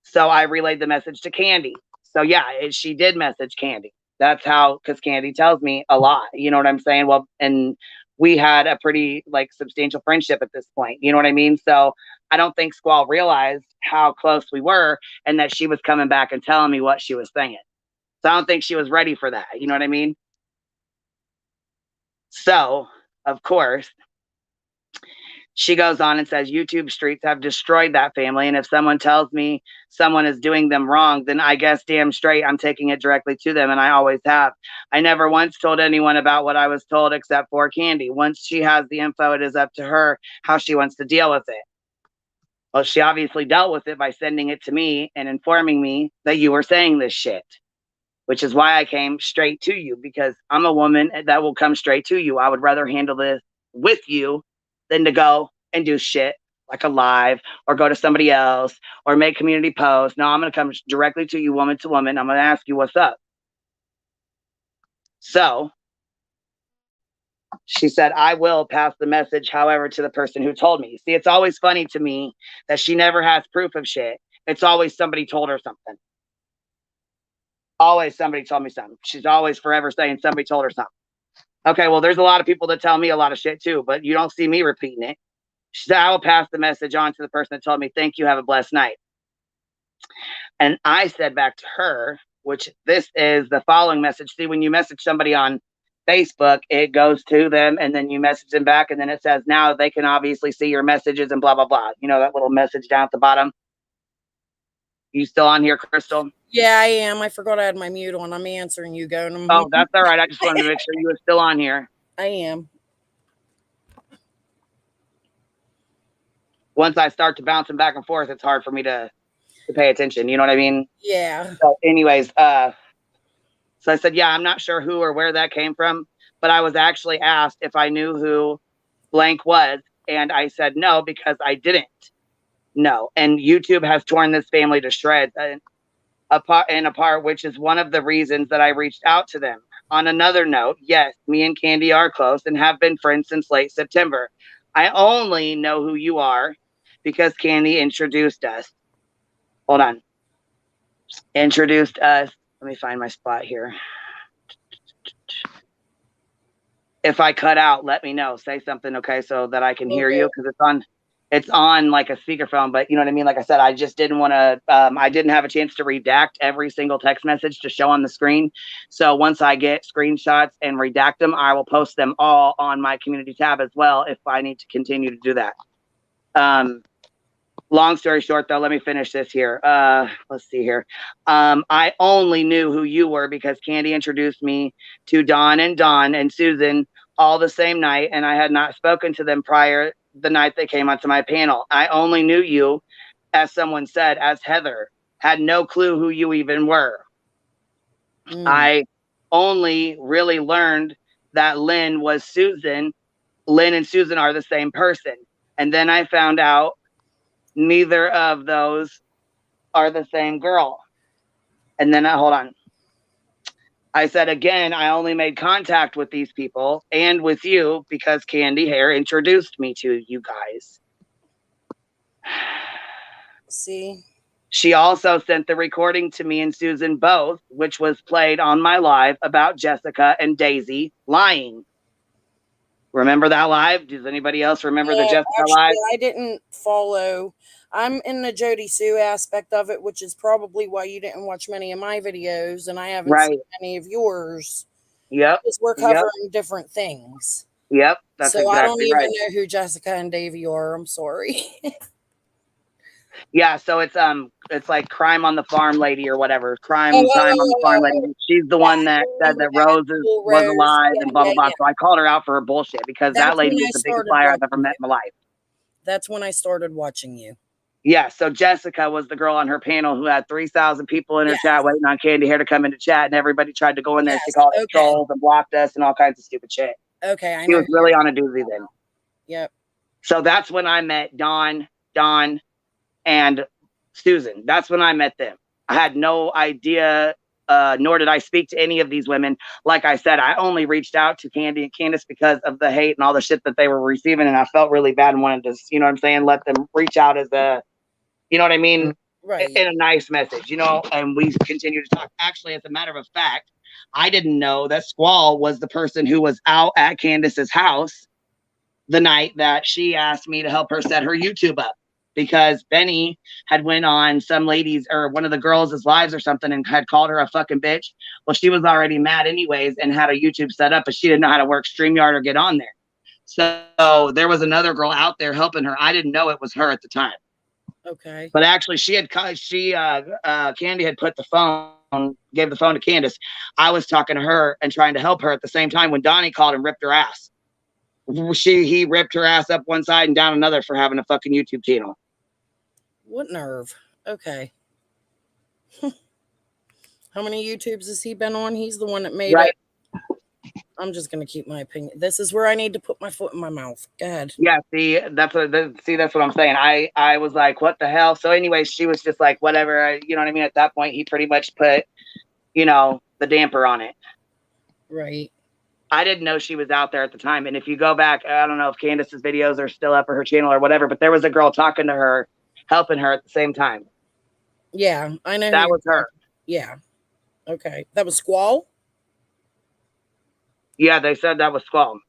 So I relayed the message to Candy. So yeah, she did message Candy. That's how, because Candy tells me a lot. You know what I'm saying? Well, and we had a pretty like substantial friendship at this point. You know what I mean? So I don't think Squall realized how close we were and that she was coming back and telling me what she was saying. So I don't think she was ready for that. You know what I mean? So, of course, she goes on and says, YouTube streets have destroyed that family. And if someone tells me someone is doing them wrong, then I guess damn straight I'm taking it directly to them. And I always have. I never once told anyone about what I was told except for Candy. Once she has the info, it is up to her how she wants to deal with it. Well, she obviously dealt with it by sending it to me and informing me that you were saying this shit, which is why I came straight to you, because I'm a woman that will come straight to you. I would rather handle this with you than to go and do shit like a live or go to somebody else or make community posts. No, I'm going to come directly to you, woman to woman. I'm going to ask you what's up. So she said, I will pass the message, however, to the person who told me. See, it's always funny to me that she never has proof of shit. It's always somebody told her something. Always somebody told me something. She's always forever saying somebody told her something. Okay, well, there's a lot of people that tell me a lot of shit too, but you don't see me repeating it. She said, I will pass the message on to the person that told me, thank you, have a blessed night. And I said back to her, which this is the following message. See, when you message somebody on Facebook, it goes to them and then you message them back. And then it says, now they can obviously see your messages and blah, blah, blah. You know, that little message down at the bottom. You still on here, Crystal? Yeah, I am. I forgot I had my mute on. I'm answering you, going. Oh, that's all right. I just wanted to make sure you were still on here. I am. Once I start to bouncing back and forth, it's hard for me to pay attention. You know what I mean? Yeah. So anyways, so I said, yeah, I'm not sure who or where that came from, but I was actually asked if I knew who blank was. And I said, no, because I didn't know. And YouTube has torn this family to shreds and apart, which is one of the reasons that I reached out to them. On another note, yes, me and Candy are close and have been friends since late September. I only know who you are because Candy introduced us. Hold on. Introduced us. Let me find my spot here. If I cut out, let me know. Say something, okay, so that I can hear you, because it's on like a speakerphone. But you know what I mean? Like I said, I just didn't want to. I didn't have a chance to redact every single text message to show on the screen. So once I get screenshots and redact them, I will post them all on my community tab as well if I need to continue to do that. Long story short, though, let me finish this here. Let's see here. I only knew who you were because Candy introduced me to Dawn and Susan all the same night, and I had not spoken to them prior the night they came onto my panel. I only knew you, as someone said, as Heather. Had no clue who you even were. I only really learned that Lynn was Susan. Lynn and Susan are the same person. And then I found out neither of those are the same girl. And then hold on. I said, again, I only made contact with these people and with you because Candy Hare introduced me to you guys. See? She also sent the recording to me and Susan both, which was played on my live about Jessica and Daisy lying. Remember that live? Does anybody else remember the Jessica live? I didn't follow. I'm in the Jody Sue aspect of it, which is probably why you didn't watch many of my videos, and I haven't seen any of yours. Yep. Because we're covering different things. Yep. That's so exactly I don't even right. know who Jessica and Davey are. I'm sorry. Yeah, so it's like Crime on the Farm Lady or whatever. Time on the Farm Lady. She's the one that said that Rose was alive and blah, blah, blah. So I called her out for her bullshit because that lady is the biggest liar I've ever met in my life. That's when I started watching you. Yeah, so Jessica was the girl on her panel who had 3,000 people in her chat waiting on Candy Hair to come into chat, and everybody tried to go in there. She called us trolls and blocked us and all kinds of stupid shit. Okay, I know. She was really on a doozy then. Yep. So that's when I met Dawn, and Susan. That's when I met them. I had no idea, nor did I speak to any of these women. Like I said, I only reached out to Candy and Candace because of the hate and all the shit that they were receiving, and I felt really bad and wanted to, you know what I'm saying, let them reach out as a, you know what I mean, right, in a nice message, you know, and we continue to talk. Actually, as a matter of fact, I didn't know that Squall was the person who was out at Candace's house the night that she asked me to help her set her YouTube up. Because Benny had went on some ladies or one of the girls' lives or something and had called her a fucking bitch. Well, she was already mad anyways and had a YouTube set up, but she didn't know how to work StreamYard or get on there. So there was another girl out there helping her. I didn't know it was her at the time. Okay. But actually Candy had put the phone, gave the phone to Candace. I was talking to her and trying to help her at the same time when Donnie called and ripped her ass. He ripped her ass up one side and down another for having a fucking YouTube channel. What nerve? Okay. How many YouTubes has he been on? He's the one that made Right. it. I'm just gonna keep my opinion. This is where I need to put my foot in my mouth. Go ahead. Yeah, that's what I'm saying. I was like, what the hell? So anyway, she was just like, whatever, you know what I mean? At that point, he pretty much put, the damper on it. Right. I didn't know she was out there at the time. And if you go back, I don't know if Candace's videos are still up or her channel or whatever, but there was a girl talking to her, helping her at the same time. Yeah, I know. That was her. Yeah. Okay. That was Squall? Yeah, they said that was Squall.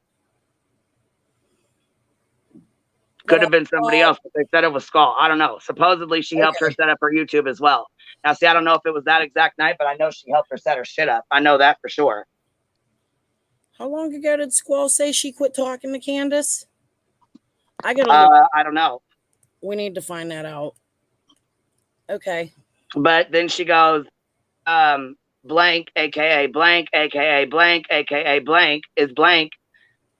Could have been somebody else, but they said it was Skull. I don't know. Supposedly, she helped her set up her YouTube as well. Now, see, I don't know if it was that exact night, but I know she helped her set her shit up. I know that for sure. How long ago did Squall say she quit talking to Candace? I don't know. We need to find that out. Okay. But then she goes, blank, aka blank, aka blank, aka blank is blank.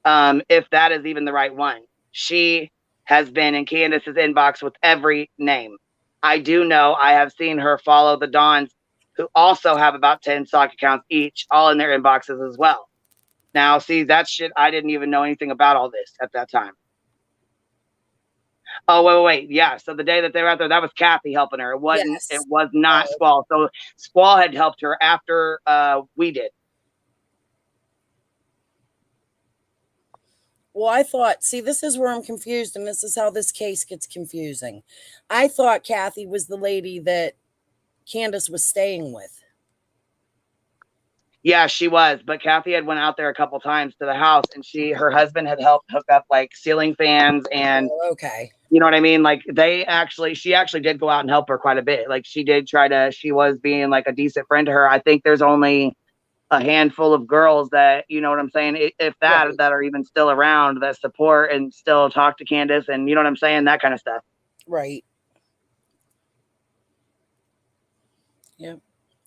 If that is even the right one. She has been in Candace's inbox with every name. I do know I have seen her follow the Dons, who also have about 10 stock accounts each, all in their inboxes as well. Now, see, that shit, I didn't even know anything about all this at that time. Oh, wait. Yeah. So the day that they were out there, that was Kathy helping her. It wasn't, Yes. It was not Squall. So Squall had helped her after we did. Well, I thought, see, this is where I'm confused, and this is how this case gets confusing. I thought Kathy was the lady that Candace was staying with. Yeah, she was, but Kathy had went out there a couple times to the house, and her husband had helped hook up like ceiling fans and okay, you know what I mean? Like she actually did go out and help her quite a bit. Like she was being like a decent friend to her. I think there's only a handful of girls that, you know what I'm saying? If that, right. that are even still around that support and still talk to Candace and you know what I'm saying? That kind of stuff. Right. Yep.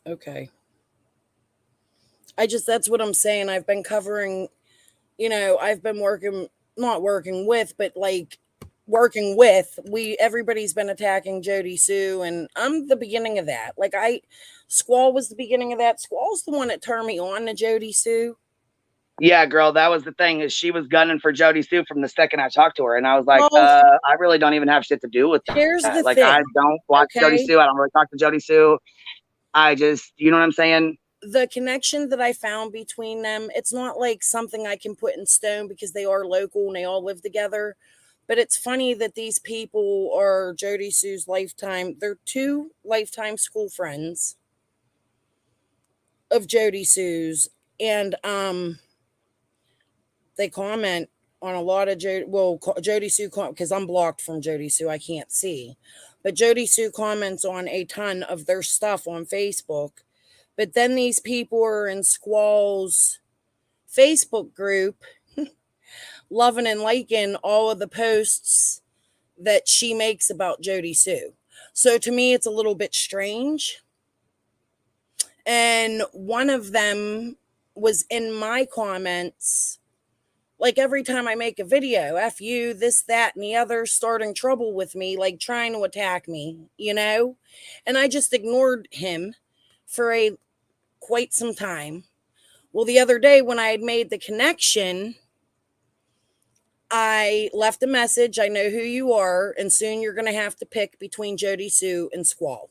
Okay. That's what I'm saying. I've been covering, I've been not working with, but like working with, everybody's been attacking Jody Sue, and I'm the beginning of that. Like Squall was the beginning of that. Squall's the one that turned me on to Jody Sue. Yeah, girl, that was the thing, is she was gunning for Jody Sue from the second I talked to her, and I was like, I really don't even have shit to do with that. Here's the like thing. I don't watch Jody Sue. I don't really talk to Jody Sue. I just, you know what I'm saying? The connection that I found between them, it's not like something I can put in stone because they are local and they all live together. But it's funny that these people are Jody Sue's they're two lifetime school friends of Jody Sue's. And they comment on a lot of Jody Sue, because I'm blocked from Jody Sue, I can't see. But Jody Sue comments on a ton of their stuff on Facebook. But then these people are in Squall's Facebook group loving and liking all of the posts that she makes about Jody Sue. So to me, it's a little bit strange. And one of them was in my comments, like every time I make a video, F you, this, that, and the other, starting trouble with me, like trying to attack me, And I just ignored him for quite some time. Well, the other day when I had made the connection, I left a message. I know who you are, and soon you're going to have to pick between Jody Sue and Squall,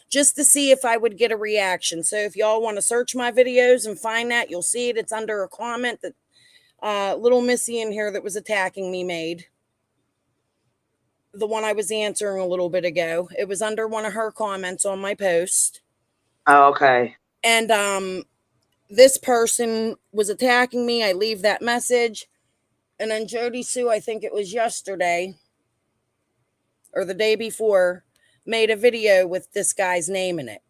just to see if I would get a reaction. So if y'all want to search my videos and find that, you'll see it. It's under a comment that little Missy in here that was attacking me made. The one I was answering a little bit ago. It was under one of her comments on my post. Oh, okay. And this person was attacking me. I leave that message. And then Jody Sue, I think it was yesterday or the day before, made a video with this guy's name in it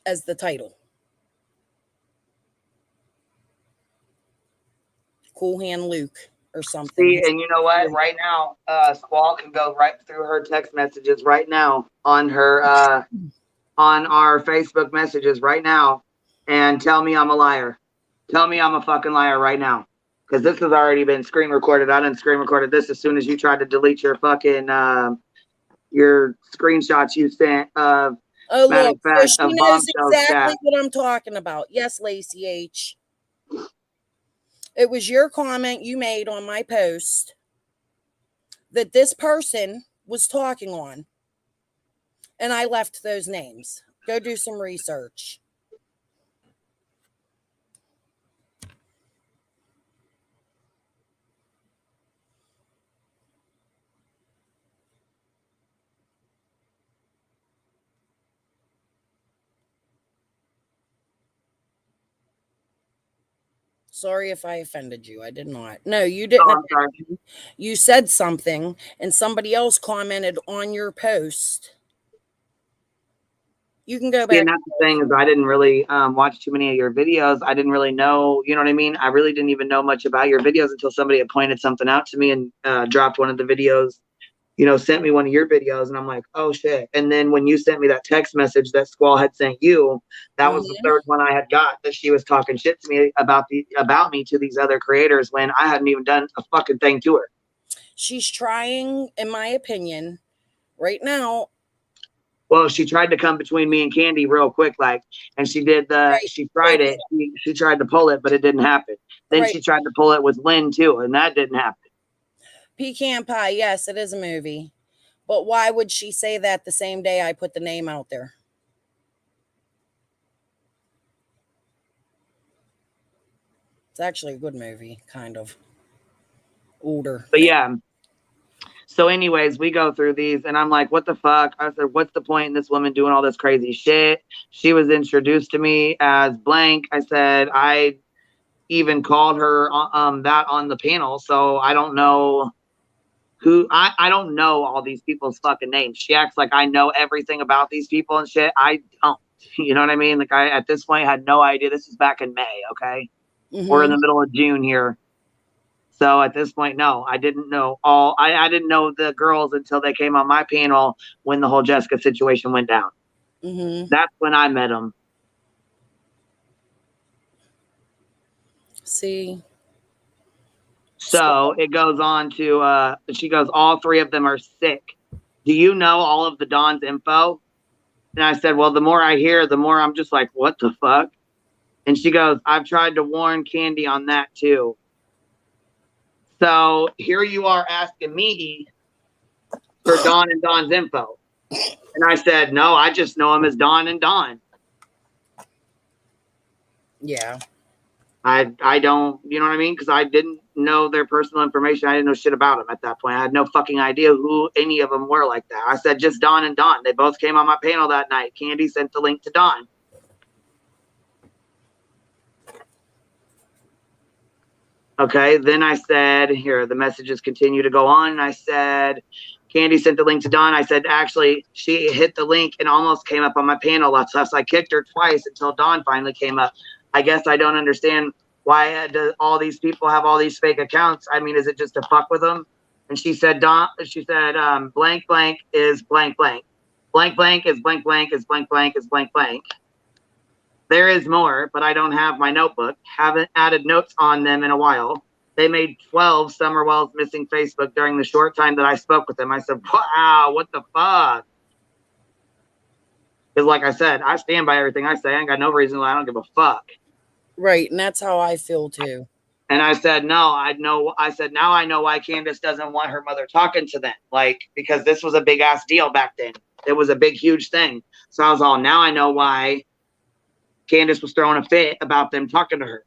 as the title. Cool Hand Luke or something. See, and you know what? Right now, Squall can go right through her text messages right now on her on our Facebook messages right now and tell me I'm a liar. Tell me I'm a fucking liar right now. because this has already been screen recorded. I didn't screen recorded this as soon as you tried to delete your fucking your screenshots you sent of Oh, matter look, of fact so she of knows Bombshell's exactly chat. what I'm talking about. Yes, Lacey H. It was your comment you made on my post that this person was talking on, and I left those names. Go do some research. Sorry if I offended you. I did not. No, you didn't. Oh, I'm sorry. You said something, and somebody else commented on your post. You can go See, and back. that's the thing is I didn't really watch too many of your videos. I didn't really know, you know what I mean? I really didn't even know much about your videos until somebody had pointed something out to me and dropped one of the videos, you know, sent me one of your videos, and I'm like, oh shit. And then when you sent me that text message that Squall had sent you, that was the third one I had got, that she was talking shit to me about me to these other creators when I hadn't even done a fucking thing to her. She's trying, in my opinion, right now. Well, she tried to come between me and Candy real quick, like, and she did she tried it. She tried to pull it, but it didn't happen. Then she tried to pull it with Lynn too, and that didn't happen. Pecan Pie, yes, it is a movie. But why would she say that the same day I put the name out there? It's actually a good movie, kind of. Older. But yeah. So anyways, we go through these and I'm like, what the fuck? I said, what's the point in this woman doing all this crazy shit? She was introduced to me as blank. I said, I even called her that on the panel. So I don't know who, I don't know all these people's fucking names. She acts like I know everything about these people and shit. I don't, you know what I mean? Like I, at this point, had no idea. This is back in May. Okay. We're in the middle of June here. So at this point, no, I didn't know I didn't know the girls until they came on my panel when the whole Jessica situation went down. That's when I met them. See? So it goes on to, she goes, all three of them are sick. Do you know all of the Dawn's info? And I said, well, the more I hear, the more I'm just like, what the fuck? And she goes, I've tried to warn Candy on that too. So here you are asking me for Dawn and Dawn's info. And I said, no, I just know him as Dawn and Dawn. Yeah. I don't, you know what I mean? Because I didn't know their personal information. I didn't know shit about them at that point. I had no fucking idea who any of them were like that. I said, just Dawn and Dawn. They both came on my panel that night. Candy sent the link to Dawn. Okay, then I said, here, the messages continue to go on. And I said, Candy sent the link to Dawn. I said, actually, she hit the link and almost came up on my panel. So I kicked her twice until Dawn finally came up. I guess I don't understand why do all these people have all these fake accounts. I mean, is it just to fuck with them? And she said, blank blank is blank blank. Blank blank is blank blank is blank blank is blank blank. There is more, but I don't have my notebook. Haven't added notes on them in a while. They made 12 Summerwell's missing Facebook during the short time that I spoke with them. I said, wow, what the fuck? Because like I said, I stand by everything I say. I ain't got no reason why I don't give a fuck. Right, and that's how I feel too. And I said, no, I know. I said, now I know why Candace doesn't want her mother talking to them. Like, because this was a big ass deal back then. It was a big, huge thing. So I was all, now I know why Candace was throwing a fit about them talking to her.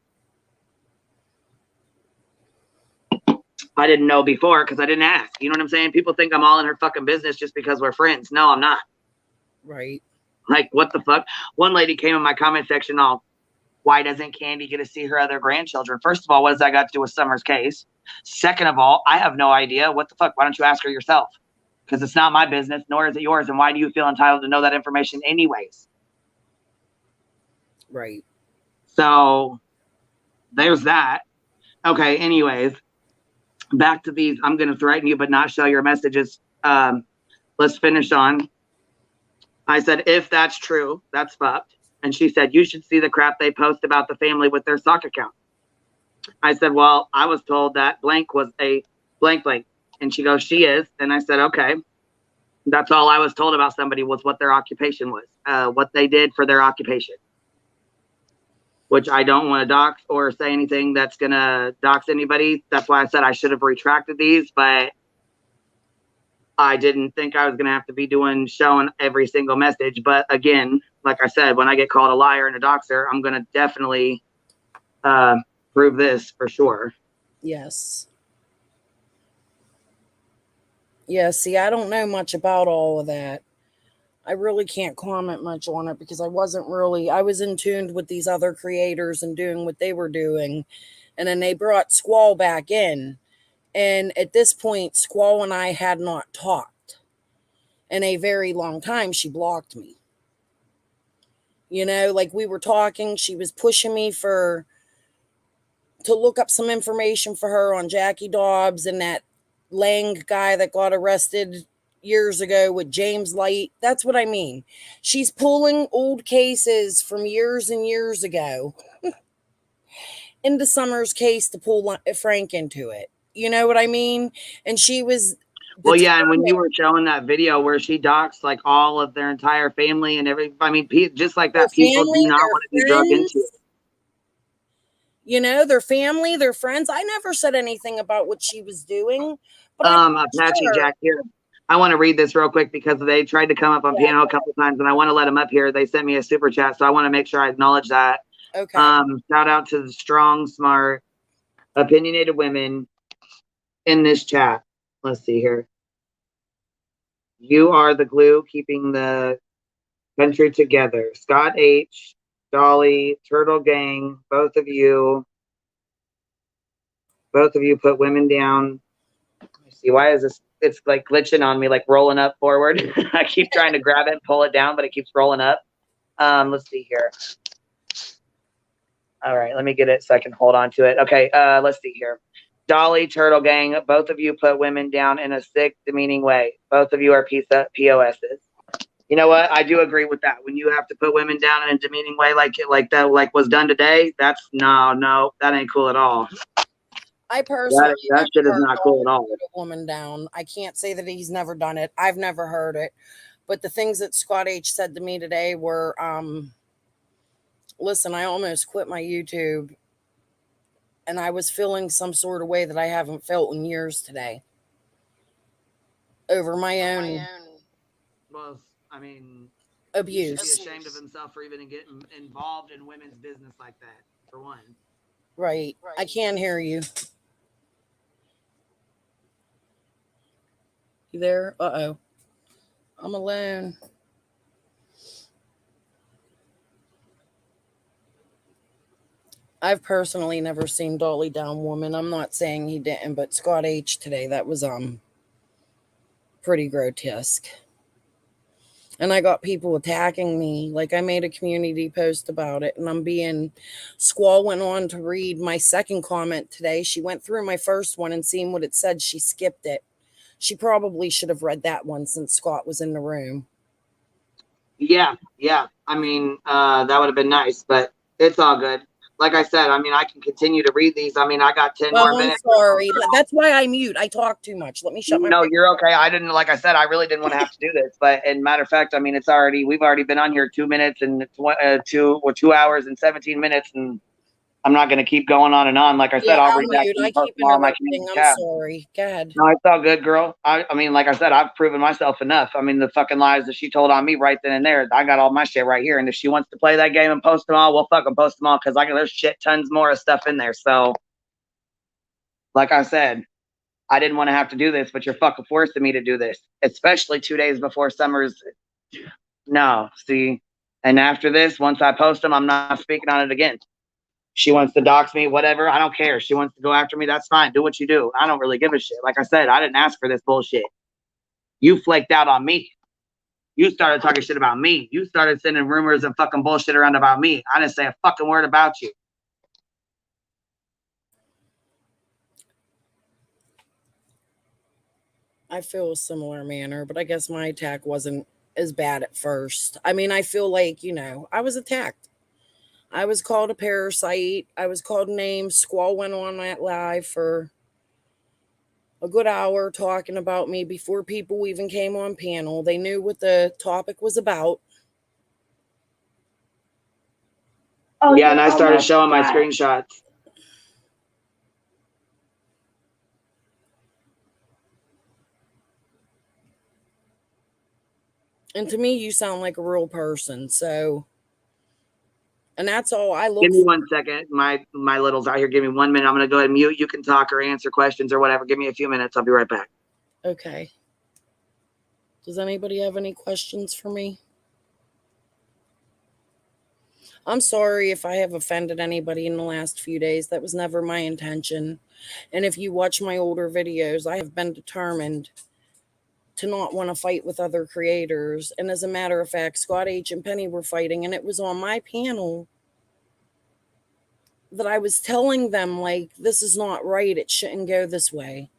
I didn't know before because I didn't ask. You know what I'm saying? People think I'm all in her fucking business just because we're friends. No, I'm not. Right. Like, what the fuck? One lady came in my comment section all, why doesn't Candy get to see her other grandchildren? First of all, what does that got to do with Summer's case? Second of all, I have no idea. What the fuck? Why don't you ask her yourself? Because it's not my business, nor is it yours. And why do you feel entitled to know that information anyways? Right. So there's that. Okay, anyways, back to these. I'm going to threaten you, but not show your messages. Let's finish on. I said, if that's true, that's fucked. And she said, you should see the crap they post about the family with their sock account. I said, well, I was told that blank was a blank blank. And she goes, she is. And I said, okay. That's all I was told about somebody was what their occupation was, what they did for their occupation. Which I don't want to dox or say anything that's going to dox anybody. That's why I said I should have retracted these, but I didn't think I was going to have to be showing every single message. But again, like I said, when I get called a liar and a doxer, I'm going to definitely prove this for sure. Yes. Yeah, see, I don't know much about all of that. I really can't comment much on it because I was in tune with these other creators and doing what they were doing. And then they brought Squall back in. And at this point, Squall and I had not talked in a very long time. She blocked me. You know, like we were talking, she was pushing me to look up some information for her on Jackie Dobbs and that Lang guy that got arrested years ago with James Light. That's what I mean. She's pulling old cases from years and years ago into Summer's case to pull Frank into it. You know what I mean? And she was. Well, yeah, and when you were showing that video where she doxed like all of their entire family and I mean, just like that, people do not want to be drugged into it. You know, their family, their friends. I never said anything about what she was doing. But Apache Jack here. I want to read this real quick because they tried to come up on piano a couple times, and I want to let them up here. They sent me a super chat, so I want to make sure I acknowledge that. Okay. Shout out to the strong, smart, opinionated women in this chat. Let's see here. You are the glue keeping the country together. Scott H, Dolly, Turtle Gang, both of you put women down. Let me see. Why is this? It's like glitching on me, like rolling up forward. I keep trying to grab it and pull it down, but it keeps rolling up. Let's see here. All right, let me get it so I can hold on to it. Okay, let's see here. Dolly, Turtle Gang, both of you put women down in a sick, demeaning way. Both of you are POSs. You know what? I do agree with that. When you have to put women down in a demeaning way like that, like was done today, that's no, that ain't cool at all. I personally that shit is not cool at all. Put a woman down. I can't say that he's never done it. I've never heard it. But the things that Scott H said to me today were, listen, I almost quit my YouTube and I was feeling some sort of way that I haven't felt in years today over my own. Well, I mean, abuse. He should be ashamed of himself for even getting involved in women's business like that, for one. Right. I can't hear you. You there? Uh-oh. I'm alone. I've personally never seen Dolly down woman. I'm not saying he didn't, but Scott H today, that was pretty grotesque. And I got people attacking me. Like I made a community post about it and Squall went on to read my second comment today. She went through my first one and seeing what it said. She skipped it. She probably should have read that one since Scott was in the room. Yeah. I mean, that would have been nice, but it's all good. Like I said, I mean, I can continue to read these. I mean, I got 10 more minutes. I'm sorry. That's why I mute. I talk too much. Let me shut my mouth. No, you're okay. I didn't, like I said, I really didn't want to have to do this. But in matter of fact, I mean, we've already been on here 2 minutes and 2 hours and 17 minutes. And I'm not going to keep going on and on. Like I said, I'll read back I keep interrupting. I'm sorry. Go ahead. No, it's all good, girl. I mean, like I said, I've proven myself enough. I mean, the fucking lies that she told on me right then and there, I got all my shit right here. And if she wants to play that game and post them all, we'll fucking post them all because there's shit tons more of stuff in there. So, like I said, I didn't want to have to do this, but you're fucking forcing me to do this, especially 2 days before summer's. No, see, and after this, once I post them, I'm not speaking on it again. She wants to dox me, whatever. I don't care. She wants to go after me. That's fine. Do what you do. I don't really give a shit. Like I said, I didn't ask for this bullshit. You flaked out on me. You started talking shit about me. You started sending rumors and fucking bullshit around about me. I didn't say a fucking word about you. I feel a similar manner, but I guess my attack wasn't as bad at first. I mean, I feel like, I was attacked. I was called a parasite. I was called names. Squall went on that live for a good hour talking about me before people even came on panel. They knew what the topic was about. Yeah, and I started showing my screenshots. And to me, you sound like a real person. So, and that's all I look Give me for. 1 second. My little's out here. Give me 1 minute. I'm going to go ahead and mute. You can talk or answer questions or whatever. Give me a few minutes. I'll be right back. Okay. Does anybody have any questions for me? I'm sorry if I have offended anybody in the last few days. That was never my intention. And if you watch my older videos, I have been determined to not want to fight with other creators. And as a matter of fact, Scott H. and Penny were fighting, and it was on my panel that I was telling them, like, this is not right. It shouldn't go this way.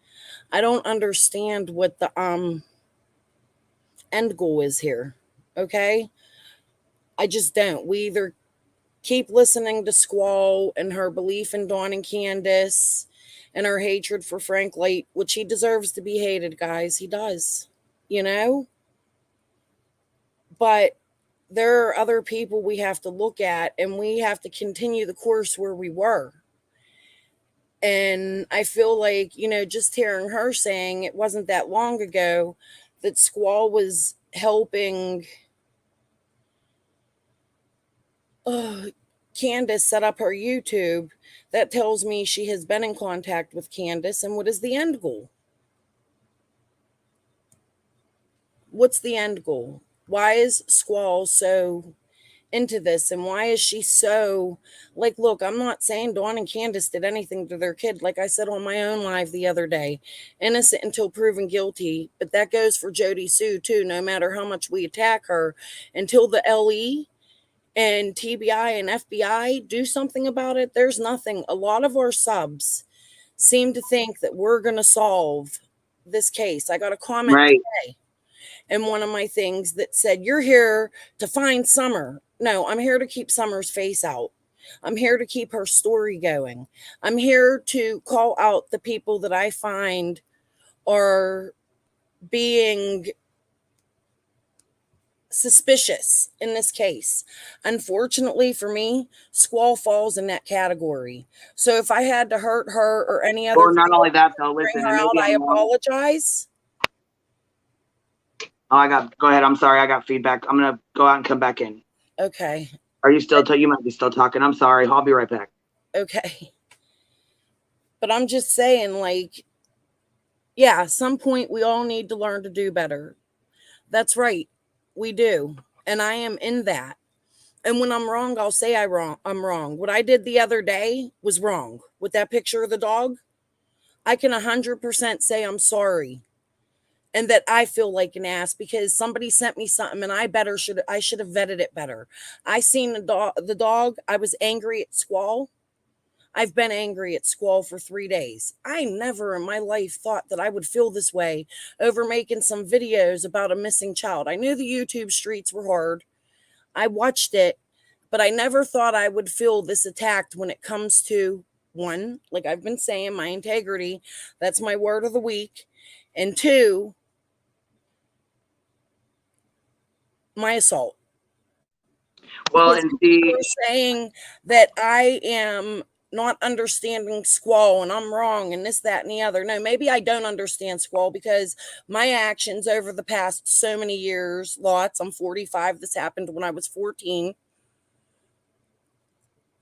I don't understand what the end goal is here. Okay? I just don't. We either keep listening to Squall and her belief in Dawn and Candace and her hatred for Frank Light, which he deserves to be hated, guys. He does. You know? But there are other people we have to look at, and we have to continue the course where we were. And I feel like, you know, just hearing her saying it wasn't that long ago that Squall was helping Candace set up her YouTube, that tells me she has been in contact with Candace. And what is the end goal? What's the end goal? Why is Squall so into this, and why is she so, like, look, I'm not saying Dawn and Candace did anything to their kid. Like I said on my own live the other day, innocent until proven guilty. But that goes for Jody Sue too. No matter how much we attack her, until the LE and TBI and FBI do something about it, there's nothing. A lot of our subs seem to think that we're going to solve this case. I got a comment Right. today in one of my things that said, you're here to find Summer. No, I'm here to keep Summer's face out. I'm here to keep her story going. I'm here to call out the people that I find are being suspicious in this case. Unfortunately for me, Squall falls in that category. So if I had to hurt her or any other, Well, not only that, though, bring listen, her and out, maybe I I'm wrong. apologize. Oh, go ahead. I'm sorry. I got feedback. I'm going to go out and come back in. Okay. Are you still, you might be still talking. I'm sorry. I'll be right back. Okay. But I'm just saying, like, yeah, at some point we all need to learn to do better. That's right. We do. And I am in that. And when I'm wrong, I'll say I'm wrong. What I did the other day was wrong. With that picture of the dog, I can 100% say I'm sorry. And that I feel like an ass because somebody sent me something and I should have vetted it better. I seen the dog. I was angry at Squall. I've been angry at Squall for 3 days. I never in my life thought that I would feel this way over making some videos about a missing child. I knew the YouTube streets were hard. I watched it, but I never thought I would feel this attacked when it comes to, one, like I've been saying, my integrity. That's my word of the week. And two, my assault. Well, Because and people see, are saying that I am not understanding Squall and I'm wrong and this, that, and the other. No, maybe I don't understand Squall because my actions over the past so many years, lots, I'm 45, this happened when I was 14.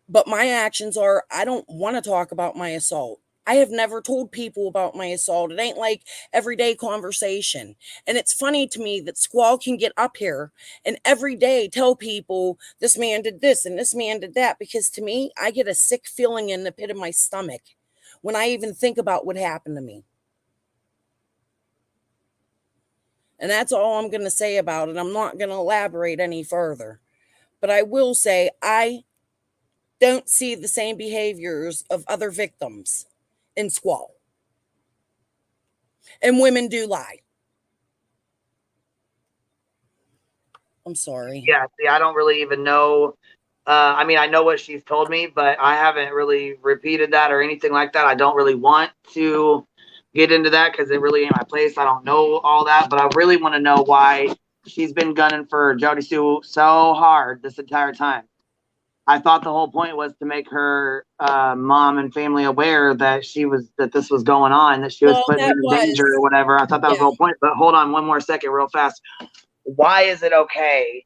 But my actions are, I don't want to talk about my assault. I have never told people about my assault. It ain't like everyday conversation. And it's funny to me that Squall can get up here and every day tell people this man did this and this man did that. Because to me, I get a sick feeling in the pit of my stomach when I even think about what happened to me. And that's all I'm going to say about it. I'm not going to elaborate any further. But I will say I don't see the same behaviors of other victims in Squall. And women do lie. I'm sorry. yeah, see, I don't really even know I mean, I know what she's told me, but I haven't really repeated that or anything like that. I don't really want to get into that because it really ain't my place. I don't know all that, but I really want to know why she's been gunning for Jody Sue so hard this entire time. I thought the whole point was to make her mom and family aware that this was going on, that she was Well, putting that her in was, danger or whatever. I thought that was yeah. the whole point. But hold on one more second, real fast. Why is it okay?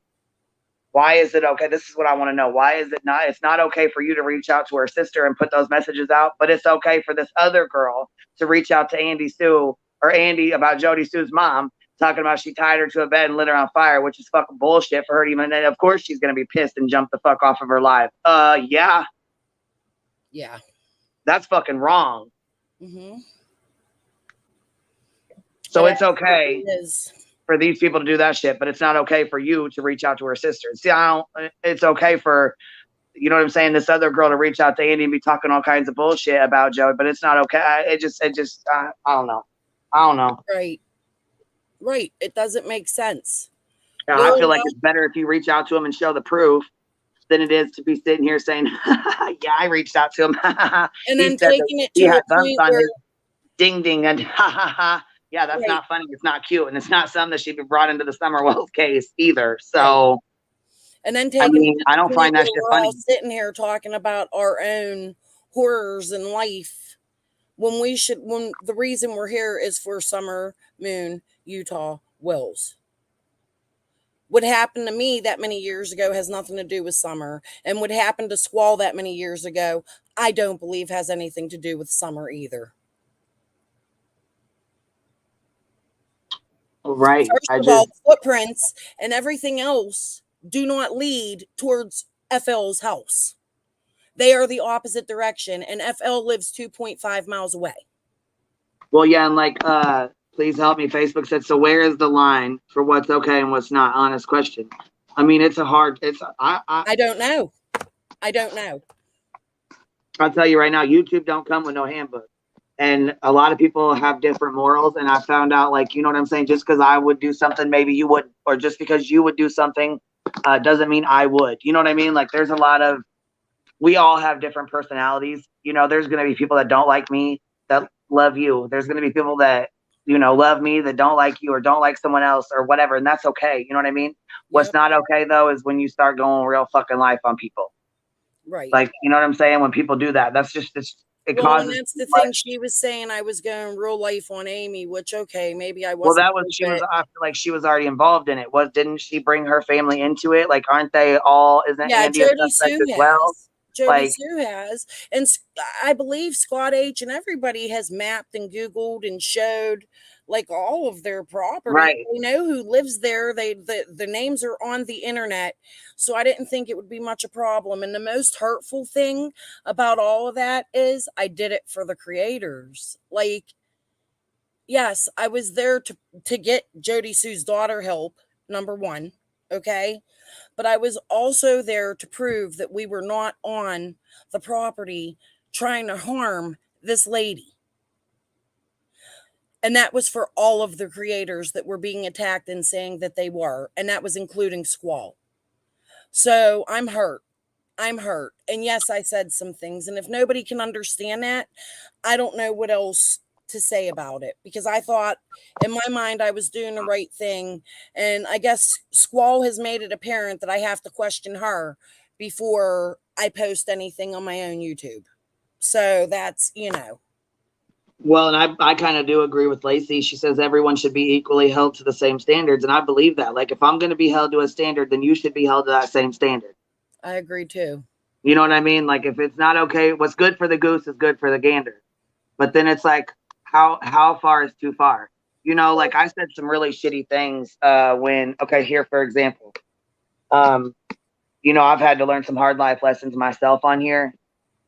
Why is it okay? This is what I want to know. Why is it not? It's not okay for you to reach out to her sister and put those messages out, but it's okay for this other girl to reach out to Andy Sue or Andy about Jody Sue's mom, talking about she tied her to a bed and lit her on fire, which is fucking bullshit for her to even. And of course she's gonna be pissed and jump the fuck off of her live. Yeah, that's fucking wrong. Mm-hmm. So But it's okay it is. for these people to do that shit, but it's not okay for you to reach out to her sister. See, I don't. It's okay for, you know what I'm saying, this other girl to reach out to Andy and be talking all kinds of bullshit about Joey, but it's not okay. It just, I don't know. I don't know. Right. It doesn't make sense. I feel like it's better if you reach out to him and show the proof than it is to be sitting here saying, yeah, I reached out to him. And then taking it to a point where his ding ding and yeah, that's not funny. It's not cute. And it's not something that should be brought into the Summer Wells case either. So, and then taking I don't find that shit funny. We're all sitting here talking about our own horrors in life when the reason we're here is for Summer Moon Utah Wells. What happened to me that many years ago has nothing to do with Summer, and what happened to Squall that many years ago, I don't believe has anything to do with Summer either. Right. First of all, footprints and everything else do not lead towards FL's house. They are the opposite direction, and FL lives 2.5 miles away. Well, yeah, and like, please help me. Facebook said, so where is the line for what's okay and what's not? Honest question. I mean, I don't know. I don't know. I'll tell you right now, YouTube don't come with no handbook. And a lot of people have different morals. And I found out, like, you know what I'm saying? Just because I would do something, maybe you wouldn't. Or just because you would do something doesn't mean I would. You know what I mean? Like, there's a lot of, we all have different personalities. You know, there's going to be people that don't like me that love you. There's going to be people that, you know, love me that don't like you or don't like someone else or whatever. And that's okay. You know what I mean? Yep. What's not okay, though, is when you start going real fucking life on people. Right. Like, you know what I'm saying? When people do that, that's just, it causes. And that's the thing. She was saying I was going real life on Amy, which, okay, maybe I wasn't. Well, that was, I feel like she was already involved in it. Didn't she bring her family into it? Like, aren't they all, isn't Andy a suspect as well? Jody Sue has, and I believe Scott H and everybody has mapped and Googled and showed like all of their property. Right. They know who lives there. The names are on the internet. So I didn't think it would be much a problem. And the most hurtful thing about all of that is I did it for the creators. Like, yes, I was there to get Jody Sue's daughter help, number one. Okay. But I was also there to prove that we were not on the property trying to harm this lady. And that was for all of the creators that were being attacked and saying that they were. And that was including Squall. So I'm hurt. And yes, I said some things. And if nobody can understand that, I don't know what else to say about it, because I thought in my mind I was doing the right thing, and I guess Squall has made it apparent that I have to question her before I post anything on my own YouTube. So that's, you know. Well, and I kind of do agree with Lacey. She says everyone should be equally held to the same standards, and I believe that. Like, if I'm going to be held to a standard, then you should be held to that same standard. I agree too. You know what I mean? Like, if it's not okay, what's good for the goose is good for the gander. But then it's like, how far is too far? You know, like I said some really shitty things here, for example, you know, I've had to learn some hard life lessons myself on here.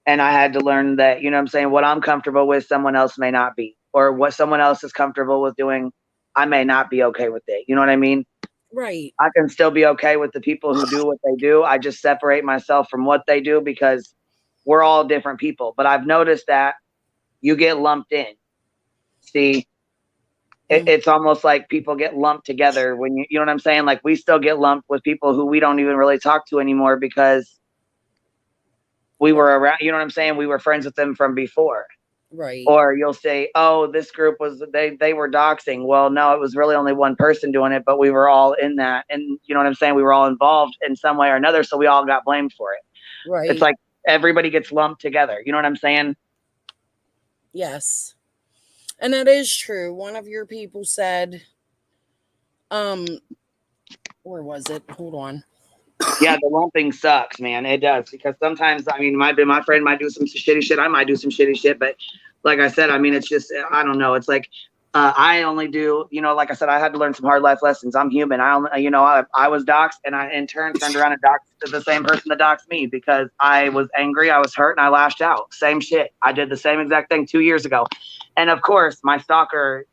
And I had to learn that, you know what I'm saying, what I'm comfortable with, someone else may not be. Or what someone else is comfortable with doing, I may not be okay with it. You know what I mean? Right. I can still be okay with the people who do what they do. I just separate myself from what they do because we're all different people. But I've noticed that you get lumped in. See, it's almost like people get lumped together when you know what I'm saying? Like, we still get lumped with people who we don't even really talk to anymore because we were around, you know what I'm saying? We were friends with them from before. Right. Or you'll say, oh, this group was, they were doxing. Well, no, it was really only one person doing it, but we were all in that. And you know what I'm saying? We were all involved in some way or another. So we all got blamed for it. Right. It's like everybody gets lumped together. You know what I'm saying? Yes. And that is true. One of your people said, where was it? Hold on. Yeah, the lumping sucks, man. It does, because sometimes, I mean, my friend might do some shitty shit. I might do some shitty shit, but like I said, I mean, it's just, I don't know. It's like, I only do, you know, like I said, I had to learn some hard life lessons. I'm human. I only, you know, I was doxxed, and I in turn turned around and doxed the same person that doxed me because I was angry, I was hurt, and I lashed out. Same shit. I did the same exact thing 2 years ago. And of course, my stalker,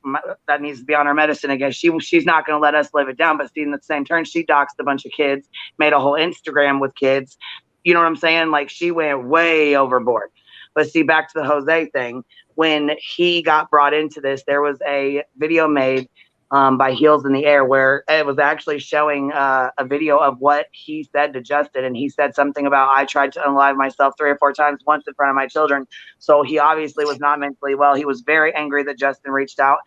that needs to be on her medicine again. She's not going to let us live it down. But see, in the same turn, she doxed a bunch of kids, made a whole Instagram with kids. You know what I'm saying? Like, she went way overboard. But see, back to the Jose thing. When he got brought into this, there was a video made by Heels in the Air where it was actually showing a video of what he said to Justin. And he said something about, I tried to unalive myself 3 or 4 times, once in front of my children. So he obviously was not mentally well. He was very angry that Justin reached out.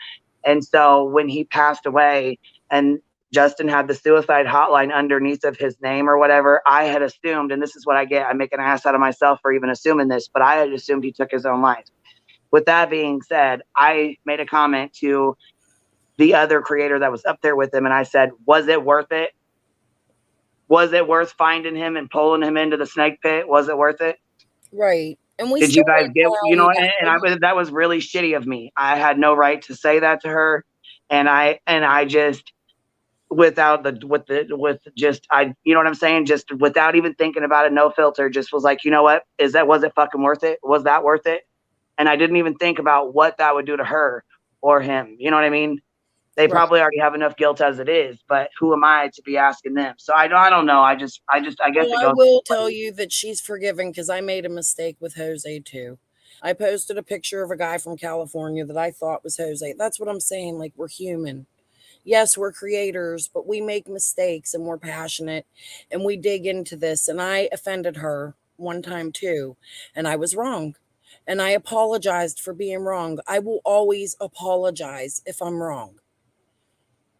And so when he passed away and Justin had the suicide hotline underneath of his name or whatever, I had assumed, and this is what I get, I make an ass out of myself for even assuming this, but I had assumed he took his own life. With that being said, I made a comment to the other creator that was up there with him, and I said, was it worth it? Was it worth finding him and pulling him into the snake pit? Was it worth it? Right. And we Did you guys get, you know, that was really shitty of me. I had no right to say that to her. And I just, you know what I'm saying? Just without even thinking about it, no filter, just was like, you know what? Was it fucking worth it? Was that worth it? And I didn't even think about what that would do to her or him. You know what I mean? They probably already have enough guilt as it is, but who am I to be asking them? So I don't know. I guess I will tell you that she's forgiven because I made a mistake with Jose too. I posted a picture of a guy from California that I thought was Jose. That's what I'm saying. Like, we're human. Yes, we're creators, but we make mistakes and we're passionate and we dig into this. And I offended her one time too, and I was wrong. And I apologized for being wrong. I will always apologize if I'm wrong.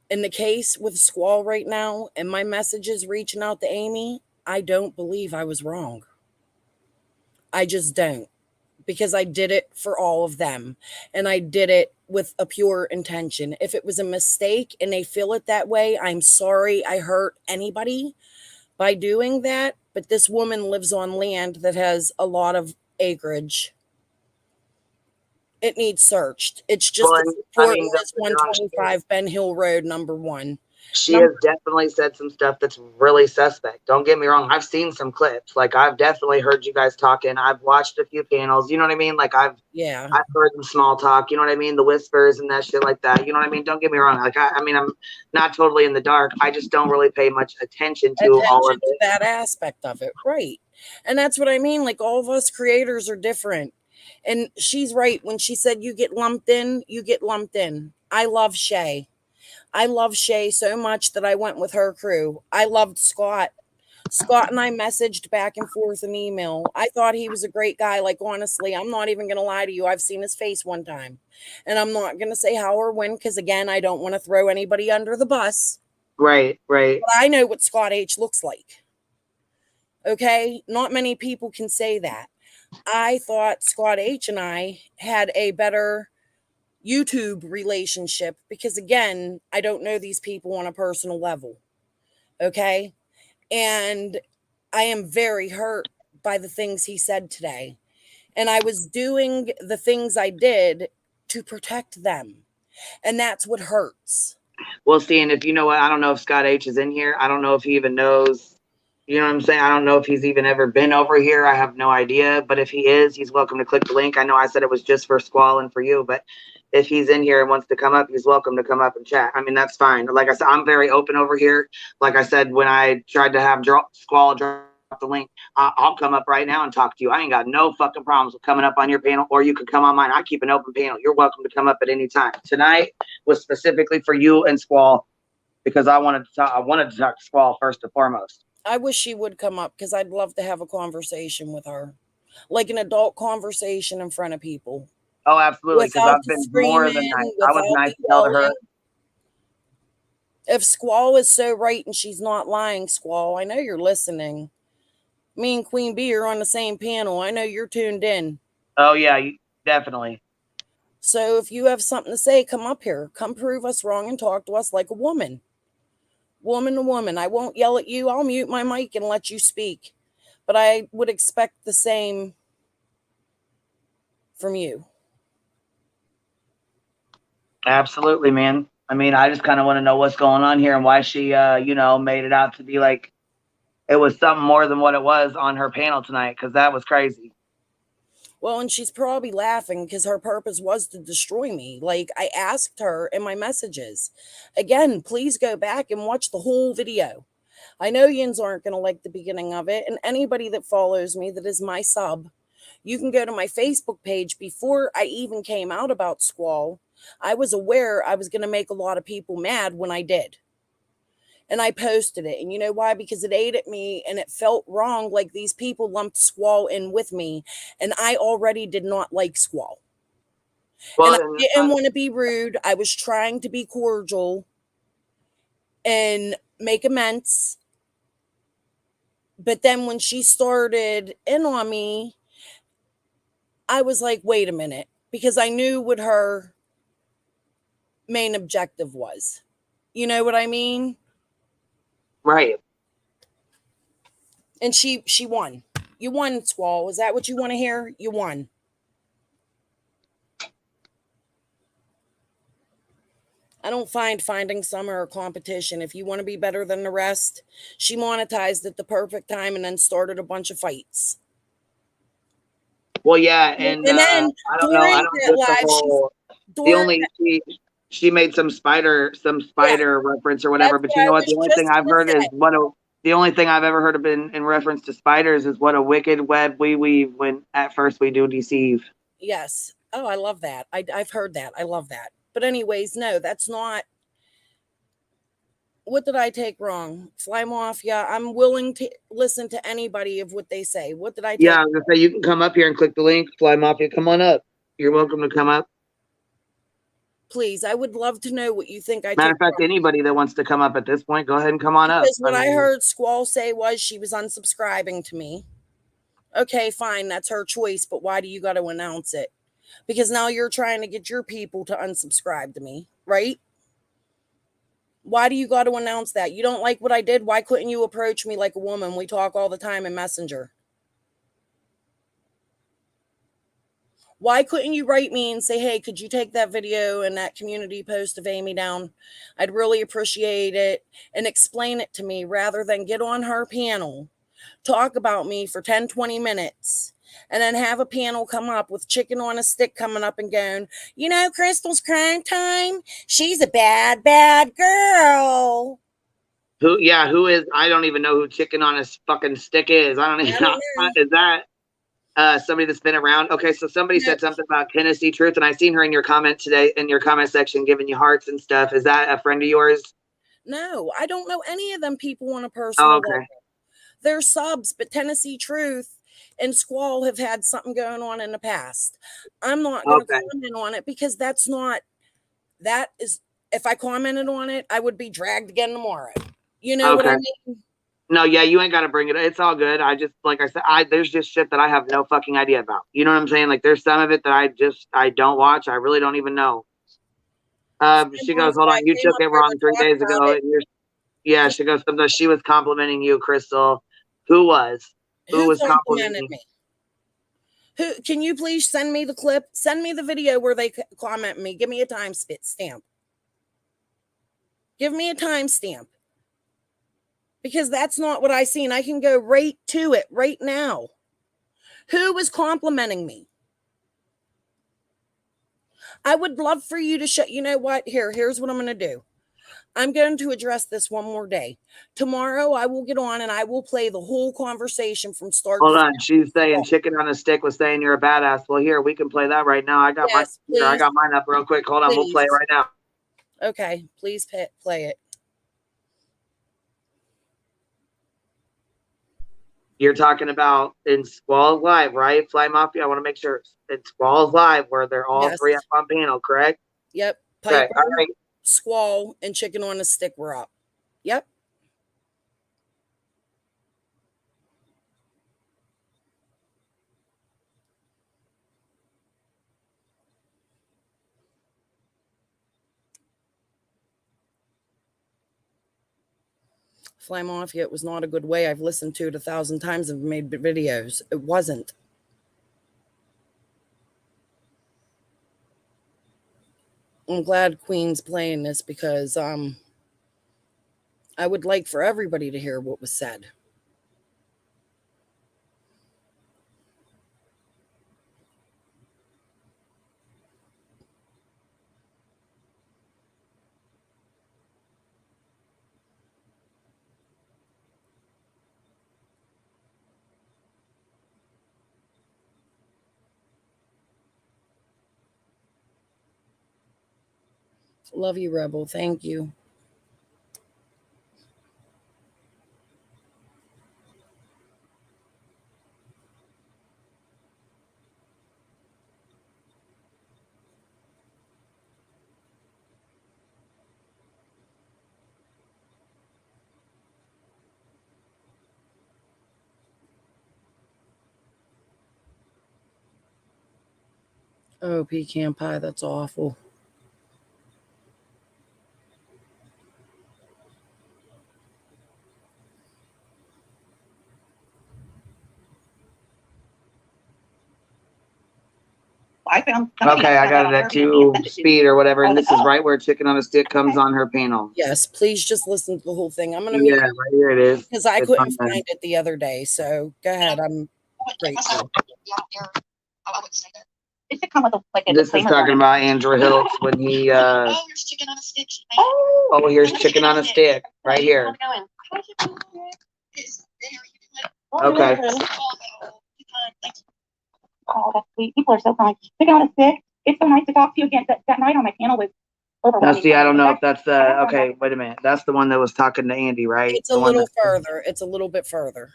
In the case with Squall right now, and my messages reaching out to Amy, I don't believe I was wrong. I just don't, because I did it for all of them, and I did it with a pure intention. If it was a mistake and they feel it that way, I'm sorry I hurt anybody by doing that, but this woman lives on land that has a lot of acreage. It needs searched. It's just as important as 125 Ben Hill Road, #1. She has definitely said some stuff that's really suspect. Don't get me wrong. I've seen some clips. Like, I've definitely heard you guys talking. I've watched a few panels. You know what I mean? Like, I've heard some small talk. You know what I mean? The whispers and that shit like that. You know what I mean? Don't get me wrong. Like, I mean, I'm not totally in the dark. I just don't really pay much attention to all of it. That aspect of it, right? And that's what I mean. Like, all of us creators are different. And she's right when she said you get lumped in, you get lumped in. I love Shay. I love Shay so much that I went with her crew. I loved Scott. Scott and I messaged back and forth an email. I thought he was a great guy. Like, honestly, I'm not even going to lie to you. I've seen his face one time. And I'm not going to say how or when, because, again, I don't want to throw anybody under the bus. Right. But I know what Scott H looks like. Okay? Not many people can say that. I thought Scott H and I had a better YouTube relationship because, again, I don't know these people on a personal level. Okay? And I am very hurt by the things he said today. And I was doing the things I did to protect them. And that's what hurts. Well, see, and if you know what, I don't know if Scott H is in here. I don't know if he even knows. You know what I'm saying? I don't know if he's even ever been over here. I have no idea. But if he is, he's welcome to click the link. I know I said it was just for Squall and for you, but if he's in here and wants to come up, he's welcome to come up and chat. I mean, that's fine. Like I said, I'm very open over here. Like I said, when I tried to have Squall drop the link, I'll come up right now and talk to you. I ain't got no fucking problems with coming up on your panel, or you could come on mine. I keep an open panel. You're welcome to come up at any time. Tonight was specifically for you and Squall because I wanted to talk to Squall first and foremost. I wish she would come up because I'd love to have a conversation with her. like an adult conversation in front of people. Oh, absolutely. Because Without I've the been more than screaming, nice. I was without nice the to tell to her. yelling. If Squall is so right and she's not lying, Squall, I know you're listening. Me and Queen Bee are on the same panel. I know you're tuned in. Oh yeah, definitely. So if you have something to say, come up here. Come prove us wrong and talk to us like a woman. Woman to woman. I won't yell at you. I'll mute my mic and let you speak. But I would expect the same from you. Absolutely, man. I mean, I just kind of want to know what's going on here and why she, made it out to be like it was something more than what it was on her panel tonight, because that was crazy. Well, and she's probably laughing because her purpose was to destroy me. Like I asked her in my messages. Again, please go back and watch the whole video. I know yins aren't going to like the beginning of it. And anybody that follows me that is my sub, you can go to my Facebook page. Before I even came out about Squall, I was aware I was going to make a lot of people mad when I did. And I posted it. And you know why? Because it ate at me and it felt wrong. Like these people lumped Squall in with me. And I already did not like Squall. Well, And I didn't want to be rude. I was trying to be cordial and make amends. But then when she started in on me, I was like, wait a minute. Because I knew what her main objective was. You know what I mean? right. And she won. You won, Squall. Is that what you want to hear? You won. I don't find finding summer a competition. If you want to be better than the rest, she monetized at the perfect time and then started a bunch of fights. Well, yeah, and then I don't know. I don't get the whole. The only she made some spider reference or whatever. But you know what? The only thing I've heard is the only thing I've ever heard of in reference to spiders is what a wicked web we weave when at first we do deceive. Yes. Oh, I love that. I've heard that. I love that. But anyways, no, that's not. What did I take wrong? Fly Mafia. I'm willing to listen to anybody of what they say. What did I take? Yeah, I was gonna say you can come up here and click the link. Fly Mafia, come on up. You're welcome to come up. Please, I would love to know what you think I Matter took of fact, wrong. anybody that wants to come up at this point, go ahead and come on up. Because what I heard Squall say was she was unsubscribing to me. Okay, fine, that's her choice, but why do you got to announce it? Because now you're trying to get your people to unsubscribe to me, right? Why do you got to announce that? You don't like what I did? Why couldn't you approach me like a woman? We talk all the time in Messenger. Why couldn't you write me and say, hey, could you take that video and that community post of Amy down? I'd really appreciate it, and explain it to me rather than get on her panel, talk about me for 10, 20 minutes, and then have a panel come up with chicken on a stick coming up and going, you know, Crystal's crime time. She's a bad, bad girl. Who is? I don't even know who chicken on a fucking stick is. I don't even know. Is that somebody that's been around? Okay, so somebody said something about Tennessee Truth, and I seen her in your comment today, in your comment section, giving you hearts and stuff. Is that a friend of yours? No, I don't know any of them people on a personal level. They're subs, but Tennessee Truth and Squall have had something going on in the past. I'm not going to comment on it because that is, if I commented on it, I would be dragged again tomorrow. You know what I mean? No, yeah, you ain't got to bring it. It's all good. I just, like I said, there's just shit that I have no fucking idea about. You know what I'm saying? Like, there's some of it that I don't watch. I really don't even know. She goes, hold on, you took it wrong 3 days ago. Yeah, she goes, she was complimenting you, Crystal. Who was complimenting me? Who? Can you please send me the clip? Send me the video where they comment me. Give me a time stamp. Give me a timestamp. Because that's not what I seen. I can go right to it right now. Who was complimenting me? I would love for you to show. You know what? Here's what I'm going to do. I'm going to address this one more day. Tomorrow, I will get on and I will play the whole conversation from start Hold to on. She's saying chicken on a stick was saying you're a badass. Well, here, we can play that right now. I got mine up real quick. Hold on. We'll play it right now. Okay. Please play it. You're talking about in Squalls Live, right? Fly Mafia. I want to make sure it's Squalls Live where they're all Yes. three up on panel, correct? Yep. Okay. Piper, All right. Squall, and Chicken on a Stick were up. Yep. Fly Mafia, it was not a good way. I've listened to it 1,000 times and made videos. It wasn't. I'm glad Queen's playing this because I would like for everybody to hear what was said. Love you, Rebel. Thank you. Oh, pecan pie. That's awful. I found. Okay, I got it at 2 speed or whatever, and this is right where Chicken on a Stick comes on her panel. Yes, please just listen to the whole thing. I'm going to Yeah, right here it is. because I It's couldn't on there. find it the other day. So go ahead. I'm grateful. I wouldn't say that. It should come with a This is talking about Andrew Hiltz when he Oh, here's Chicken on a Stick. oh, here's Chicken on a Stick right here. Okay. Oh, that's sweet. People are so kind. Chicken on a Stick. It's so nice to talk to you again. That night on my panel was Now, overwhelming. see, I don't know if that's the okay. Wait a minute. That's the one that was talking to Andy, right? It's a little further. It's a little bit further.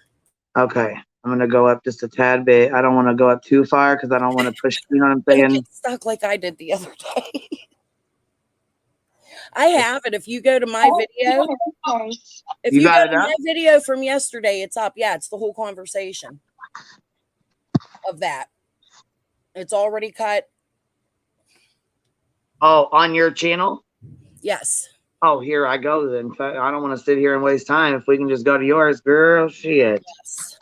Okay, I'm gonna go up just a tad bit. I don't want to go up too far because I don't want to push. You know what I'm Don't saying? get stuck like I did the other day. I have it. If you go to my video, if You you got go it to up? my video from yesterday, it's up. Yeah, it's the whole conversation of that. It's already cut. Oh, on your channel? Yes. Oh, here I go then. I don't want to sit here and waste time. If we can just go to yours, girl, shit. Yes.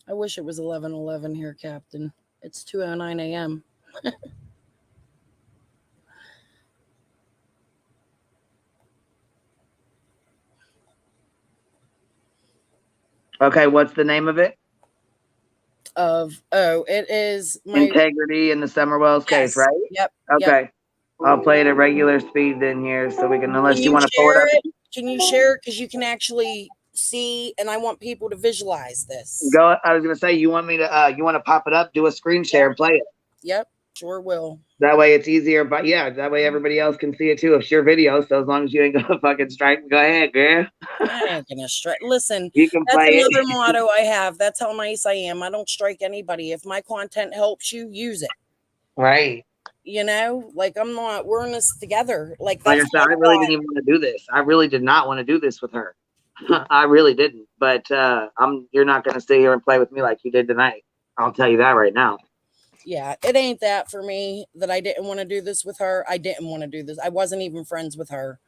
I wish it was 11:11 here, Captain. It's 2:09 a.m. Okay, what's the name of it? It is my Integrity in the Summerwells case, right? Yep. Okay. Yep. I'll play it at regular speed then here so we can, unless Can you you want to pull it share up. it? Can you share it? Because you can actually see, and I want people to visualize this. Go. I was gonna say you want me to you want to pop it up, do a screen share and play it. Yep, sure will. That way it's easier, but yeah, that way everybody else can see it too. It's your video, so as long as you ain't gonna fucking strike, go ahead, girl. I ain't gonna strike. Listen, You can that's play another it. motto I have. That's how nice I am. I don't strike anybody. If my content helps you, use it. Right. You know, like we're in this together. Like Like I that's said, I really didn't even want to do this. I really did not want to do this with her. I really didn't. But you're not gonna sit here and play with me like you did tonight. I'll tell you that right now. Yeah, it ain't that for me that I didn't want to do this with her. I didn't want to do this. I wasn't even friends with her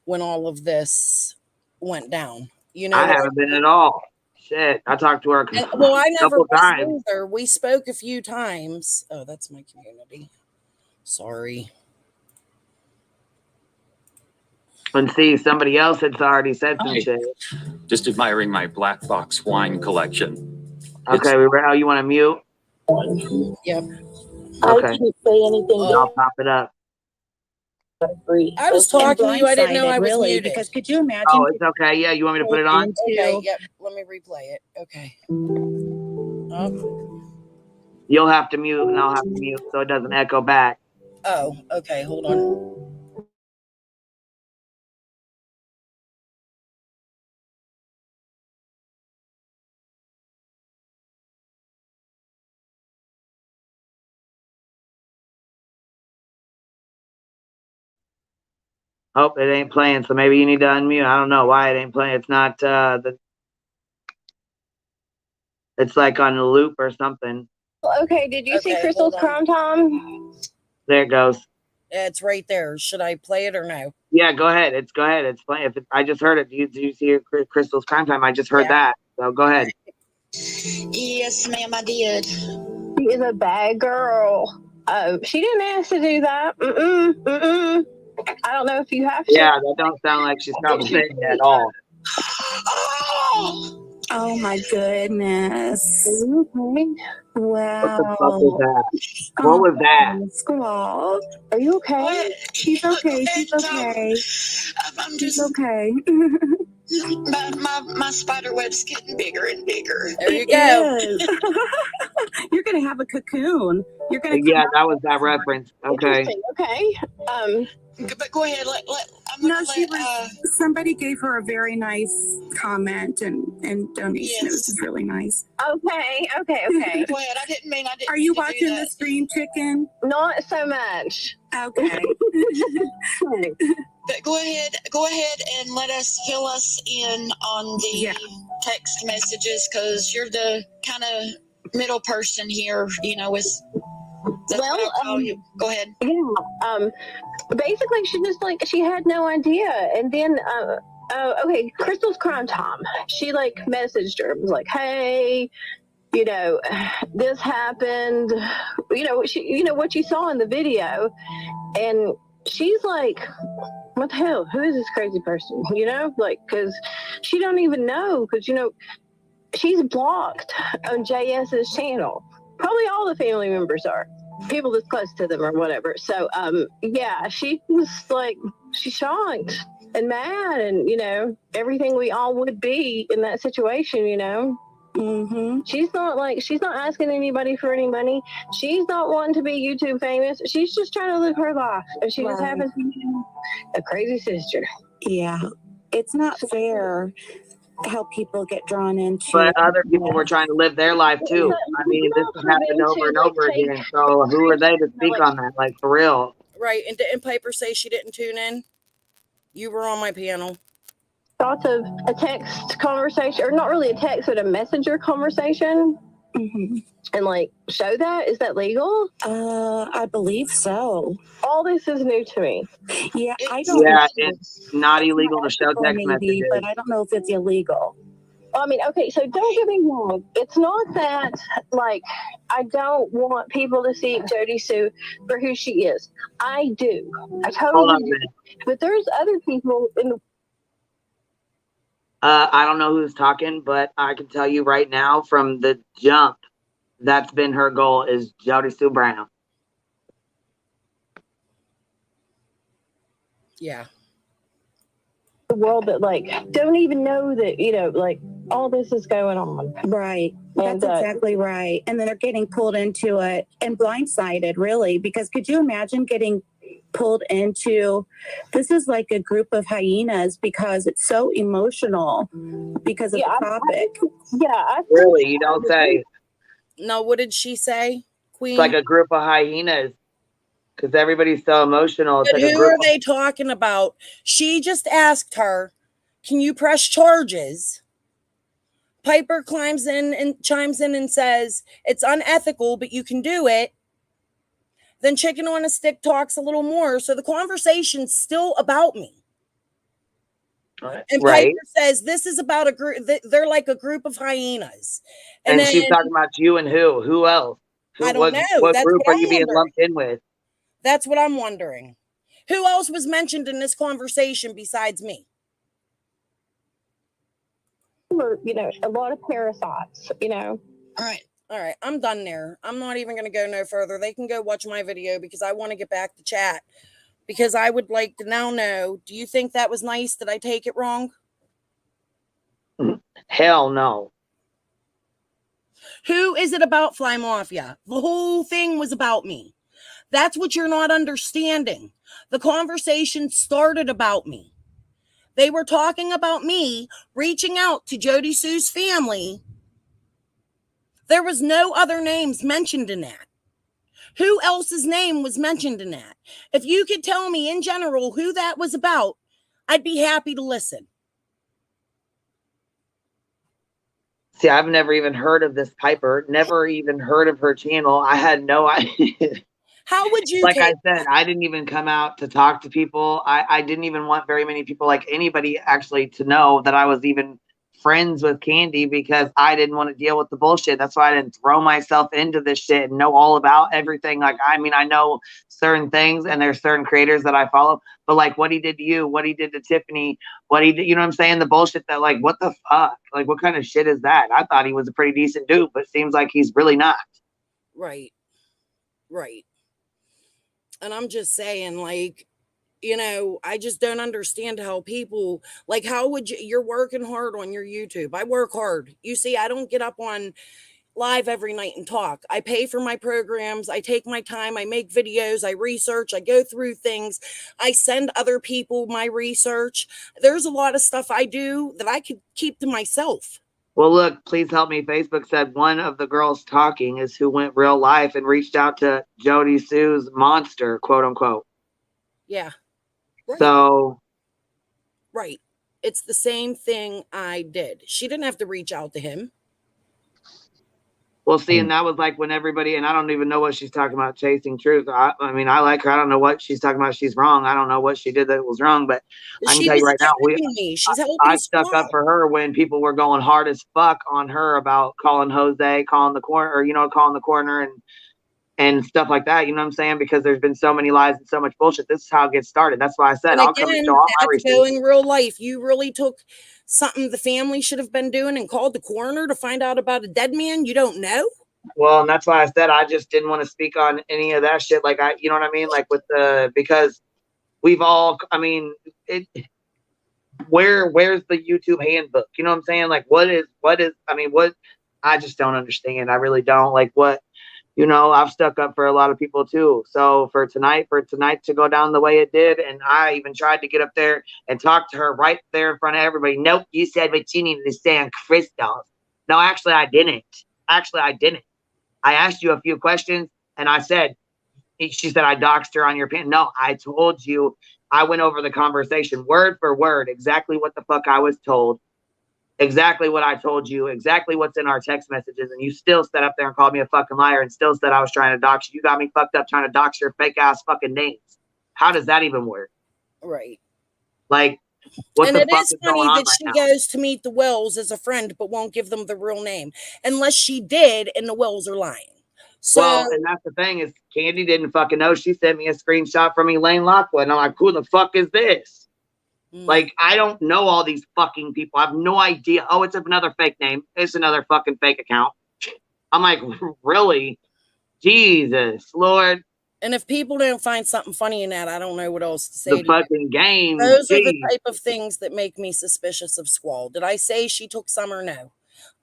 when all of this went down. You know, I haven't been at all. Shit. I talked to her well, I a never couple was times. either. We spoke a few times. Oh, that's my community. Sorry. And see, somebody else had already said some Hi. shit. Just admiring my Black Fox wine collection. Okay, oh, you want to mute? Yep. Okay. I didn't say anything. I'll pop it up. I was talking to you. I didn't know I was muted. Because could you imagine? Oh, it's okay. Yeah, you want me to put it on? Okay, yep. Let me replay it. Okay. Oh. You'll have to mute and I'll have to mute so it doesn't echo back. Oh, okay. Hold on. Oh, it ain't playing, so maybe you need to unmute. I don't know why it ain't playing. It's not it's like on a loop or something. Okay, did you see Okay, Crystal's hold on. Crime Time? There it goes. Yeah, it's right there. Should I play it or no? Yeah, go ahead. It's playing. I just heard it. Did you see Crystal's Crime Time? I just heard that. So go ahead. Yes, ma'am, I did. She is a bad girl. She didn't ask to do that. I don't know if you have to. Yeah, that don't sound like she's compensating at all. Oh my goodness. Okay. Wow. What the fuck was that? What was that? Squall. Are you okay? What? She's okay. She's okay. I'm She's just, okay. my spider web's getting bigger and bigger. There you It go. is. You're gonna have a cocoon. You're gonna Yeah, that was that reference. Okay. Interesting. Okay. But go ahead, I'm No, gonna she let, was. Somebody gave her a very nice comment and donation. It was just really nice. Okay. go ahead. I didn't Are you mean to do watching that. the stream, chicken? Not so much. Okay. But go ahead and let us fill us in on the text messages, because you're the kind of middle person here, with that's Well, what I'll call you. Go ahead. Yeah. Basically, she had no idea, and then okay, Crystal's Crime Time. She messaged her, was like, hey, this happened. What you saw in the video, and she's like, what the hell? Who is this crazy person? Because she don't even know, because she's blocked on JS's channel. Probably all the family members are. People that's close to them or whatever. So yeah, she was she's shocked and mad, and everything we all would be in that situation. Mm-hmm. She's not asking anybody for any money. She's not wanting to be YouTube famous. She's just trying to live her life, and she just happens to be a crazy sister. Yeah, it's not fair how people get drawn into. But other people were trying to live their life too. I mean, this has happened over and over again. So who are they to speak on that? Like, for real. Right. And didn't Piper say she didn't tune in? You were on my panel. Thoughts of a text conversation, or not really a text, but a messenger conversation, and show that? Is that legal? I believe so. All this is new to me. Yeah, I don't. Yeah, it's not illegal to show text messages, but I don't know if it's illegal. I mean, okay, so don't get me wrong. It's not that, I don't want people to see Jody Sue for who she is. I do. I totally do. But there's other people in the I don't know who's talking, but I can tell you right now from the jump, that's been her goal, is Jody Sue Brown. Yeah. The world that don't even know that, all this is going on. Right. That's exactly right. And then they're getting pulled into it and blindsided, really, because could you imagine getting pulled into this is like a group of hyenas because it's so emotional because of the topic. Really, you don't say. No, what did she say, Queen? It's like a group of hyenas because everybody's so emotional. But who are they talking about? She just asked her, can you press charges? Piper chimes in and says, it's unethical, but you can do it. Then Chicken on a Stick talks a little more. So the conversation's still about me. And Piper says, this is about a group. They're like a group of hyenas. And then, she's talking about you and who? Who else? I don't know. What group are you being lumped in with? That's what I'm wondering. Who else was mentioned in this conversation besides me? A lot of parasites, All right. I'm done there. I'm not even going to go no further. They can go watch my video because I want to get back to chat. Because I would like to now know, do you think that was nice? Did I take it wrong? Hell no. Who is it about, Fly Mafia? The whole thing was about me. That's what you're not understanding. The conversation started about me. They were talking about me reaching out to Jody Sue's family. There was no other names mentioned in that. Who else's name was mentioned in that? If you could tell me in general who that was about, I'd be happy to listen. See, I've never even heard of this Piper, never even heard of her channel. I had no idea. How would you Like I take said, that? I didn't even come out to talk to people. I didn't even want very many people, like anybody actually, to know that I was even friends with Candy, because I didn't want to deal with the bullshit. That's why I didn't throw myself into this shit and know all about everything. Like, I mean, I know certain things and there's certain creators that I follow, but like what he did to you, what he did to Tiffany, what he did, you know what I'm saying? The bullshit that, like, what the fuck? Like, what kind of shit is that? I thought he was a pretty decent dude, but it seems like he's really not. Right. Right. And I'm just saying, like, you know, I just don't understand how people, like, how would you're working hard on your YouTube. I work hard. You see, I don't get up on live every night and talk. I pay for my programs. I take my time. I make videos. I research. I go through things. I send other people my research. There's a lot of stuff I do that I could keep to myself. Well, look, please help me. Facebook said one of the girls talking is who went real life and reached out to Jody Sue's monster, quote unquote. Yeah. Right. So, right. It's the same thing I did. She didn't have to reach out to him. well, see, and that was like when everybody, and I don't even know what she's talking about, chasing truth. I mean, I like her. I don't know what she's talking about. She's wrong. I don't know what she did that was wrong, but I can She tell you was right now, helping me. She's helping I stuck Squad. up for her when people were going hard as fuck on her about calling Jose, calling the corner, or, you know, calling the corner and stuff like that. You know what I'm saying? Because there's been so many lies and so much bullshit. This is how it gets started. That's why I said And I'll come and again, show all my that's receipts. going real life. You really took something the family should have been doing and called the coroner to find out about a dead man you don't know? Well, and that's why I said I just didn't want to speak on any of that shit. Like, you know what I mean? Like with because we've all, I mean, where's the YouTube handbook? You know what I'm saying? Like, what is, I mean, what, I just don't understand. I really don't. Like, what, you know, I've stuck up for a lot of people too. So for tonight to go down the way it did, and I even tried to get up there and talk to her right there in front of everybody. Nope, you said what you needed to say on crystals. No, actually, I didn't. I asked you a few questions, and I said, she said, I doxed her on your pin. No, I told you, I went over the conversation word for word, exactly what the fuck I was told, exactly what I told you, exactly what's in our text messages. And you still sat up there and called me a fucking liar and still said I was trying to dox you. You got me fucked up trying to dox your fake ass fucking names. How does that even work? Right. Like, what and the it fuck is is going funny on that right she now? goes to meet the Wills as a friend, but won't give them the real name unless she did, and the Wills are lying. So, well, and that's the thing is, Candy didn't fucking know. She sent me a screenshot from Elaine Lockwood, and I'm like, who the fuck is this? Like, I don't know all these fucking people. I have no idea. Oh, it's another fake name. It's another fucking fake account. I'm like, really? Jesus, Lord. And if people don't find something funny in that, I don't know what else to say The to you. fucking game. Those are the Jeez. type of things that make me suspicious of Squall. Did I say she took some or no?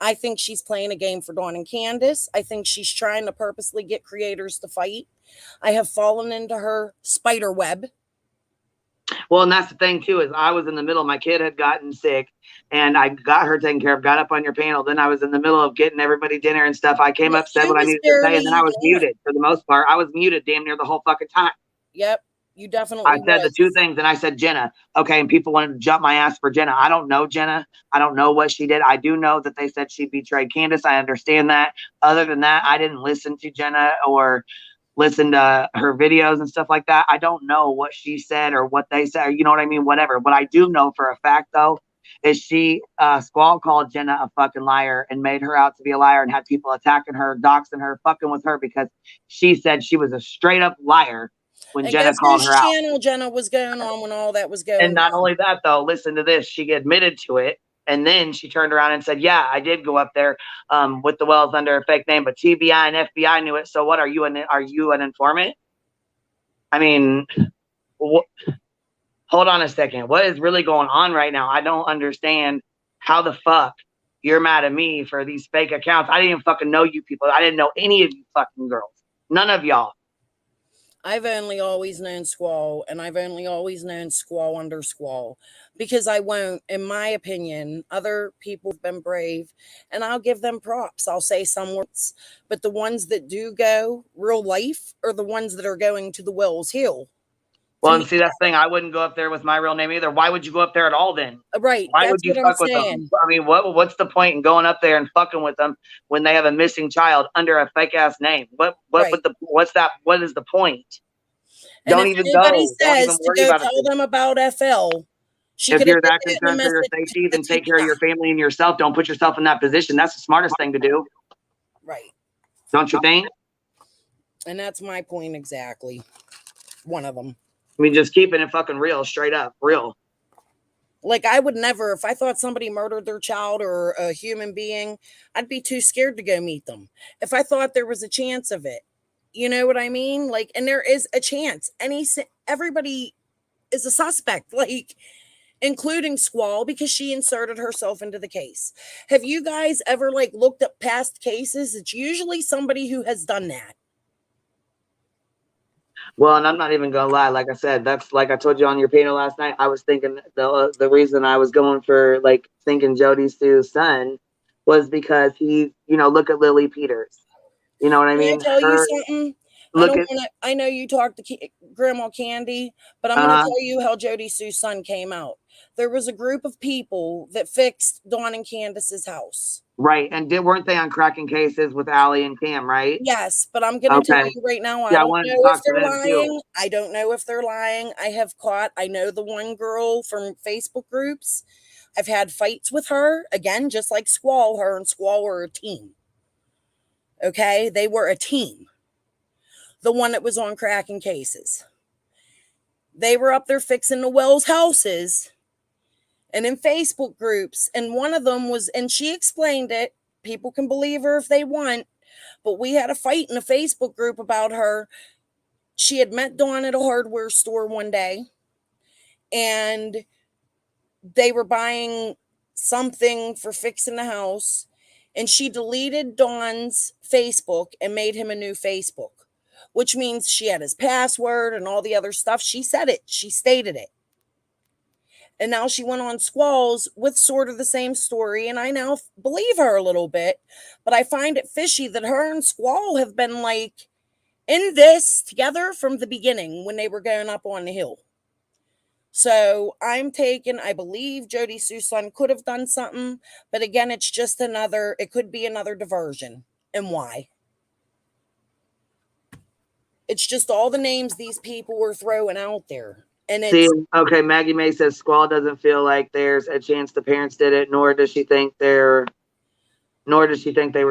I think she's playing a game for Dawn and Candace. I think she's trying to purposely get creators to fight. I have fallen into her spider web. Well, and that's the thing too, is I was in the middle. My kid had gotten sick and I got her taken care of, got up on your panel. Then I was in the middle of getting everybody dinner and stuff. I came up, said what I needed to say, and then I was muted for the most part. I was muted damn near the whole fucking time. Yep. You definitely I said the two things, and I said Jenna. Okay, and people wanted to jump my ass for Jenna. I don't know Jenna. I don't know what she did. I do know that they said she betrayed Candace. I understand that. Other than that, I didn't listen to Jenna or listen to her videos and stuff like that. I don't know what she said or what they said, or, you know what I mean? Whatever. What I do know for a fact, though, is Squall called Jenna a fucking liar and made her out to be a liar and had people attacking her, doxing her, fucking with her because she said she was a straight up liar when Jenna called her out. Channel Jenna was going on when all that was going on. And not only that, though, listen to this. She admitted to it. And then she turned around and said, yeah, I did go up there with the Wells under a fake name, but TBI and FBI knew it. So what, are you an informant? I mean, hold on a second. What is really going on right now? I don't understand how the fuck, you're mad at me for these fake accounts. I didn't even fucking know you people. I didn't know any of you fucking girls. None of y'all. I've only always known Squall, and I've only always known Squall under Squall, because I won't, in my opinion, other people have been brave, and I'll give them props. I'll say some words, but the ones that do go real life are the ones that are going to the Wells Hill. Well, and see, that's the thing. I wouldn't go up there with my real name either. Why would you go up there at all then? Right. Why That's would you what fuck I'm with them? saying. I mean, what's the point in going up there and fucking with them when they have a missing child under a fake ass name? Right. What is the point? And Don't if even anybody go. Don't even says to worry go about tell it. them about FL, she If could you're have that did it in a concerned for your message safety, to then take care of TikTok. your family and yourself. Don't put yourself in that position. That's the smartest thing to do. Right. Don't you think? And that's my point exactly. One of them. I mean, just keeping it fucking real, straight up, real. Like, I would never, if I thought somebody murdered their child or a human being, I'd be too scared to go meet them. If I thought there was a chance of it, you know what I mean? Like, and there is a chance. Everybody is a suspect, like, including Squall, because she inserted herself into the case. Have you guys ever, like, looked up past cases? It's usually somebody who has done that. Well, and I'm not even gonna lie. Like I said, that's like I told you on your panel last night. I was thinking the reason I was going for like thinking Jody Sue's son was because he, look at Lily Peters. You know what I Can I mean? tell you something? Look at I know you talked to Grandma Candy, but I'm going to tell you how Jody Sue's son came out. There was a group of people that fixed Dawn and Candace's house. right, and weren't they on cracking cases with Allie and Cam, right? Yes, but I'm going to tell you right now, I don't wanted to know if talk to they're them too. lying. I don't know if they're lying. I know the one girl from Facebook groups. I've had fights with her, again, just like Squall. Her and Squall were a team. Okay, they were a team. The one that was on cracking cases. They were up there fixing the Wells houses and in Facebook groups. And one of them was, and she explained it. People can believe her if they want, but we had a fight in a Facebook group about her. She had met Dawn at a hardware store one day, and they were buying something for fixing the house. And she deleted Dawn's Facebook and made him a new Facebook, which means she had his password and all the other stuff. She said it. She stated it. And now she went on Squalls with sort of the same story. And I now believe her a little bit. But I find it fishy that her and Squall have been like in this together from the beginning when they were going up on the hill. So I believe Jody Sue's son could have done something. But again, it could be another diversion. And why? It's just all the names these people were throwing out there. And okay, Maggie May says Squall doesn't feel like there's a chance the parents did it, nor does she think they were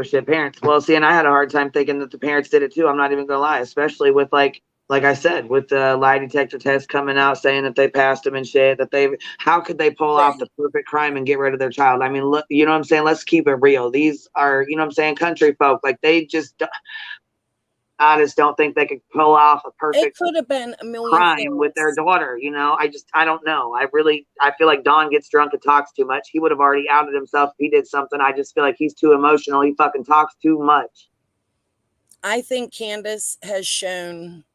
shit parents. Well, see, and I had a hard time thinking that the parents did it too. I'm not even gonna lie, especially with like I said, with the lie detector test coming out saying that they passed them and shit, how could they pull off the perfect crime and get rid of their child? I mean, look, you know what I'm saying? Let's keep it real. These are, you know what I'm saying, country folk. Like I just don't think they could pull off a perfect it could have been a million crime things with their daughter. I don't know. I feel like Don gets drunk and talks too much. He would have already outed himself if he did something. I just feel like he's too emotional. He fucking talks too much. I think Candace has shown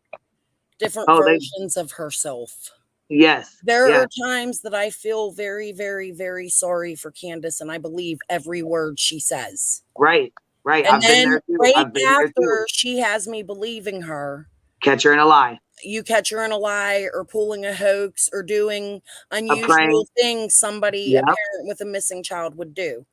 different versions of herself. Yes. There are times that I feel very, very, very sorry for Candace, and I believe every word she says. Right. Right. And I've been there too. Right after she has me believing her. Catch her in a lie. You catch her in a lie or pulling a hoax or doing unusual things somebody, a parent with a missing child, would do.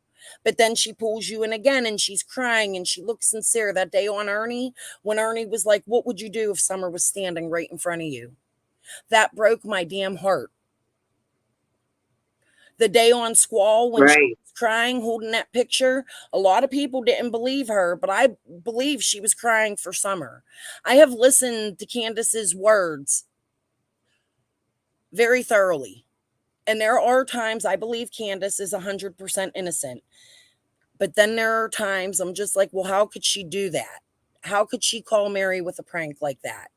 But then she pulls you in again and she's crying and she looks sincere. That day on Ernie, when Ernie was like, what would you do if Summer was standing right in front of you? That broke my damn heart. The day on Squall, when she was crying, holding that picture, a lot of people didn't believe her, but I believe she was crying for Summer. I have listened to Candace's words very thoroughly. And there are times I believe Candace is 100% innocent. But then there are times I'm just like, well, how could she do that? How could she call Mary with a prank like that?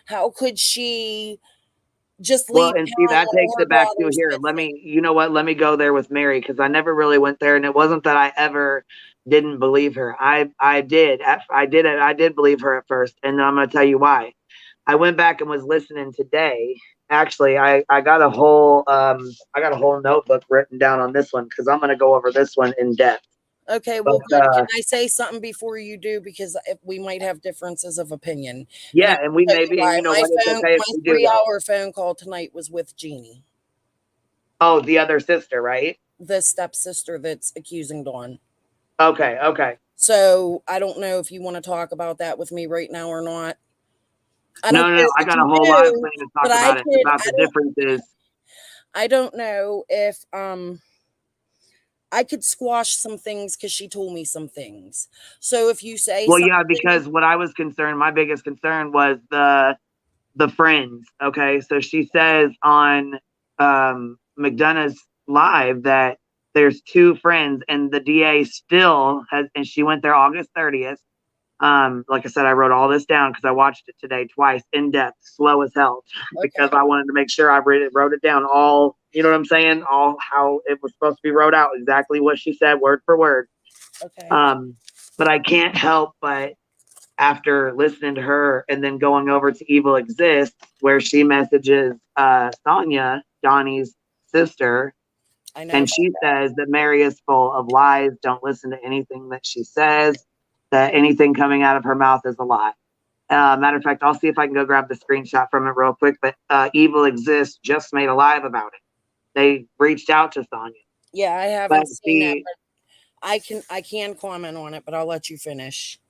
How could she just Well, leave and see, town that while takes her it back to daughter's here. Let missing. me, you know what? Let me go there with Mary because I never really went there, and it wasn't that I ever didn't believe her. I did. I did it. I did believe her at first, and I'm going to tell you why. I went back and was listening today. Actually, I got a whole notebook written down on this one because I'm going to go over this one in depth. Okay, well, But good. Can I say something before you do? Because we might have differences of opinion. And yeah, I'll and we tell you maybe, and why. you know what? It's okay if My we do that. 3-hour phone call tonight was with Jeannie, Oh, the other sister, right? the stepsister that's accusing Dawn. Okay, okay. So I don't know if you want to talk about that with me right now or not. I don't No, no, care no. I if got you a whole lot of do, planning to but talk about it, about the differences. I don't know if I could squash some things because she told me some things. So if you say Well, something, yeah, because what I was concerned, my biggest concern was the friends. Okay, so she says on McDonough's live that there's 2 friends, and the DA still has, and she went there August 30th. Like I said, I wrote all this down because I watched it today twice in depth, slow as hell, because I wanted to make sure I wrote it down all. You know what I'm saying? All how it was supposed to be wrote out, exactly what she said, word for word. Okay. But I can't help but after listening to her and then going over to Evil Exists, where she messages Sonia, Donnie's sister, and she says that Mary is full of lies. Don't listen to anything that she says, that anything coming out of her mouth is a lie. Matter of fact, I'll see if I can go grab the screenshot from it real quick. But Evil Exists just made a live about it. They reached out to Sonia. Yeah, I haven't But seen that, but I can comment on it, but I'll let you finish.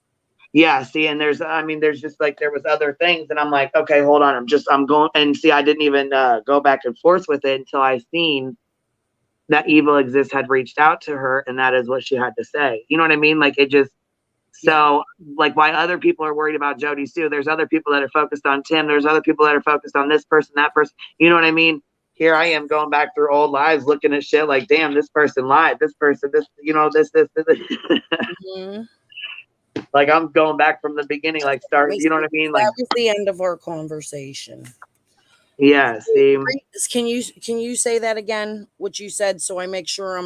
Yeah, see, and there's just like there was other things, and I'm like, okay, hold on, I'm going, and see, I didn't even go back and forth with it until I seen that Evil Exists had reached out to her, and that is what she had to say. You know what I mean? Like it just so like why other people are worried about Jody Sue. There's other people that are focused on Tim. There's other people that are focused on this person, that person. You know what I mean? Here I am going back through old lives, looking at shit like, damn, this person lied. This person, this, you know, this. Mm-hmm. Like I'm going back from the beginning, like start. You know what I mean? Like that was the end of our conversation. yeah. See. Can you say that again? What you said, so I make sure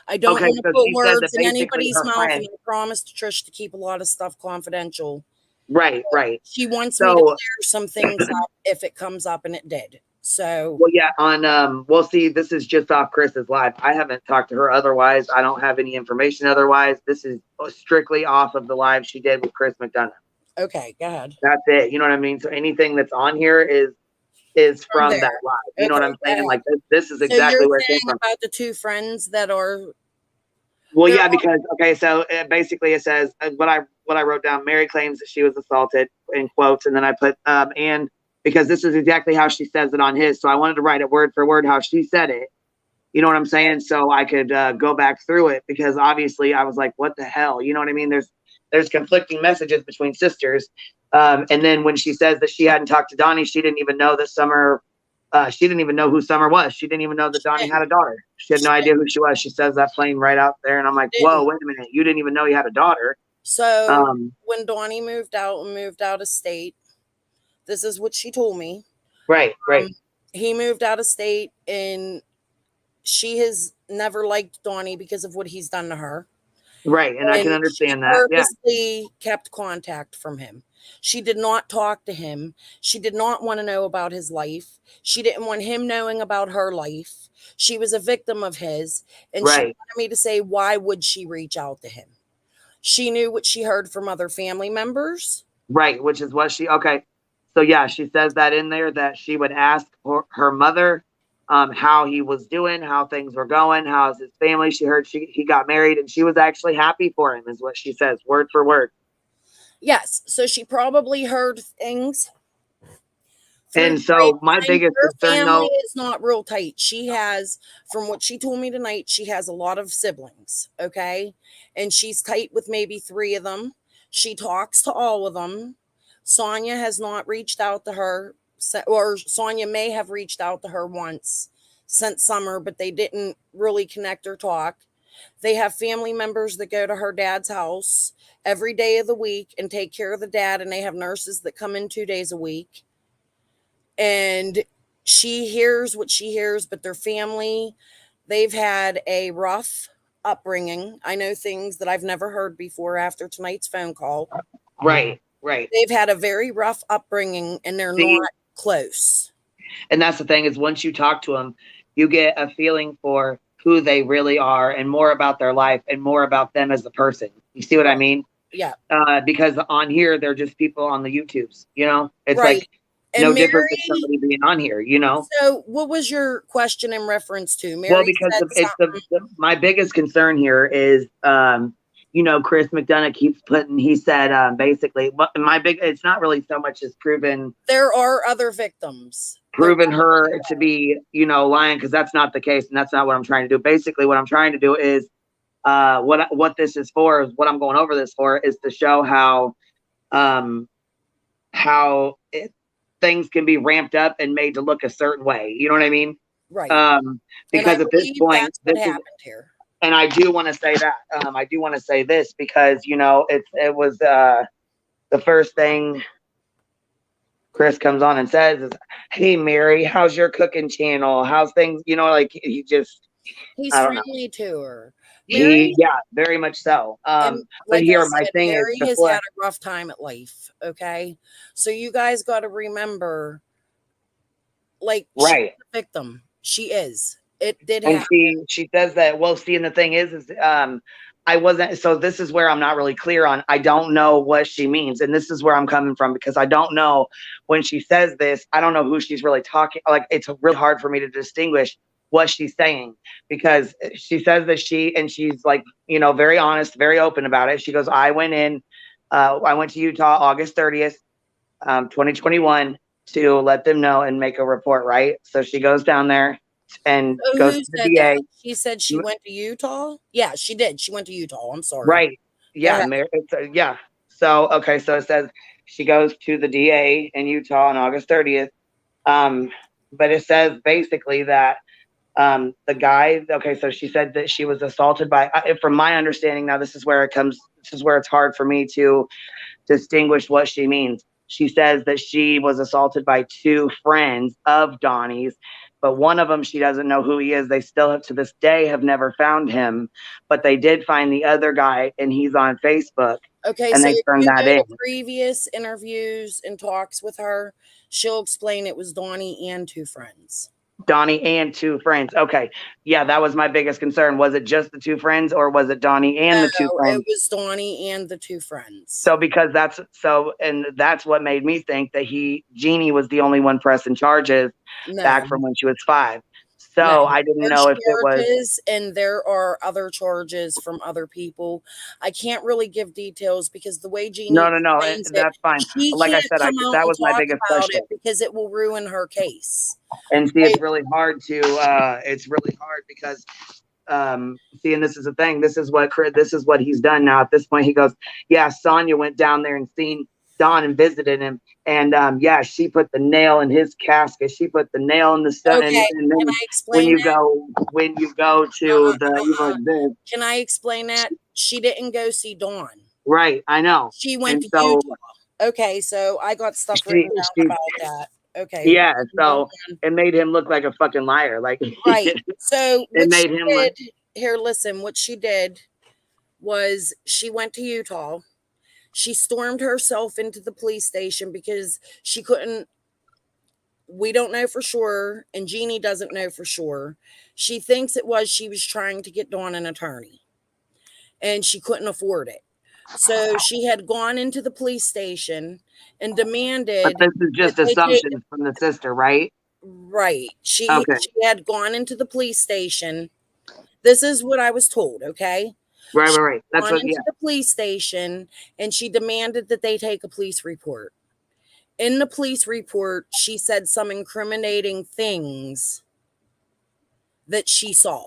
I don't Okay, want to so put she said that words in basically anybody's her mouth, friend. and I promised Trish to keep a lot of stuff confidential. Right, right. She wants me to clear some things up if it comes up, and it did. So well, yeah, on we'll see, this is just off Chris's live. I haven't talked to her otherwise. I don't have any information otherwise. This is strictly off of the live she did with Chris McDonough. Okay, go ahead. That's it. You know what I mean? So anything that's on here is from that live. You know what I'm saying? Like this is exactly where it came from. About the 2 friends that are. Well, yeah, because okay, so basically it says what I wrote down. Mary claims that she was assaulted in quotes, and then I put and because this is exactly how she says it on his, so I wanted to write it word for word how she said it. You know what I'm saying? So I could go back through it because obviously I was like, what the hell? You know what I mean? There's conflicting messages between sisters, and then when she says that she hadn't talked to Donnie, she didn't even know that Summer. She didn't even know who Summer was. She didn't even know that Donnie had a daughter. She had no idea who she was. She says that plain right out there. And I'm like, whoa, wait a minute. You didn't even know you had a daughter. So when Donnie moved out of state, this is what she told me. Right, right. He moved out of state, and she has never liked Donnie because of what he's done to her. Right, and I can understand that. Purposely kept contact from him. She did not talk to him. She did not want to know about his life. She didn't want him knowing about her life. She was a victim of his, and she wanted me to say, why would she reach out to him? She knew what she heard from other family members. Right, which is what okay. So yeah, she says that in there that she would ask her mother how he was doing, how things were going, how's his family. She heard he got married, and she was actually happy for him, is what she says, word for word. Yes, so she probably heard things. And so my biggest concern, though, is not real tight. She has, from what she told me tonight, she has a lot of siblings, okay? And she's tight with maybe 3 of them. She talks to all of them. Sonia has not reached out to her, or Sonia may have reached out to her once since summer, but they didn't really connect or talk. They have family members that go to her dad's house every day of the week and take care of the dad, and they have nurses that come in 2 days a week. And she hears what she hears, but their family, they've had a rough upbringing. I know things that I've never heard before after tonight's phone call. Right, right. They've had a very rough upbringing and they're See, not close. and that's the thing is once you talk to them, you get a feeling for who they really are and more about their life and more about them as a person. You see what I mean? Yeah. Because on here, they're just people on the YouTubes, you know? It's Right. like And no Mary, different than somebody being on here, you know? so what was your question in reference to? Mary Well, because said it's something. my biggest concern here is, you know, Chris McDonough keeps putting, he said, basically, it's not really so much as There are other victims. proven her to be, you know, lying, because that's not the case, and that's not what I'm trying to do. Basically, what I'm trying to do is what this is for, is what I'm going over this for, is to show how things can be ramped up and made to look a certain way. You know what I mean? Right. Because at this point, that's what happened here. And I do want to say that. I do want to say this because, you know, it was the first thing Chris comes on and says is, "Hey, Mary, how's your cooking channel? How's things?" You know, like he's I don't know. friendly to her. Mary, Yeah, very much so. and But like here, I my said, thing Mary is has before. had a rough time at life. Okay. So you guys got to remember, like, Right. she's a victim. She is. It did And happen. she says that, well, see, and the thing is I wasn't, so this is where I'm not really clear on. I don't know what she means. And this is where I'm coming from, because I don't know when she says this, I don't know who she's really talking. Like, it's really hard for me to distinguish what she's saying, because she says that she's like, you know, very honest, very open about it. She goes, I went to Utah August 30th, 2021 to let them know and make a report. Right. So she goes down there and So goes who to the said DA. that? She said she went to Utah? Yeah, she did. She went to Utah. I'm sorry. Right. Yeah. Yeah. So, okay. So it says she goes to the DA in Utah on August 30th. But it says basically that the guy, okay, so she said that she was assaulted by, from my understanding, now this is where it's hard for me to distinguish what she means. She says that she was assaulted by two friends of Donnie's, but one of them, she doesn't know who he is. They still have, to this day, have never found him, but they did find the other guy, and he's on Facebook. Okay, And so they if turned you that go in. to previous interviews and talks with her, she'll explain it was Donnie and two friends. Donnie and two friends. Okay. Yeah, that was my biggest concern. Was it just the two friends, or was it Donnie and the two friends? It was Donnie and the two friends. So because and that's what made me think that Jeannie was the only one pressing charges back from when she was 5. So I didn't know if it was. And there are other charges from other people. I can't really give details because the way Jeannie No, explains that's fine. she Like I can't said, come out that and was my talk biggest about question. it because it will ruin her case. And see, it's really hard because see, and this is the thing. This is what he's done now. At this point, he goes, yeah, Sonia went down there and seen Don and visited him, and yeah, she put the nail in his casket. She put the nail in the stone. Okay, and then can I explain when you go to can I explain that? She didn't go see Dawn. Right, I know. She went to Utah. Okay, so I got stuff written down about that. Okay. Yeah, so it made him look like a fucking liar. Like, right. So it made him look. Here, listen, what she did was she went to Utah. She stormed herself into the police station because she couldn't. We don't know for sure, and Jeannie doesn't know for sure. She thinks she was trying to get Dawn an attorney, and she couldn't afford it. So she had gone into the police station and demanded. But this is just assumptions from the sister, right? Right. She had gone into the police station. This is what I was told. Okay. Right. That's what. Into the police station, and she demanded that they take a police report. In the police report, she said some incriminating things that she saw.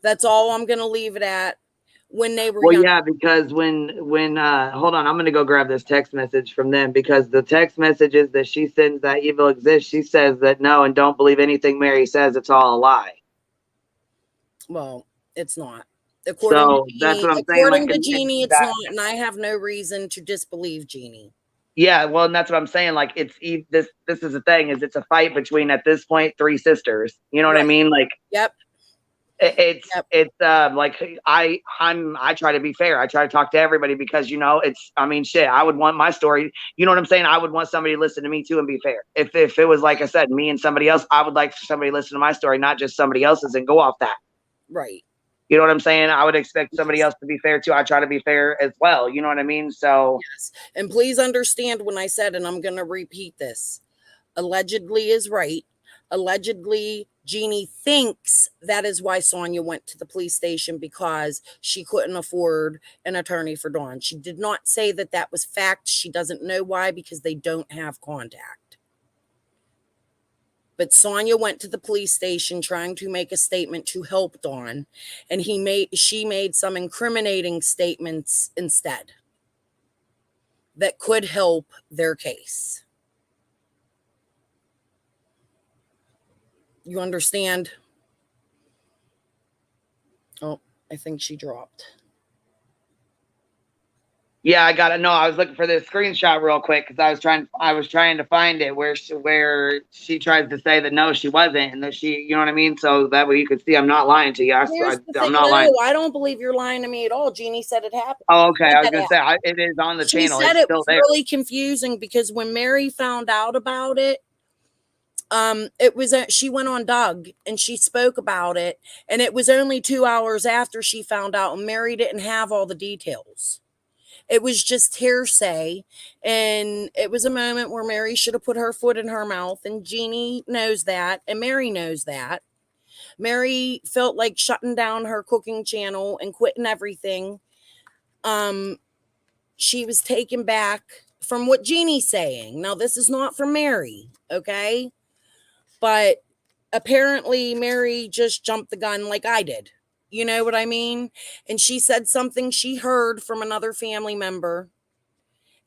That's all I'm going to leave it at. When they were young. Yeah, because when hold on, I'm gonna go grab this text message from them, because the text messages that she sends that evil exists, she says that no, and don't believe anything Mary says, it's all a lie. Well, it's not. According to Jeannie, that's what I'm saying. According to Jeannie, it's not, and I have no reason to disbelieve Jeannie. Yeah, well, and that's what I'm saying. Like, this is the thing, is it's a fight between, at this point, 3 sisters. You know what I Right. mean? Like, Yep. it's Yep. like I try to be fair. I try to talk to everybody because, you know, I mean, shit, I would want my story. You know what I'm saying? I would want somebody to listen to me too and be fair. If it was, like I said, me and somebody else, I would like somebody to listen to my story, not just somebody else's, and go off that. Right. You know what I'm saying? I would expect somebody else to be fair too. I try to be fair as well. You know what I mean? So Yes. And please understand when I said, and I'm going to repeat this, allegedly is right. Allegedly, Jeannie thinks that is why Sonia went to the police station, because she couldn't afford an attorney for Dawn. She did not say that that was fact. She doesn't know why, because they don't have contact. But Sonia went to the police station trying to make a statement to help Dawn, and she made some incriminating statements instead that could help their case. You understand? Oh, I think she dropped. yeah, I got it. No, I was looking for this screenshot real quick because I was trying to find it where she tries to say that no, she wasn't, and that she, you know what I mean. So that way you could see I'm not lying to you. Here's the thing. I'm not No, lying. I don't believe you're lying to me at all. Jeannie said it happened. Oh, okay. I was gonna say it is on the She channel. said It's it still was there. really confusing because when Mary found out about it, she went on Doug and she spoke about it, and it was only 2 hours after she found out, and Mary didn't have all the details. It was just hearsay, and it was a moment where Mary should have put her foot in her mouth, and Jeannie knows that, and Mary knows that. Mary felt like shutting down her cooking channel and quitting everything. She was taken back from what Jeannie's saying. Now, this is not from Mary, okay? But apparently Mary just jumped the gun like I did. You know what I mean? And she said something she heard from another family member,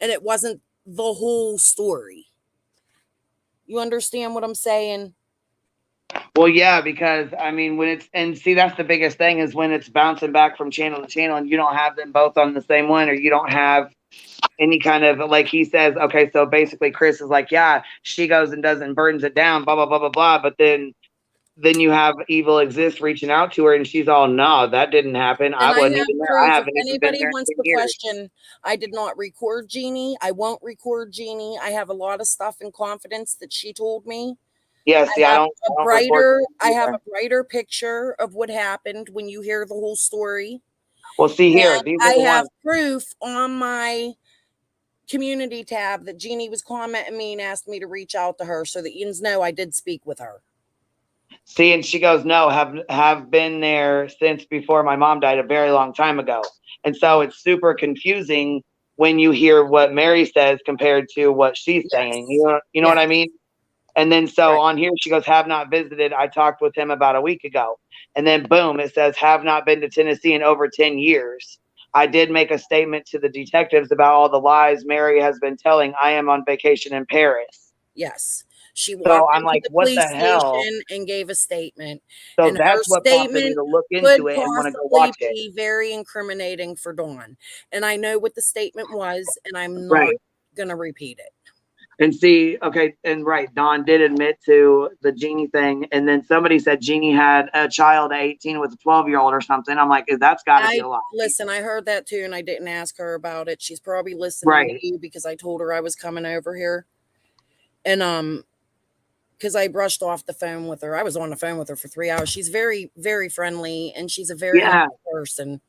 and it wasn't the whole story. You understand what I'm saying? Well, yeah, because I mean, see, that's the biggest thing, is when it's bouncing back from channel to channel and you don't have them both on the same one, or you don't have any kind of, like he says, okay, so basically Chris is like, yeah, she goes and does and burns it down, blah, blah, blah, blah, blah. But then you have Evil Exist reaching out to her and she's all, no, that didn't happen. And I I wasn't have even there. I proof. If haven't even been anybody there wants in to years. question, I did not record Jeannie. I won't record Jeannie. I have a lot of stuff in confidence that she told me. Yeah, see, I don't record I have a brighter picture of what happened when you hear the whole story. Well, see here, And these I are the have ones. proof on my community tab that Jeannie was commenting me and asked me to reach out to her so that you know I did speak with her. See, and she goes, no, have been there since before my mom died, a very long time ago. And so it's super confusing when you hear what Mary says compared to what she's saying. You know what I mean? And then so on here, she goes, have not visited. I talked with him about a week ago. And then boom, it says, have not been to Tennessee in over 10 years. I did make a statement to the detectives about all the lies Mary has been telling. I am on vacation in Paris. Yes. She So walked I'm into like, the what police the hell? station and gave a statement. So And her that's what prompted me statement to look could into it and want to go possibly watch it. be very incriminating for Dawn. And I know what the statement was, and I'm not Right. going to repeat it. And see, okay, and right, Dawn did admit to the Jeannie thing, and then somebody said Jeannie had a child at 18 with a 12-year-old or something. I'm like, that's got to be a lie. Listen, I heard that too, and I didn't ask her about it. She's probably listening to you because I told her I was coming over here. And because I brushed off the phone with her. I was on the phone with her for 3 hours. She's very, very friendly, and she's a very nice person.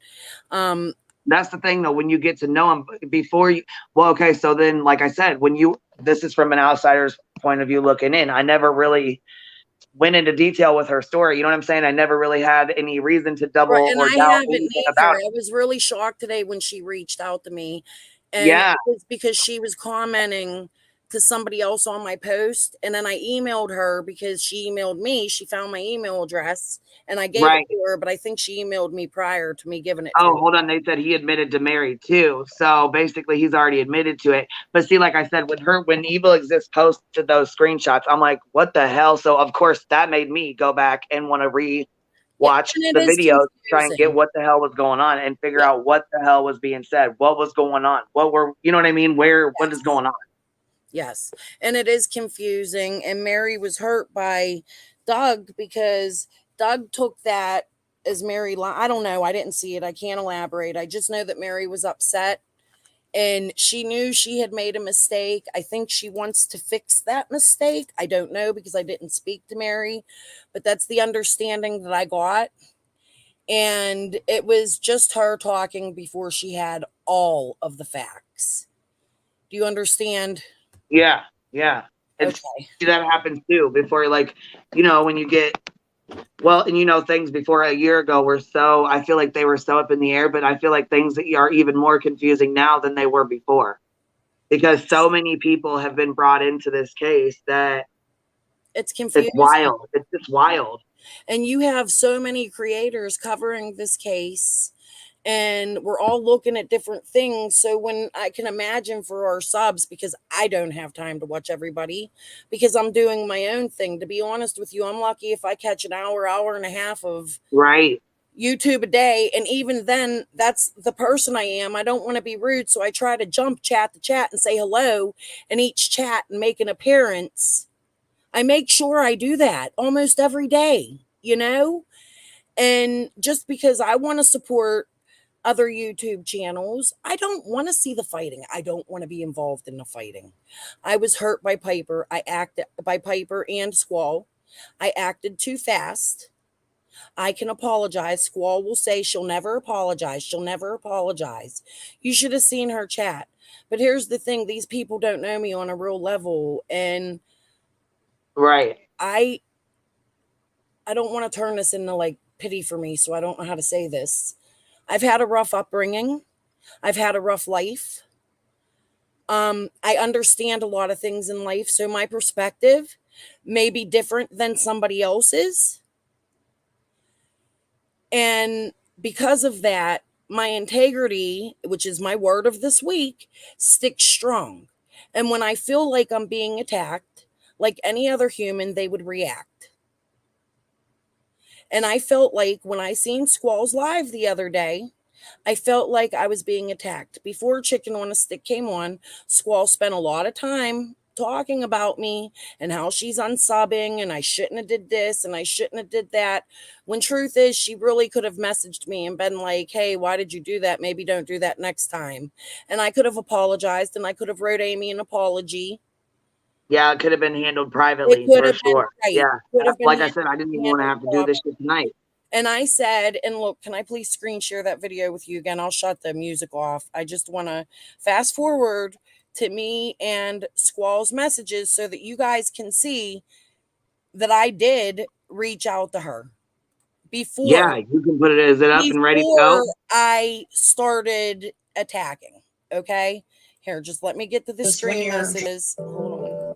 That's the thing, though, when you get to know them before you, well, okay, so then, like I said, this is from an outsider's point of view looking in. I never really went into detail with her story. You know what I'm saying? I never really had any reason to double Right, and or I doubt haven't anything either. about it. I was really shocked today when she reached out to me. And Yeah. it was because she was commenting to somebody else on my post. And then I emailed her because she emailed me. She found my email address and I gave it to her, but I think she emailed me prior to me giving it to her. Oh, hold on. They said he admitted to Mary too. So basically he's already admitted to it. But see, like I said, when Evil Exists posted those screenshots, I'm like, what the hell? So of course that made me go back and want to watch and the it is videos, try and get confusing. what the hell was going on, and figure out what the hell was being said, what was going on, you know what I mean? What is going on? Yes. And it is confusing. And Mary was hurt by Doug because Doug took that as Mary. I don't know. I didn't see it. I can't elaborate. I just know that Mary was upset and she knew she had made a mistake. I think she wants to fix that mistake. I don't know because I didn't speak to Mary, but that's the understanding that I got. And it was just her talking before she had all of the facts. Do you understand? Yeah, yeah. It's Okay. that happens too before, like, when you get and things before a year ago were I feel like they were so up in the air, but I feel like things are even more confusing now than they were before because so many people have been brought into this case that It's confusing. it's wild. It's just wild. And you have so many creators covering this case and we're all looking at different things. So when I can imagine for our subs, because I don't have time to watch everybody because I'm doing my own thing. To be honest with you, I'm lucky if I catch an hour and a half of right YouTube a day. And even then, that's the person I am. I don't want to be rude. So I try to jump chat to chat and say hello in each chat and make an appearance. I make sure I do that almost every day, And just because I want to support other YouTube channels, I don't want to see the fighting. I don't want to be involved in the fighting. I was hurt by Piper. I acted by Piper and Squall. I acted too fast. I can apologize. Squall will say she'll never apologize. She'll never apologize. You should have seen her chat. But here's the thing. These people don't know me on a real level. And right. I don't want to turn this into like pity for me. So I don't know how to say this. I've had a rough upbringing. I've had a rough life. I understand a lot of things in life. So my perspective may be different than somebody else's. And because of that, my integrity, which is my word of this week, sticks strong. And when I feel like I'm being attacked, like any other human, they would react. And I felt like when I seen Squall's live the other day, I felt like I was being attacked. Before Chicken on a Stick came on, Squall spent a lot of time talking about me and how she's unsubbing and I shouldn't have did this and I shouldn't have did that. When truth is, she really could have messaged me and been like, hey, why did you do that? Maybe don't do that next time. And I could have apologized and I could have wrote Amy an apology. Yeah, it could have been handled privately for sure. Right. Yeah. Like I said, I didn't even want to have to do this shit tonight. And I said, and look, can I please screen share that video with you again? I'll shut the music off. I just want to fast forward to me and Squall's messages so that you guys can see that I did reach out to her before. Yeah, you can put it. Is it up and ready to go? I started attacking. Okay. Here, just let me get to the screen messages. Hold on.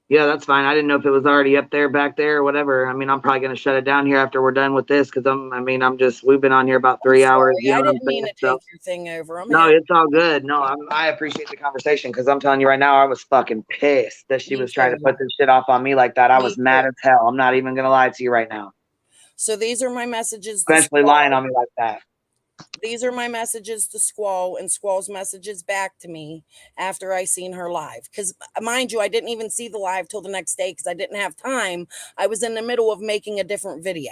Yeah, that's fine. I didn't know if it was already up there, back there, or whatever. I mean, I'm probably going to shut it down here after we're done with this because we've been on here about 3 hours. I didn't mean to take your thing over. No, it's all good. No, I appreciate the conversation because I'm telling you right now, I was fucking pissed that she was trying to put this shit off on me like that. I was mad as hell. I'm not even going to lie to you right now. So these are my messages. Especially lying on me like that. These are my messages to Squall and Squall's messages back to me after I seen her live. Because mind you, I didn't even see the live till the next day because I didn't have time. I was in the middle of making a different video.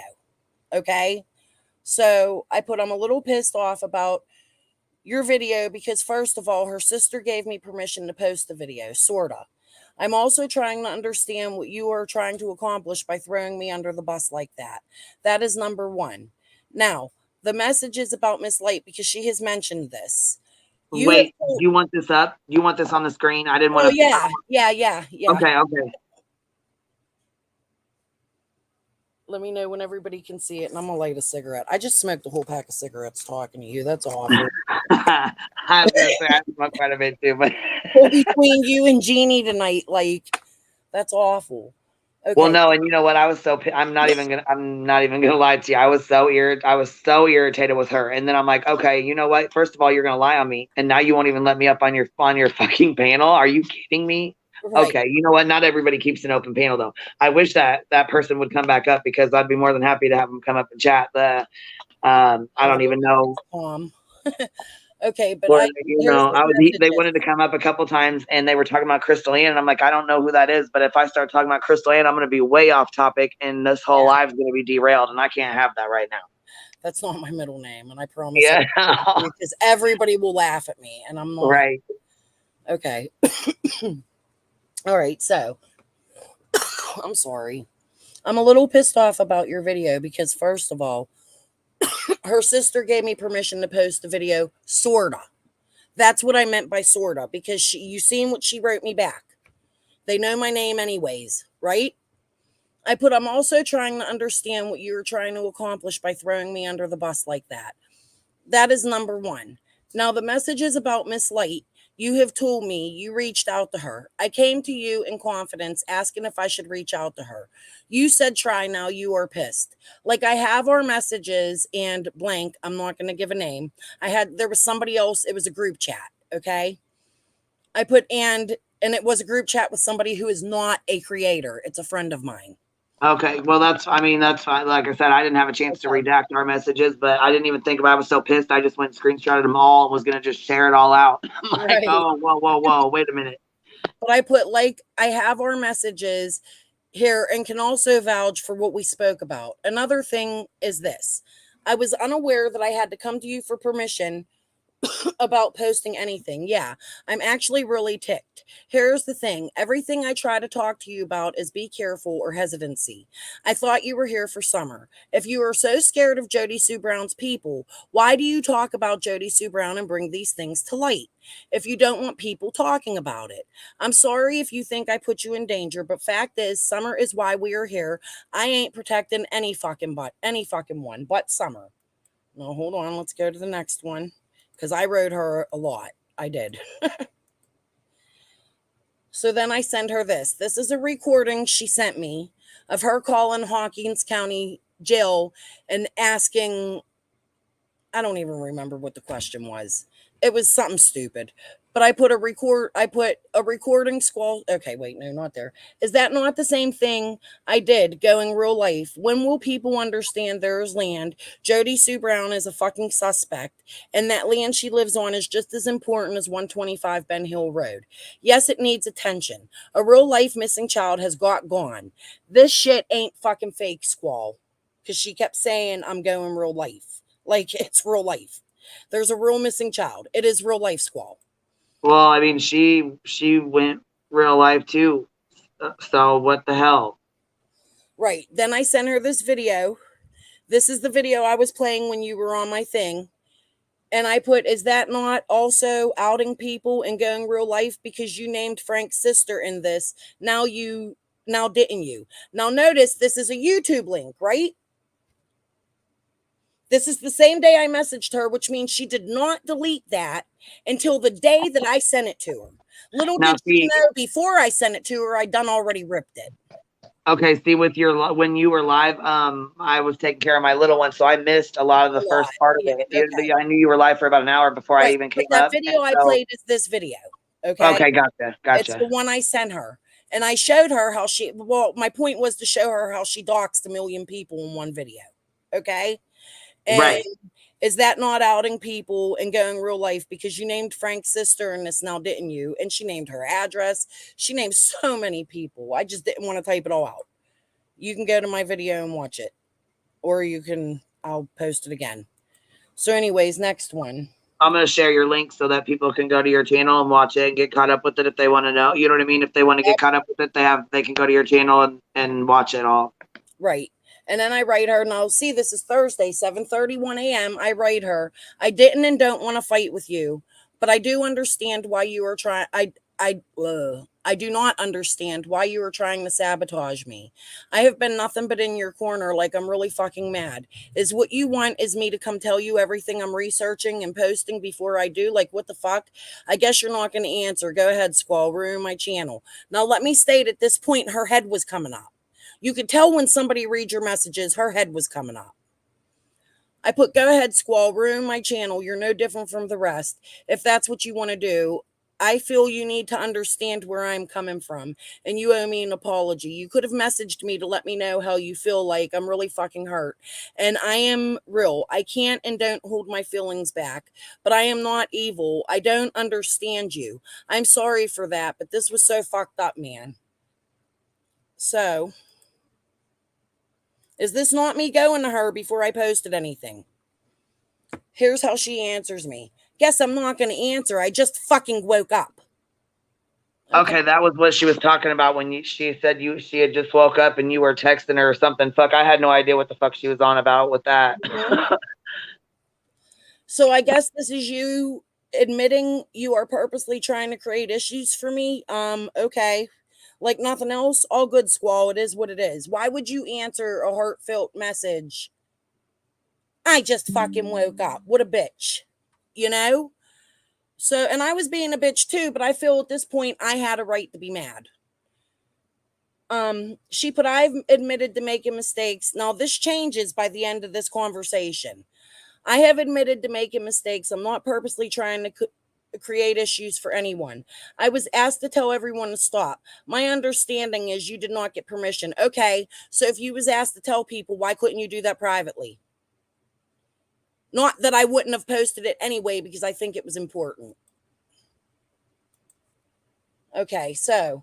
Okay. So I put, I'm a little pissed off about your video because first of all, her sister gave me permission to post the video, sorta. I'm also trying to understand what you are trying to accomplish by throwing me under the bus like that. That is number one. Now, the message is about Miss Light because she has mentioned this. Wait, do you want this up? Do you want this on the screen? I didn't want to. Yeah. Okay. Let me know when everybody can see it, and I'm gonna light a cigarette. I just smoked a whole pack of cigarettes talking to you. That's awful. I was gonna say I smoked quite a bit too, but between you and Jeannie tonight, like that's awful. Okay. Well, no, and you know what? I'm not even gonna lie to you. I was so irritated with her. And then I'm like, okay, you know what? First of all, you're gonna lie on me, and now you won't even let me up on your fucking panel. Are you kidding me? Right. Okay, you know what? Not everybody keeps an open panel though. I wish that person would come back up because I'd be more than happy to have them come up and chat. I don't even know. Okay, but Well, here's the they messages. wanted to come up a couple times and they were talking about Crystal Ann, and I'm like, I don't know who that is, but if I start talking about Crystal Ann, I'm going to be way off topic and this whole live's going to be derailed, and I can't have that right now. That's not my middle name, and I promise. Yeah, because everybody will laugh at me, and I'm not. Right. Okay. All right, so I'm sorry. I'm a little pissed off about your video because, first of all, her sister gave me permission to post the video, sorta. That's what I meant by sorta, because you seen what she wrote me back. They know my name anyways, right? I'm also trying to understand what you're trying to accomplish by throwing me under the bus like that. That is number one. Now, the message is about Miss Light. You have told me you reached out to her. I came to you in confidence asking if I should reach out to her. You said try now, you are pissed. Like I have our messages and blank, I'm not going to give a name. There was somebody else, it was a group chat, okay? I put and it was a group chat with somebody who is not a creator. It's a friend of mine. Okay, well, that's fine. Like I said, I didn't have a chance to redact our messages, but I didn't even think about it. I was so pissed. I just went and screenshotted them all and was going to just share it all out. I'm like, oh, whoa, wait a minute. But I put, like, I have our messages here and can also vouch for what we spoke about. Another thing is this. I was unaware that I had to come to you for permission about posting anything. Yeah, I'm actually really ticked. Here's the thing. Everything I try to talk to you about is be careful or hesitancy. I thought you were here for summer. If you are so scared of Jody Sue Brown's people, why do you talk about Jody Sue Brown and bring these things to light? If you don't want people talking about it. I'm sorry if you think I put you in danger, but fact is, summer is why we are here. I ain't protecting any fucking one but Summer. Now, hold on. Let's go to the next one. Because I wrote her a lot. I did. So then I send her this. This is a recording she sent me of her calling Hawkins County Jail and asking, I don't even remember what the question was. It was something stupid. But I put a recording squall. Okay, wait, no, not there. Is that not the same thing I did going real life? When will people understand there is land? Jody Sue Brown is a fucking suspect, and that land she lives on is just as important as 125 Ben Hill Road. Yes, it needs attention. A real life missing child has gone. This shit ain't fucking fake, Squall. Because she kept saying, I'm going real life. Like, it's real life. There's a real missing child. It is real life, Squall. Well, I mean, she went real life too. So what the hell? Right. Then I sent her this video. This is the video I was playing when you were on my thing. And I put, is that not also outing people and going real life? Because you named Frank's sister in this. Now didn't you? Now notice this is a YouTube link, right? This is the same day I messaged her, which means she did not delete that until the day that I sent it to her. Little did she know before I sent it to her, I done already ripped it. Okay, see, when you were live, I was taking care of my little one, so I missed a lot of the first part of it. Okay. I knew you were live for about an hour before I even came up. That video I played is this video. Okay. Okay, gotcha. It's the one I sent her. And I showed her how my point was to show her how she doxed 1 million people in one video. Okay. And right. Is that not outing people and going real life? Because you named Frank's sister in this now, didn't you? And she named her address. She named so many people. I just didn't want to type it all out. You can go to my video and watch it. Or I'll post it again. So anyways, next one. I'm going to share your link so that people can go to your channel and watch it and get caught up with it if they want to know. You know what I mean? If they want to get caught up with it, they can go to your channel and watch it all. Right. And then I write her, now see, this is Thursday, 7:31 a.m. I write her, I didn't and don't want to fight with you, but I do understand why you are trying. I do not understand why you are trying to sabotage me. I have been nothing but in your corner, like I'm really fucking mad. Is what you want is me to come tell you everything I'm researching and posting before I do? Like, what the fuck? I guess you're not going to answer. Go ahead, Squall, ruin my channel. Now, let me state at this point, her head was coming up. You could tell when somebody reads your messages, her head was coming up. I put, go ahead, Squall, ruin my channel. You're no different from the rest. If that's what you want to do, I feel you need to understand where I'm coming from, and you owe me an apology. You could have messaged me to let me know how you feel. Like, I'm really fucking hurt, and I am real. I can't and don't hold my feelings back, but I am not evil. I don't understand you. I'm sorry for that, but this was so fucked up, man. So, is this not me going to her before I posted anything? Here's how she answers me. Guess I'm not going to answer. I just fucking woke up. Okay, that was what she was talking about when she said she had just woke up and you were texting her or something. Fuck, I had no idea what the fuck she was on about with that. Mm-hmm. So I guess this is you admitting you are purposely trying to create issues for me. Okay. Like nothing else, all good, Squall. It is what it is. Why would you answer a heartfelt message? I just fucking woke up. What a bitch. You know? So, and I was being a bitch too, but I feel at this point I had a right to be mad. She put, I've admitted to making mistakes. Now, this changes by the end of this conversation. I have admitted to making mistakes. I'm not purposely trying to create issues for anyone. I was asked to tell everyone to stop. My understanding is you did not get permission. Okay, so if you was asked to tell people, why couldn't you do that privately? Not that I wouldn't have posted it anyway, because I think it was important. Okay, so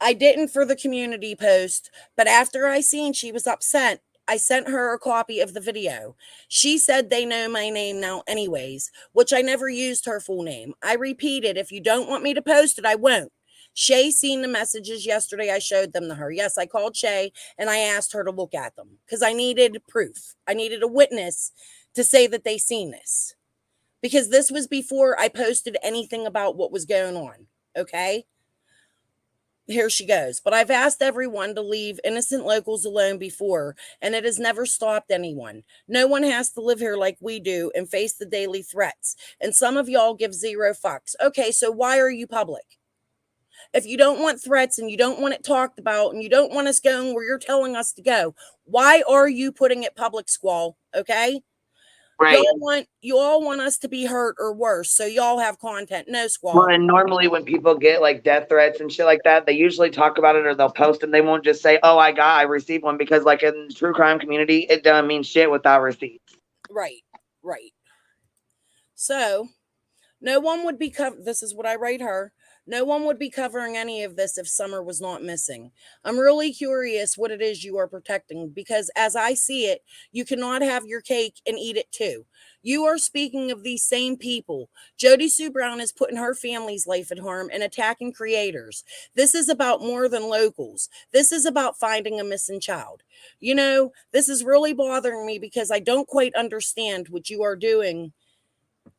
I didn't for the community post, but after I seen she was upset, I sent her a copy of the video. She said they know my name now anyways, which I never used her full name. I repeated, if you don't want me to post it, I won't. Shay seen the messages yesterday. I showed them to her. Yes, I called Shay and I asked her to look at them because I needed proof. I needed a witness to say that they seen this, because this was before I posted anything about what was going on. Okay. Here she goes. But I've asked everyone to leave innocent locals alone before, and it has never stopped anyone. No one has to live here like we do and face the daily threats. And some of y'all give zero fucks. Okay, so why are you public? If you don't want threats and you don't want it talked about and you don't want us going where you're telling us to go, why are you putting it public, Squall? Okay? Right. You all want us to be hurt or worse, so y'all have content. No, Squall. Well, and normally when people get like death threats and shit like that, they usually talk about it or they'll post them. They won't just say, "Oh, I received one," because like in the true crime community, it doesn't mean shit without receipts. Right. So, no one would be this is what I write her. No one would be covering any of this if Summer was not missing. I'm really curious what it is you are protecting, because as I see it, you cannot have your cake and eat it too. You are speaking of these same people. Jody Sue Brown is putting her family's life at harm and attacking creators. This is about more than locals. This is about finding a missing child. You know, this is really bothering me because I don't quite understand what you are doing.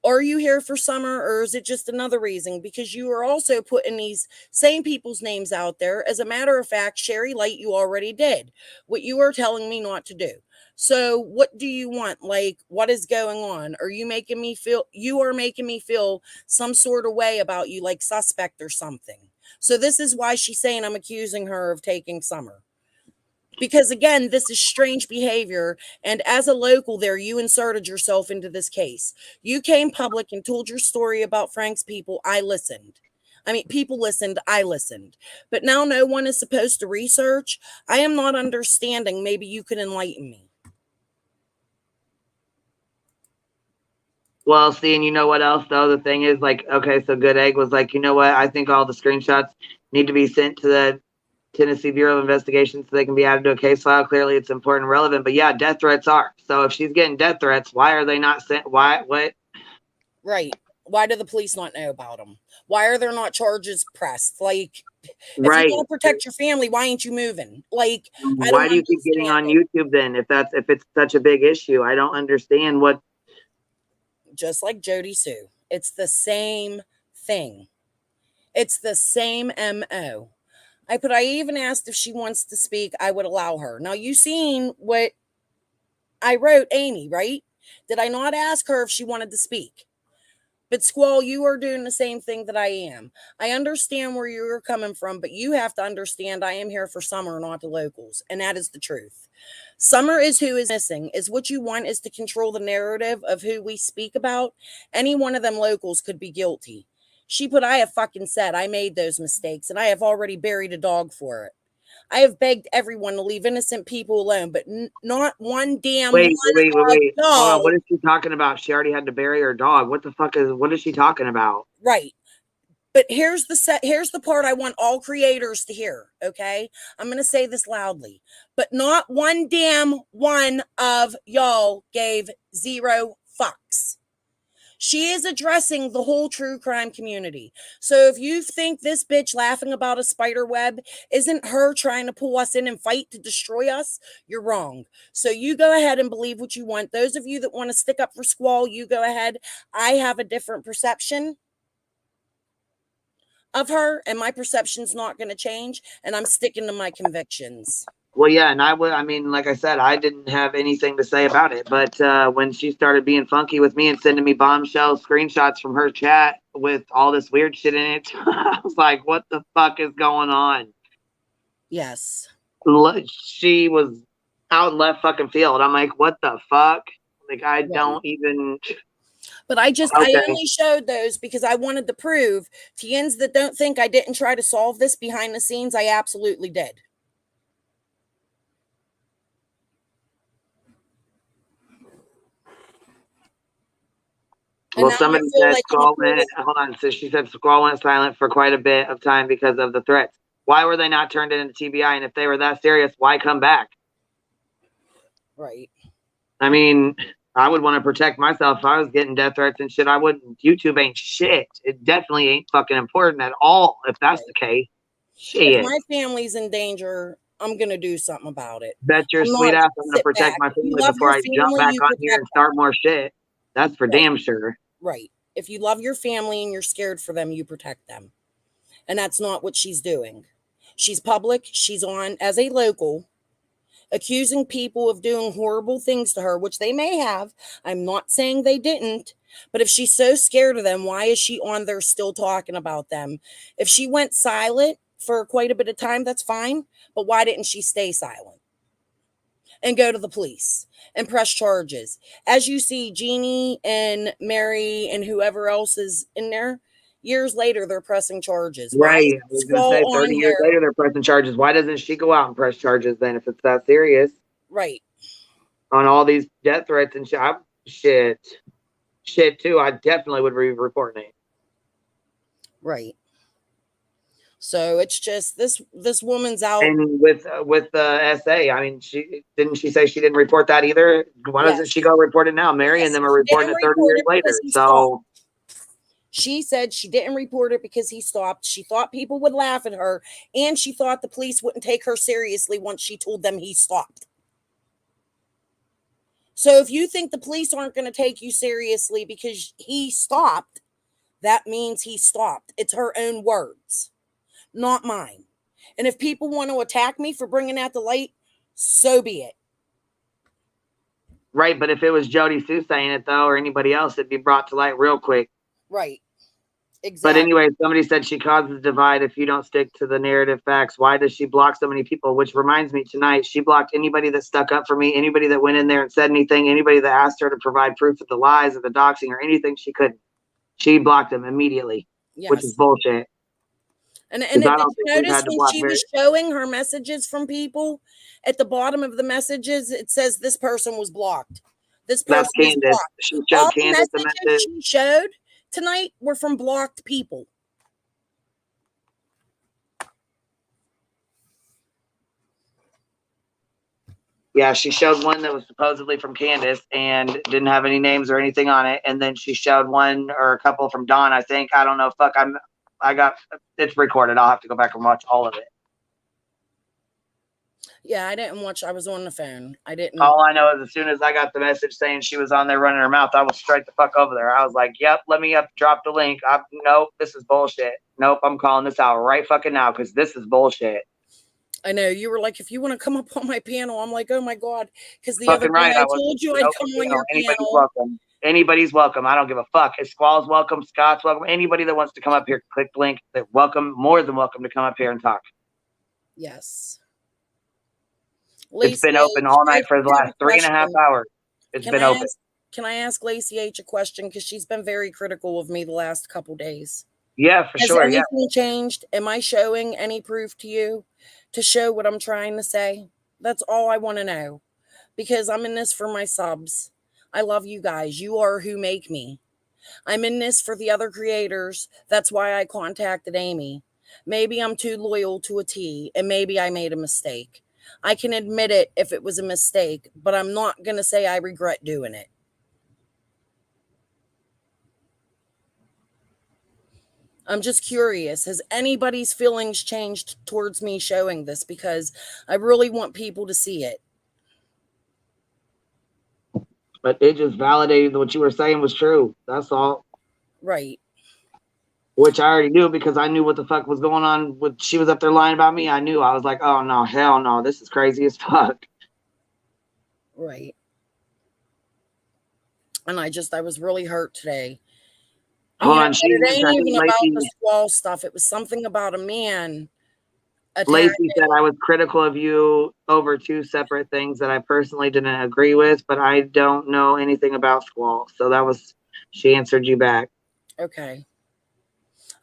Are you here for Summer, or is it just another reason? Because you are also putting these same people's names out there. As a matter of fact, Sherry Light, you already did what you are telling me not to do. So what do you want? Like, what is going on? Are you making me feel, you are making me feel some sort of way about you, like suspect or something. So this is why she's saying I'm accusing her of taking Summer. Because again, this is strange behavior. And as a local there, you inserted yourself into this case. You came public and told your story about Frank's people. I listened. I mean, people listened. I listened. But now no one is supposed to research. I am not understanding. Maybe you could enlighten me. Well, see, and you know what else, though? The thing is, like, okay, so Good Egg was like, you know what? I think all the screenshots need to be sent to the Tennessee Bureau of Investigation so they can be added to a case file. Clearly, it's important and relevant. But yeah, death threats are. So if she's getting death threats, why are they not sent? Why? What? Right. Why do the police not know about them? Why are there not charges pressed? Like, if right. you want to protect your family, why ain't you moving? Like, why do you keep getting on YouTube then? If it's such a big issue, I don't understand what. Just like Jody Sue, it's the same thing. It's the same MO. I even asked if she wants to speak, I would allow her. Now, you seen what I wrote, Amy, right? Did I not ask her if she wanted to speak? But Squall, you are doing the same thing that I am. I understand where you're coming from, but you have to understand I am here for Summer, not the locals. And that is the truth. Summer is who is missing. Is what you want is to control the narrative of who we speak about. Any one of them locals could be guilty. She put, I have fucking said I made those mistakes and I have already buried a dog for it. I have begged everyone to leave innocent people alone, but not one damn Wait. one of Hold on. y'all. What is she talking about? She already had to bury her dog. What is she talking about? Right. But here's the part I want all creators to hear, okay? I'm going to say this loudly. But not one damn one of y'all gave 0 fucks. She is addressing the whole true crime community. So if you think this bitch laughing about a spider web isn't her trying to pull us in and fight to destroy us, you're wrong. So you go ahead and believe what you want. Those of you that want to stick up for Squall, you go ahead. I have a different perception of her, and my perception's not going to change, and I'm sticking to my convictions. Well, yeah, and I mean, like I said, I didn't have anything to say about it, but when she started being funky with me and sending me bombshell screenshots from her chat with all this weird shit in it, I was like, what the fuck is going on? Yes. She was out in left fucking field. I'm like, what the fuck? Like, I don't even... But I Okay. only showed those because I wanted to prove to yins that don't think I didn't try to solve this behind the scenes, I absolutely did. Well, somebody said Squall went, hold on, so she said Squall went silent for quite a bit of time because of the threats. Why were they not turned into TBI? And if they were that serious, why come back? Right. I mean, I would want to protect myself if I was getting death threats and shit. I wouldn't. YouTube ain't shit. It definitely ain't fucking important at all if that's the case. Shit. If my family's in danger, I'm going to do something about it. Bet your sweet ass I'm going to protect my family before I jump back on here and start more shit. That's for damn sure. Right. If you love your family and you're scared for them, you protect them. And that's not what she's doing. She's public. She's on as a local, accusing people of doing horrible things to her, which they may have. I'm not saying they didn't. But if she's so scared of them, why is she on there still talking about them? If she went silent for quite a bit of time, that's fine. But why didn't she stay silent and go to the police and press charges? As you see, Jeannie and Mary and whoever else is in there, years later, they're pressing charges. Right. I was going to say 30 years later, they're pressing charges. Why doesn't she go out and press charges then if it's that serious? Right. On all these death threats and shit. Shit, too. I definitely would be reporting it. Right. So it's just this woman's out. And with the SA, I mean, she say she didn't report that either. Why doesn't she go report it now? Mary and them are reporting it 30 years later. So she said she didn't report it because he stopped. She thought people would laugh at her, and she thought the police wouldn't take her seriously once she told them he stopped. So if you think the police aren't going to take you seriously because he stopped, that means he stopped. It's her own words, not mine. And if people want to attack me for bringing out the light, so be it. Right, but if it was Jody Sue saying it, though, or anybody else, it'd be brought to light real quick. Right. Exactly. But anyway, somebody said she causes divide if you don't stick to the narrative facts. Why does she block so many people? Which reminds me, tonight, she blocked anybody that stuck up for me, anybody that went in there and said anything, anybody that asked her to provide proof of the lies or the doxing or anything she couldn't. She blocked them immediately, which is bullshit. And did you notice when she was showing her messages from people, at the bottom of the messages, it says this person was blocked. This person was blocked. She showed Candace the message she showed tonight were from blocked people. Yeah, she showed one that was supposedly from Candace and didn't have any names or anything on it. And then she showed one or a couple from Dawn, I think. I don't know. Fuck, it's recorded. I'll have to go back and watch all of it. Yeah, I didn't watch. I was on the phone. I didn't. All I know is as soon as I got the message saying she was on there running her mouth, I was straight the fuck over there. I was like, yep, let me drop the link. Nope, this is bullshit. Nope, I'm calling this out right fucking now because this is bullshit. I know. You were like, if you want to come up on my panel, I'm like, oh my God. Because the fucking other day right, I told you I'd come on your anybody's panel. welcome. Anybody's welcome. I don't give a fuck. If Squall's welcome, Scott's welcome. Anybody that wants to come up here, click the link. They're welcome, more than welcome to come up here and talk. Yes. It's been open all night for the last 3.5 hours. It's been open. Can I ask Lacey H a question? Because she's been very critical of me the last couple days. Yeah, for Has sure. Yeah. anything changed? Am I showing any proof to you to show what I'm trying to say? That's all I want to know, because I'm in this for my subs. I love you guys. You are who make me. I'm in this for the other creators. That's why I contacted Amy. Maybe I'm too loyal to a T, and maybe I made a mistake. I can admit it if it was a mistake, but I'm not going to say I regret doing it. I'm just curious. Has anybody's feelings changed towards me showing this? Because I really want people to see it. But it just validated what you were saying was true. That's all. Right. Which I already knew because I knew what the fuck was going on. When she was up there lying about me, I knew. I was like, oh no, hell no, this is crazy as fuck. Right. And I was really hurt today. Hold Yeah, on, but it ain't I even think about the squall stuff. It was something about a man attacking. Lacey said I was critical of you over two separate things that I personally didn't agree with, but I don't know anything about Squall. So that was, she answered you back. Okay.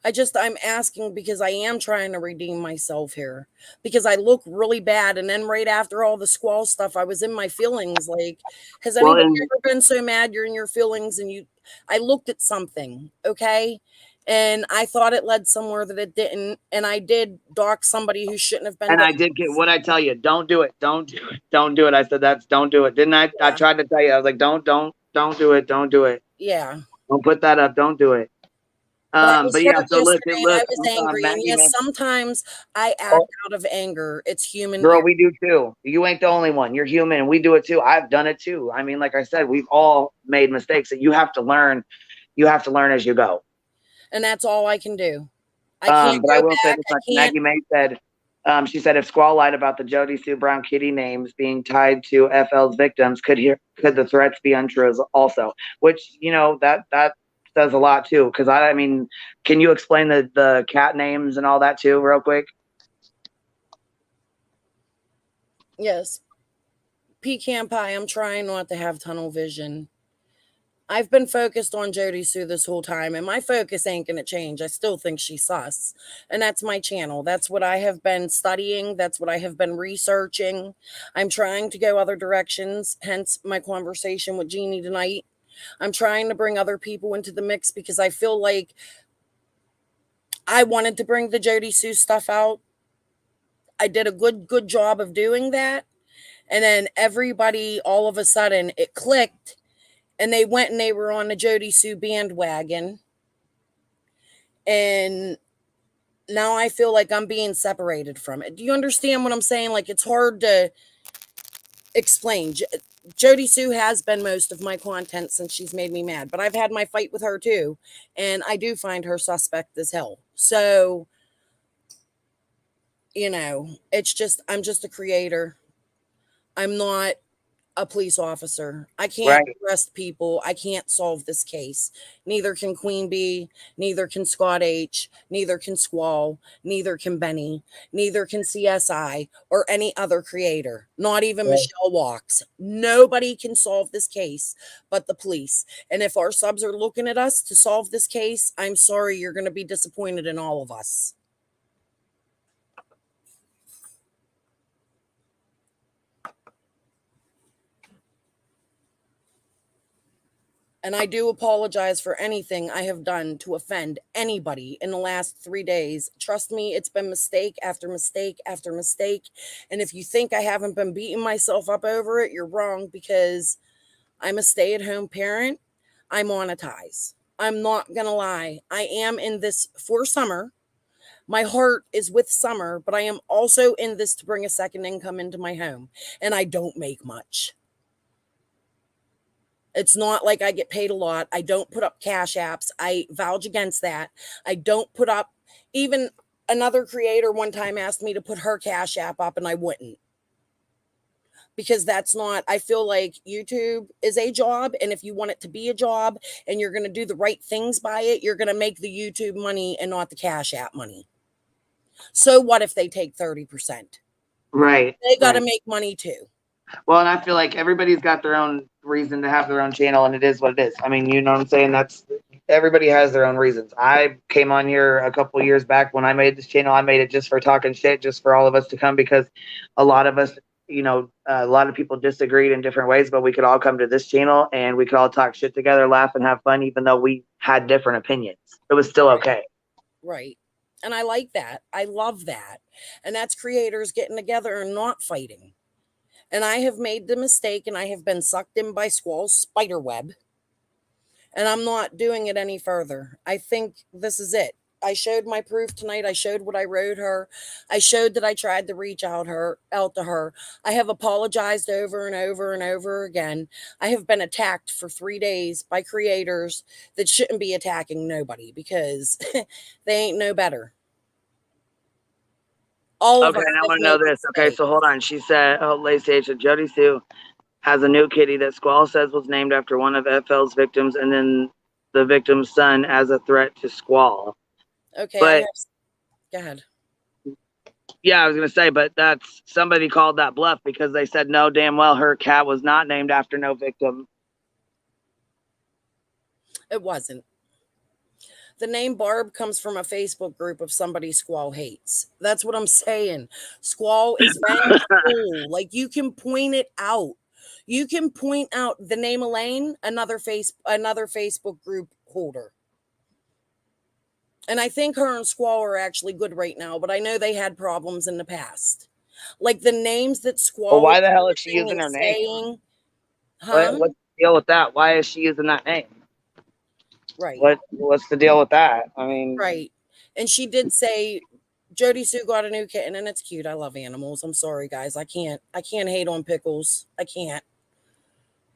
I'm asking because I am trying to redeem myself here, because I look really bad. And then right after all the squall stuff, I was in my feelings. Like, has anybody ever been so mad you're in your feelings? And I looked at something, okay? And I thought it led somewhere that it didn't. And I did dock somebody who shouldn't have been. And I did get what I tell you. Don't do it. Don't do it. Don't do it. I said don't do it. Didn't I? Yeah. I tried to tell you. I was like, don't do it. Don't do it. Yeah. Don't put that up. Don't do it. But yeah, so look, I was angry. And yes, sometimes I act out of anger. It's human. Girl, we do too. You ain't the only one. You're human. We do it too. I've done it too. I mean, like I said, we've all made mistakes that you have to learn. You have to learn as you go. And that's all I can do. I can't but I will say this much. Maggie May said, she said, if Squall lied about the Jody Sue Brown Kitty names being tied to FL's victims, could the threats be untrue also? Which, that says a lot too. Because I mean, can you explain the cat names and all that too, real quick? Yes. Pecan Pie, I'm trying not to have tunnel vision. I've been focused on Jody Sue this whole time, and my focus ain't going to change. I still think she's sus. And that's my channel. That's what I have been studying. That's what I have been researching. I'm trying to go other directions, hence my conversation with Jeannie tonight. I'm trying to bring other people into the mix because I feel like I wanted to bring the Jody Sue stuff out. I did a good job of doing that. And then everybody, all of a sudden, it clicked. And they went and they were on the Jody Sue bandwagon. And now I feel like I'm being separated from it. Do you understand what I'm saying? Like, it's hard to explain. Jody Sue has been most of my content since she's made me mad. But I've had my fight with her too. And I do find her suspect as hell. So, it's just, I'm just a creator. I'm not a police officer. I can't arrest people. I can't solve this case. Neither can Queen Bee, neither can Scott H, neither can Squall, neither can Benny, neither can CSI or any other creator, not even Michelle Walks. Nobody can solve this case but the police. And if our subs are looking at us to solve this case, I'm sorry, you're going to be disappointed in all of us. And I do apologize for anything I have done to offend anybody in the last 3 days. Trust me, it's been mistake after mistake after mistake. And if you think I haven't been beating myself up over it, you're wrong, because I'm a stay-at-home parent. I monetize. I'm not going to lie. I am in this for summer. My heart is with summer, but I am also in this to bring a second income into my home. And I don't make much. It's not like I get paid a lot. I don't put up cash apps. I vouch against that. I don't put up, even another creator one time asked me to put her cash app up and I wouldn't. Because that's not, I feel like YouTube is a job. And if you want it to be a job and you're going to do the right things by it, you're going to make the YouTube money and not the cash app money. So what if they take 30%? Right. They got to make money too. Well, and I feel like everybody's got their own reason to have their own channel, and it is what it is. I mean, you know what I'm saying? everybody has their own reasons. I came on here a couple years back when I made this channel. I made it just for talking shit, just for all of us to come, because a lot of us, a lot of people disagreed in different ways, but we could all come to this channel and we could all talk shit together, laugh and have fun, even though we had different opinions. It was still okay. Right. And I like that. I love that. And that's creators getting together and not fighting. And I have made the mistake and I have been sucked in by Squall's spider web. And I'm not doing it any further. I think this is it. I showed my proof tonight. I showed what I wrote her. I showed that I tried to reach out to her. I have apologized over and over and over again. I have been attacked for 3 days by creators that shouldn't be attacking nobody because they ain't no better. All of Okay, us. I want to know this. Okay, so hold on. She said, Lacey H. Jody Sue has a new kitty that Squall says was named after one of FL's victims, and then the victim's son as a threat to Squall. Okay, but go ahead. Yeah, I was gonna say, but that's somebody called that bluff because they said no, damn well her cat was not named after no victim. It wasn't. The name Barb comes from a Facebook group of somebody Squall hates. That's what I'm saying. Squall is vengeful. Like, you can point it out. You can point out the name Elaine, another Facebook group holder. And I think her and Squall are actually good right now, but I know they had problems in the past. Like the names that Squall. Well, why the hell is she using her name? Huh? What's the deal with that? Why is she using that name? Right. What's the deal with that? I mean, right. And she did say Jody Sue got a new kitten and it's cute. I love animals. I'm sorry, guys. I can't hate on Pickles. I can't.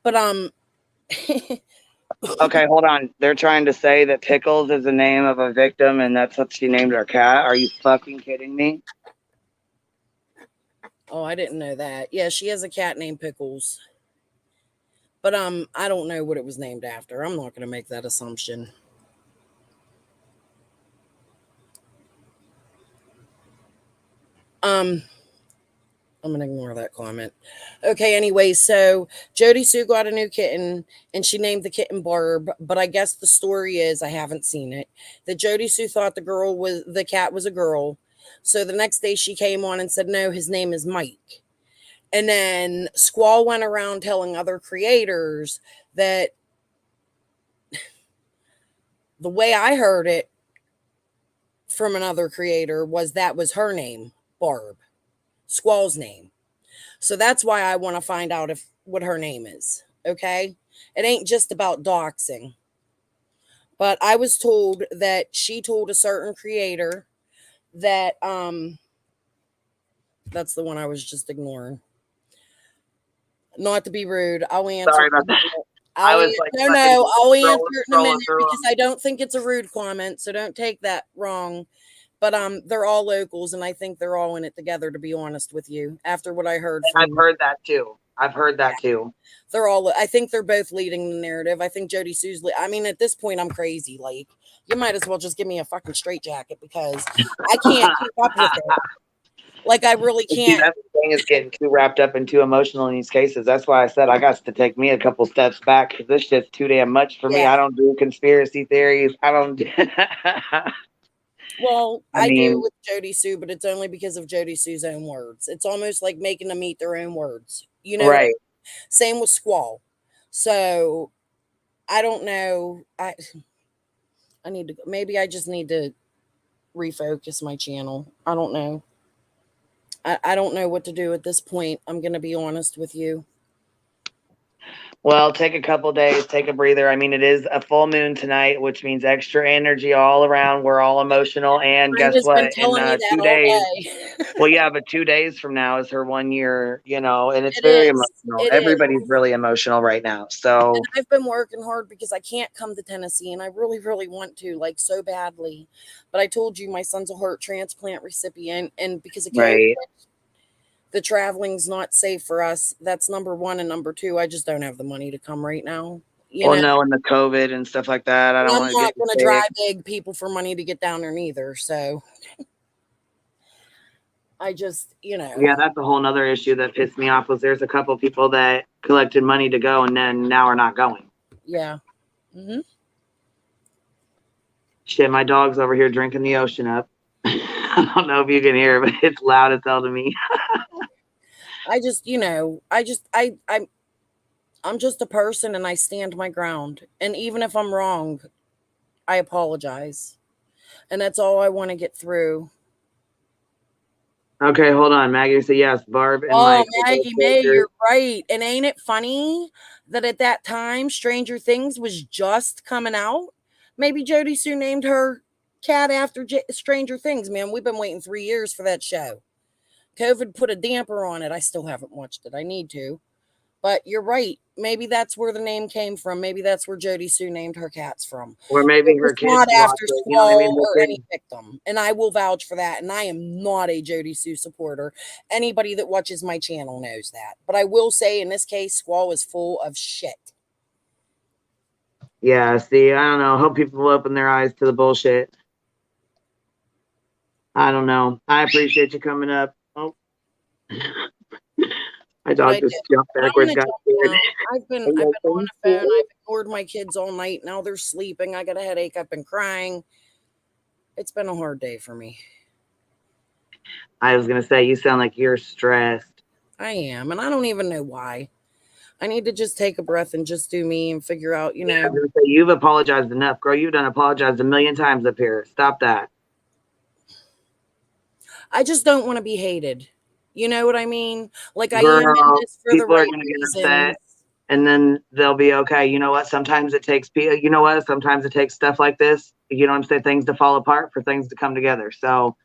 But okay, hold on. They're trying to say that Pickles is the name of a victim and that's what she named her cat. Are you fucking kidding me? Oh, I didn't know that. Yeah, she has a cat named Pickles. But I don't know what it was named after. I'm not going to make that assumption. I'm going to ignore that comment. Okay, anyway, so Jody Sue got a new kitten and she named the kitten Barb, but I guess the story is, I haven't seen it, that Jody Sue thought the cat was a girl. So the next day she came on and said, no, his name is Mike. And then Squall went around telling other creators that the way I heard it from another creator was that was her name, Barb, Squall's name. So that's why I want to find out what her name is. Okay. It ain't just about doxing. But I was told that she told a certain creator that, that's the one I was just ignoring. Not to be rude, I'll answer. Sorry about that. I'll answer in a minute because I don't think it's a rude comment, so don't take that wrong. But they're all locals, and I think they're all in it together. To be honest with you, after what I heard, I've heard that too. They're all. I think they're both leading the narrative. I think Jody Sue's. I mean, at this point, I'm crazy. Like, you might as well just give me a fucking straitjacket because I can't keep up with it. Like, I really can't. Everything is getting too wrapped up and too emotional in these cases. That's why I said I got to take me a couple steps back because this shit's too damn much for me. I don't do conspiracy theories. I don't. Well, I do with Jody Sue, but it's only because of Jody Sue's own words. It's almost like making them eat their own words. You know, right? Same with Squall. So I don't know. I need to. Maybe I just need to refocus my channel. I don't know. I don't know what to do at this point. I'm going to be honest with you. Well, take a couple days, take a breather. I mean, it is a full moon tonight, which means extra energy all around. We're all emotional. And guess what? In 2 days. Well, yeah, but 2 days from now is her 1 year, and it's very emotional. Everybody's really emotional right now. So and I've been working hard because I can't come to Tennessee and I really, really want to, like, so badly. But I told you my son's a heart transplant recipient, and because of COVID, the traveling's not safe for us. That's number one. And number two, I just don't have the money to come right now. No, and the COVID and stuff like that. I'm not going to dry beg people for money to get down there neither. So I just, Yeah, that's a whole nother issue that pissed me off was there's a couple people that collected money to go and then now are not going. Yeah. Mm-hmm. Shit, my dog's over here drinking the ocean up. I don't know if you can hear, but it's loud as hell to me. I just, I'm just a person and I stand my ground. And even if I'm wrong, I apologize. And that's all I want to get through. Okay, hold on. Maggie said yes. Barb and Oh, Mike. Maggie May, you're right. And ain't it funny that at that time, Stranger Things was just coming out? Maybe Jody Sue named her cat after Stranger Things, man. We've been waiting 3 years for that show. COVID put a damper on it. I still haven't watched it. I need to. But you're right. Maybe that's where the name came from. Maybe that's where Jody Sue named her cats from. Or maybe It her was kids not watch after it, you know what I mean? Squall or any victim. And I will vouch for that. And I am not a Jody Sue supporter. Anybody that watches my channel knows that. But I will say in this case, Squall is full of shit. Yeah, see, I don't know. Hope people will open their eyes to the bullshit. I don't know. I appreciate you coming up. Oh. My dog just jumped backwards. Got scared. I've been on the phone. I've ignored my kids all night. Now they're sleeping. I got a headache. I've been crying. It's been a hard day for me. I was gonna say you sound like you're stressed. I am, and I don't even know why. I need to just take a breath and just do me and figure out, you know. I was gonna say, you've apologized enough, girl. You've done apologized a million times up here. Stop that. I just don't want to be hated. You know what I mean? Like I Girl, am in this for the people are right gonna get reasons. upset, and then they'll be okay. You know what? Sometimes it takes people. You know what? Sometimes it takes stuff like this. You know what I'm saying? Things to fall apart for things to come together. So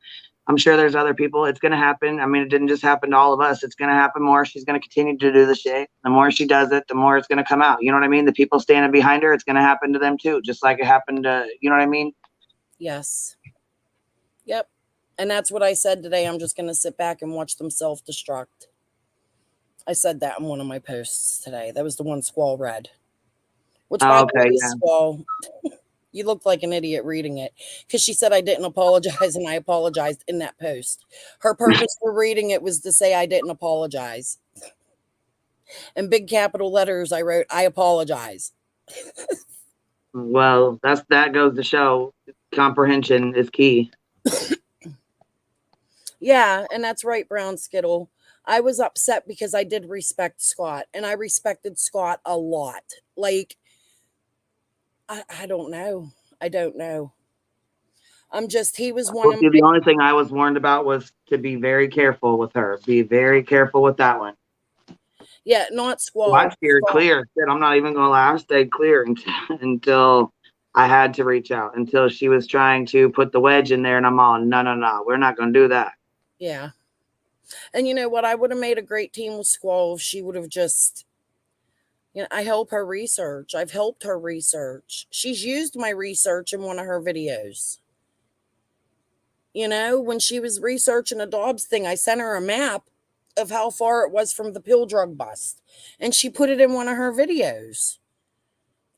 I'm sure there's other people. It's gonna happen. I mean, it didn't just happen to all of us. It's gonna happen more. She's gonna continue to do the shit. The more she does it, the more it's gonna come out. You know what I mean? The people standing behind her, it's gonna happen to them too, just like it happened to. You know what I mean? Yes. Yep. And that's what I said today. I'm just going to sit back and watch them self-destruct. I said that in one of my posts today. That was the one Squall read. Which, by the way, Squall, you looked like an idiot reading it. Because she said I didn't apologize, and I apologized in that post. Her purpose for reading it was to say I didn't apologize. In big capital letters, I wrote, I apologize. Well, that goes to show comprehension is key. Yeah, and that's right, Brown Skittle. I was upset because I did respect Scott, and I respected Scott a lot. Like, I don't know. I don't know. He was one of the only thing I was warned about was to be very careful with her. Be very careful with that one. Yeah, not Squall. Well, I steered clear. I'm not even gonna lie. I stayed clear until I had to reach out, until she was trying to put the wedge in there, and I'm all, no, we're not gonna do that. Yeah. And you know what? I would have made a great team with Squall if she would have just, you know, I help her research. I've helped her research. She's used my research in one of her videos. You know, when she was researching a Dobbs thing, I sent her a map of how far it was from the pill drug bust. And she put it in one of her videos.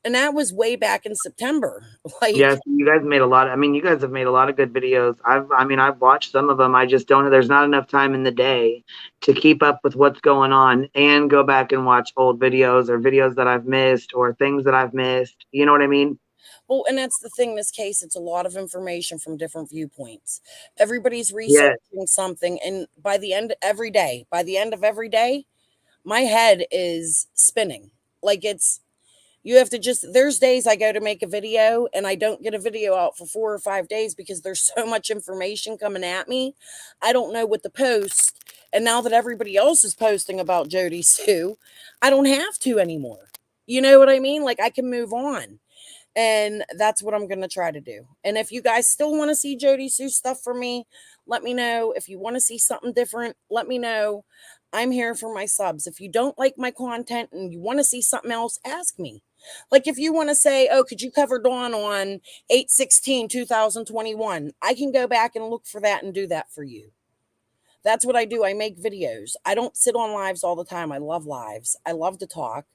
And that was way back in September. Like, yes, you guys made a lot. You guys have made a lot of good videos. I've watched some of them. I just don't. There's not enough time in the day to keep up with what's going on and go back and watch old videos or videos that I've missed or things that I've missed. You know what I mean? Well, and that's the thing. In this case, it's a lot of information from different viewpoints. Everybody's researching something, and by the end of every day, my head is spinning. Like you have to there's days I go to make a video and I don't get a video out for 4 or 5 days because there's so much information coming at me. I don't know what to post. And now that everybody else is posting about Jody Sue, I don't have to anymore. You know what I mean? Like I can move on. And that's what I'm going to try to do. And if you guys still want to see Jody Sue stuff from me, let me know. If you want to see something different, let me know. I'm here for my subs. If you don't like my content and you want to see something else, ask me. Like if you want to say, oh, could you cover Dawn on 8/16/2021? I can go back and look for that and do that for you. That's what I do. I make videos. I don't sit on lives all the time. I love lives. I love to talk.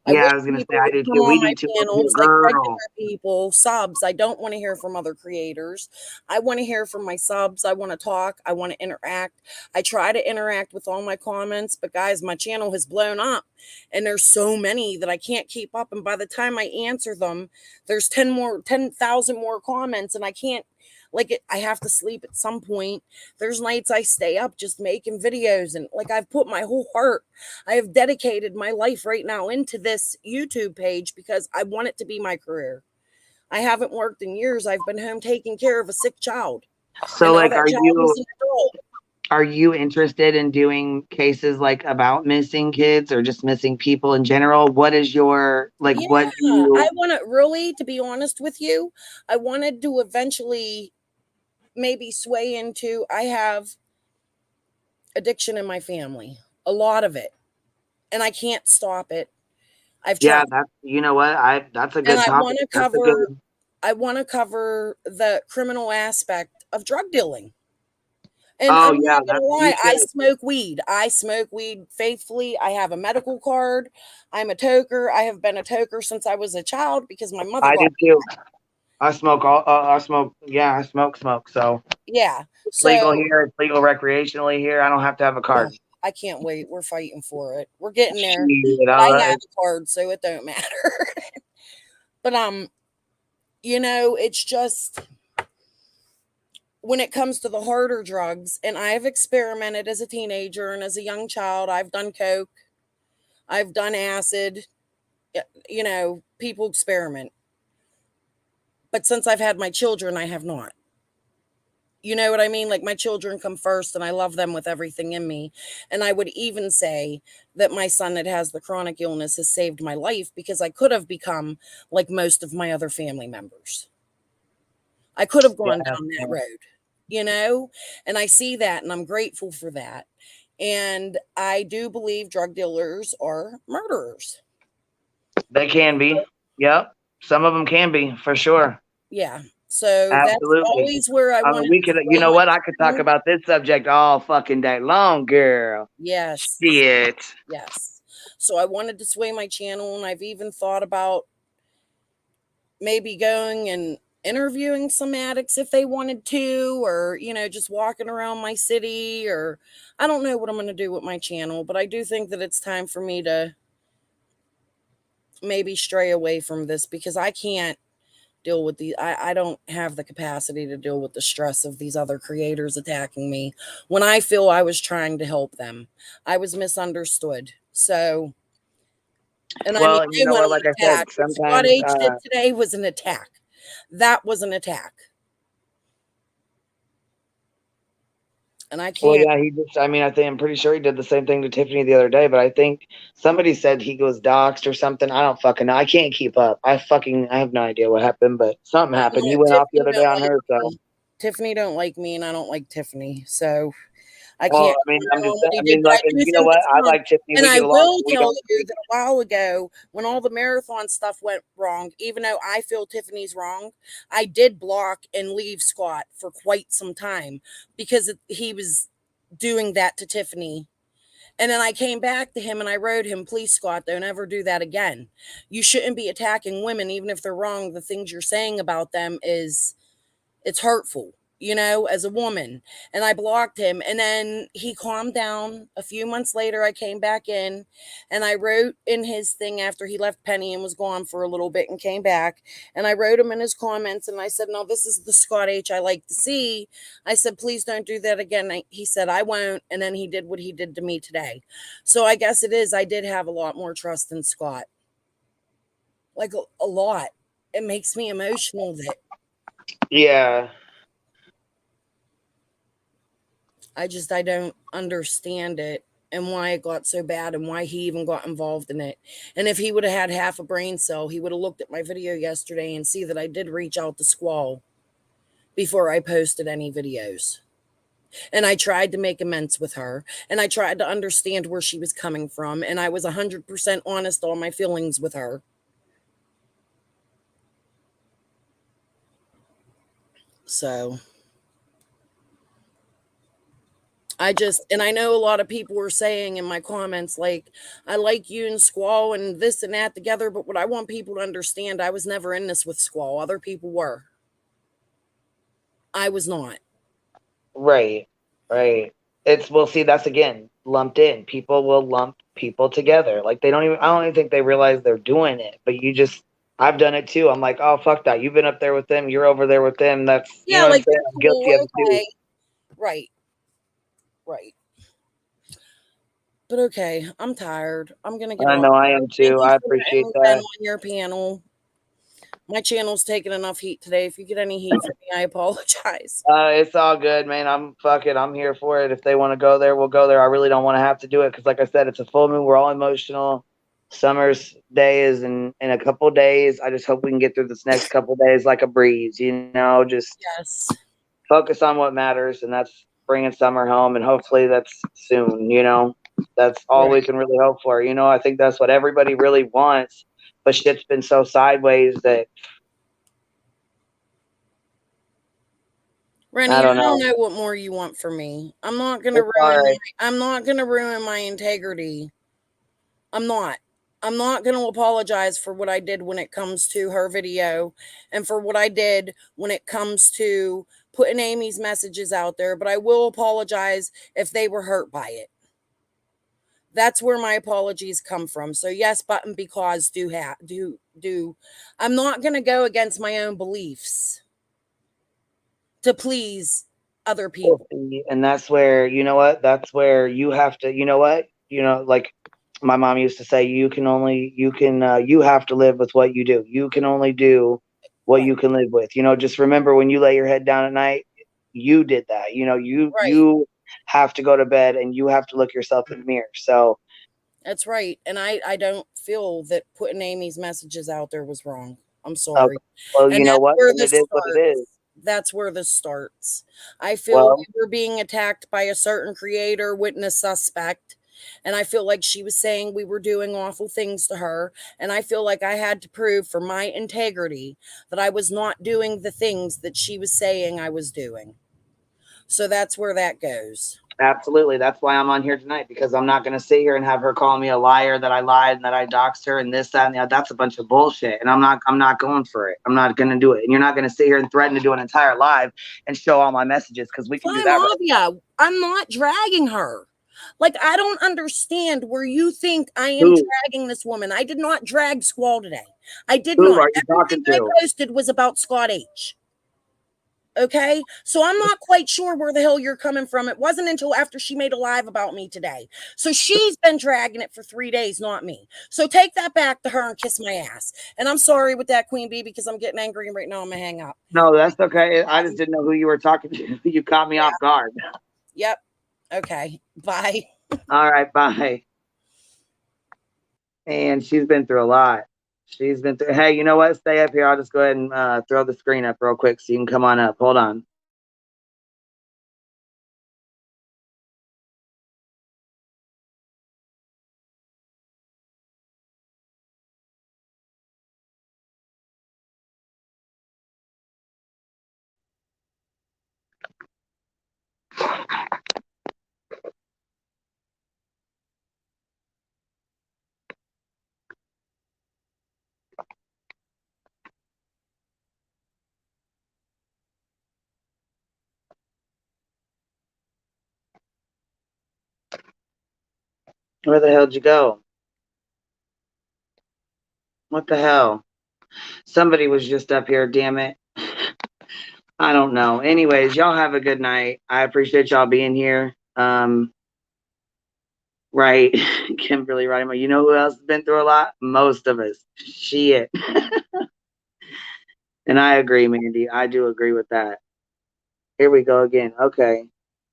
Yeah, wish I was gonna say people I would do come too. We on my do too over here, channels like regular girl. people, subs. I don't want to hear from other creators. I want to hear from my subs. I want to talk. I want to interact. I try to interact with all my comments, but guys, my channel has blown up and there's so many that I can't keep up. And by the time I answer them, there's 10,000 more comments and I can't I have to sleep at some point. There's nights I stay up just making videos and I've put my whole heart, I have dedicated my life right now into this YouTube page because I want it to be my career. I haven't worked in years. I've been home taking care of a sick child. So And now like that child is an adult. are you interested in doing cases like about missing kids or just missing people in general? What is your Yeah, what do I you want to really, to be honest with you, I wanted to eventually maybe sway into, I have addiction in my family, a lot of it, and I can't stop it. I've Yeah, tried. that's you know what? That's a And good I topic. want to That's a cover good the criminal aspect of drug dealing. And Oh I'm yeah, not that gonna you lie, I should. smoke weed. I smoke weed faithfully. I have a medical card. I'm a toker. I have been a toker since I was a child because my mother I got do too. I smoke yeah, I smoke. So yeah. it's legal So here, it's legal recreationally here. I don't have to have a oh, card. I can't wait. We're fighting for it. We're getting there. Shit, But I have a card, so it don't matter. But it's just when it comes to the harder drugs, and I've experimented as a teenager and as a young child, I've done coke, I've done acid, people experiment. But since I've had my children, I have not. You know what I mean? Like my children come first and I love them with everything in me. And I would even say that my son that has the chronic illness has saved my life because I could have become like most of my other family members. I could have gone yeah, down that road, and I see that and I'm grateful for that. And I do believe drug dealers are murderers. they can be. Yep. Some of them can be for sure. Yeah. So that's Absolutely. always where I I mean, wanted we to could, you sway know my what? I could talk channel. about this subject all fucking day long, girl. Yes. Shit. Yes. So I wanted to sway my channel, and I've even thought about maybe going and interviewing some addicts if they wanted to, or, just walking around my city, or I don't know what I'm going to do with my channel, but I do think that it's time for me to maybe stray away from this because I can't deal with I don't have the capacity to deal with the stress of these other creators attacking me when I feel I was trying to help them. I was misunderstood. So, and I mean, Well, you they know went what? on Like I said, attack. What Scott sometimes, H did today was an attack. That was an attack. And I well, can't. yeah, I mean, I'm pretty sure he did the same thing to Tiffany the other day, but I think somebody said he was doxxed or something. I don't fucking know. I can't keep up. I have no idea what happened, but something happened. He went off the Tiffany other day don't on like her, so. me. Tiffany don't like me, and I don't like Tiffany. So I Well, can't I mean, I'm comment just, on what he I did, mean, but like, I and do you know think what? it's I wrong. like Tiffany. And We I get along. will We tell don't. you that a while ago, when all the marathon stuff went wrong, even though I feel Tiffany's wrong, I did block and leave Scott for quite some time because he was doing that to Tiffany. And then I came back to him and I wrote him, please, Scott, don't ever do that again. You shouldn't be attacking women, even if they're wrong. The things you're saying about them it's hurtful, as a woman. And I blocked him. And then he calmed down. A few months later, I came back in and I wrote in his thing after he left Penny and was gone for a little bit and came back. And I wrote him in his comments and I said, no, this is the Scott H I like to see. I said, please don't do that again. He said, I won't. And then he did what he did to me today. So I guess it is. I did have a lot more trust in Scott. Like a lot. It makes me emotional that Yeah. I don't understand it and why it got so bad and why he even got involved in it. And if he would have had half a brain cell, he would have looked at my video yesterday and see that I did reach out to Squall before I posted any videos. And I tried to make amends with her and I tried to understand where she was coming from. And I was 100% honest on my feelings with her. So And I know a lot of people were saying in my comments, like, I like you and Squall and this and that together, but what I want people to understand, I was never in this with Squall. Other people were. I was not. Right. Well, see, that's again lumped in. People will lump people together. Like I don't even think they realize they're doing it, but I've done it too. I'm like, oh, fuck that. You've been up there with them. You're over there with them. That's, you know Yeah, what I'm like, saying? I'm cool, guilty of it too. okay. Right. But okay, I'm tired. I'm going to get I off. know I am Thank too. you I for appreciate letting me vent that. on your panel. My channel's taking enough heat today. If you get any heat from me, I apologize. It's all good, man. I'm here for it. If they want to go there, we'll go there. I really don't want to have to do it because, like I said, it's a full moon. We're all emotional. Summer's day is in a couple days. I just hope we can get through this next couple days like a breeze. Just Yes. focus on what matters, and that's bringing summer home. And hopefully that's soon. That's all we can really hope for. I think that's what everybody really wants. But shit's been so sideways that Rennie, I don't I don't know. know what more you want from me. I'm not gonna It's all right. ruin my integrity. I'm not. I'm not gonna apologize for what I did when it comes to her video and for what I did when it comes to putting Amy's messages out there, but I will apologize if they were hurt by it. That's where my apologies come from. So yes, but and because do I'm not gonna go against my own beliefs to please other people. And that's where, you know what? That's where you have to, you know what? Like my mom used to say, you have to live with what you do. You can only do what Right. you can live with. Just remember when you lay your head down at night, you did that. Right. You have to go to bed and you have to look yourself in the mirror. So That's right. And I don't feel that putting Amy's messages out there was wrong. I'm sorry. well, you And know that's what? where And it this is what it is. starts. That's where this starts. I feel Well, we were being attacked by a certain creator, witness suspect. And I feel like she was saying we were doing awful things to her. And I feel like I had to prove for my integrity that I was not doing the things that she was saying I was doing. So that's where that goes. absolutely. That's why I'm on here tonight, because I'm not going to sit here and have her call me a liar that I lied and that I doxed her and this, that, and the other. That's a bunch of bullshit. And I'm not going for it. I'm not going to do it. And you're not going to sit here and threaten to do an entire live and show all my messages, because we can do Fine, that. Right? Avia, I'm not dragging her. Like, I don't understand where you think I am Who, dragging this woman. I did not drag Squall today. I did who not. are you Everything talking I to? posted was about Scott H. Okay, so I'm not quite sure where the hell you're coming from. It wasn't until after she made a live about me today. So she's been dragging it for 3 days, not me. So take that back to her and kiss my ass. And I'm sorry with that, Queen Bee, because I'm getting angry right now. I'm gonna hang up. No, that's okay. I just didn't know who you were talking to. You caught me off guard. Yep. Okay. Bye. All right, bye. And she's been through a lot. She's been through. Hey, you know what? Stay up here. I'll just go ahead and throw the screen up real quick so you can come on up. Hold on. Where the hell did you go? What the hell? Somebody was just up here, damn it. I don't know. Anyways, y'all have a good night. I appreciate y'all being here. Right. Kimberly, right. You know who else has been through a lot? Most of us. Shit. And I agree, Mandy. I do agree with that. Here we go again. Okay.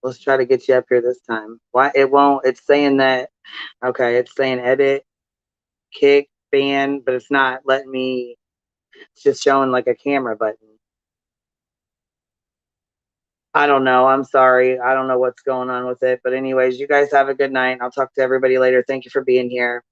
Let's try to get you up here this time. Why it won't? It's saying that. Okay, it's saying edit, kick, ban, but it's not letting me. It's just showing like a camera button. I don't know. I'm sorry. I don't know what's going on with it. But anyways, you guys have a good night. I'll talk to everybody later. Thank you for being here.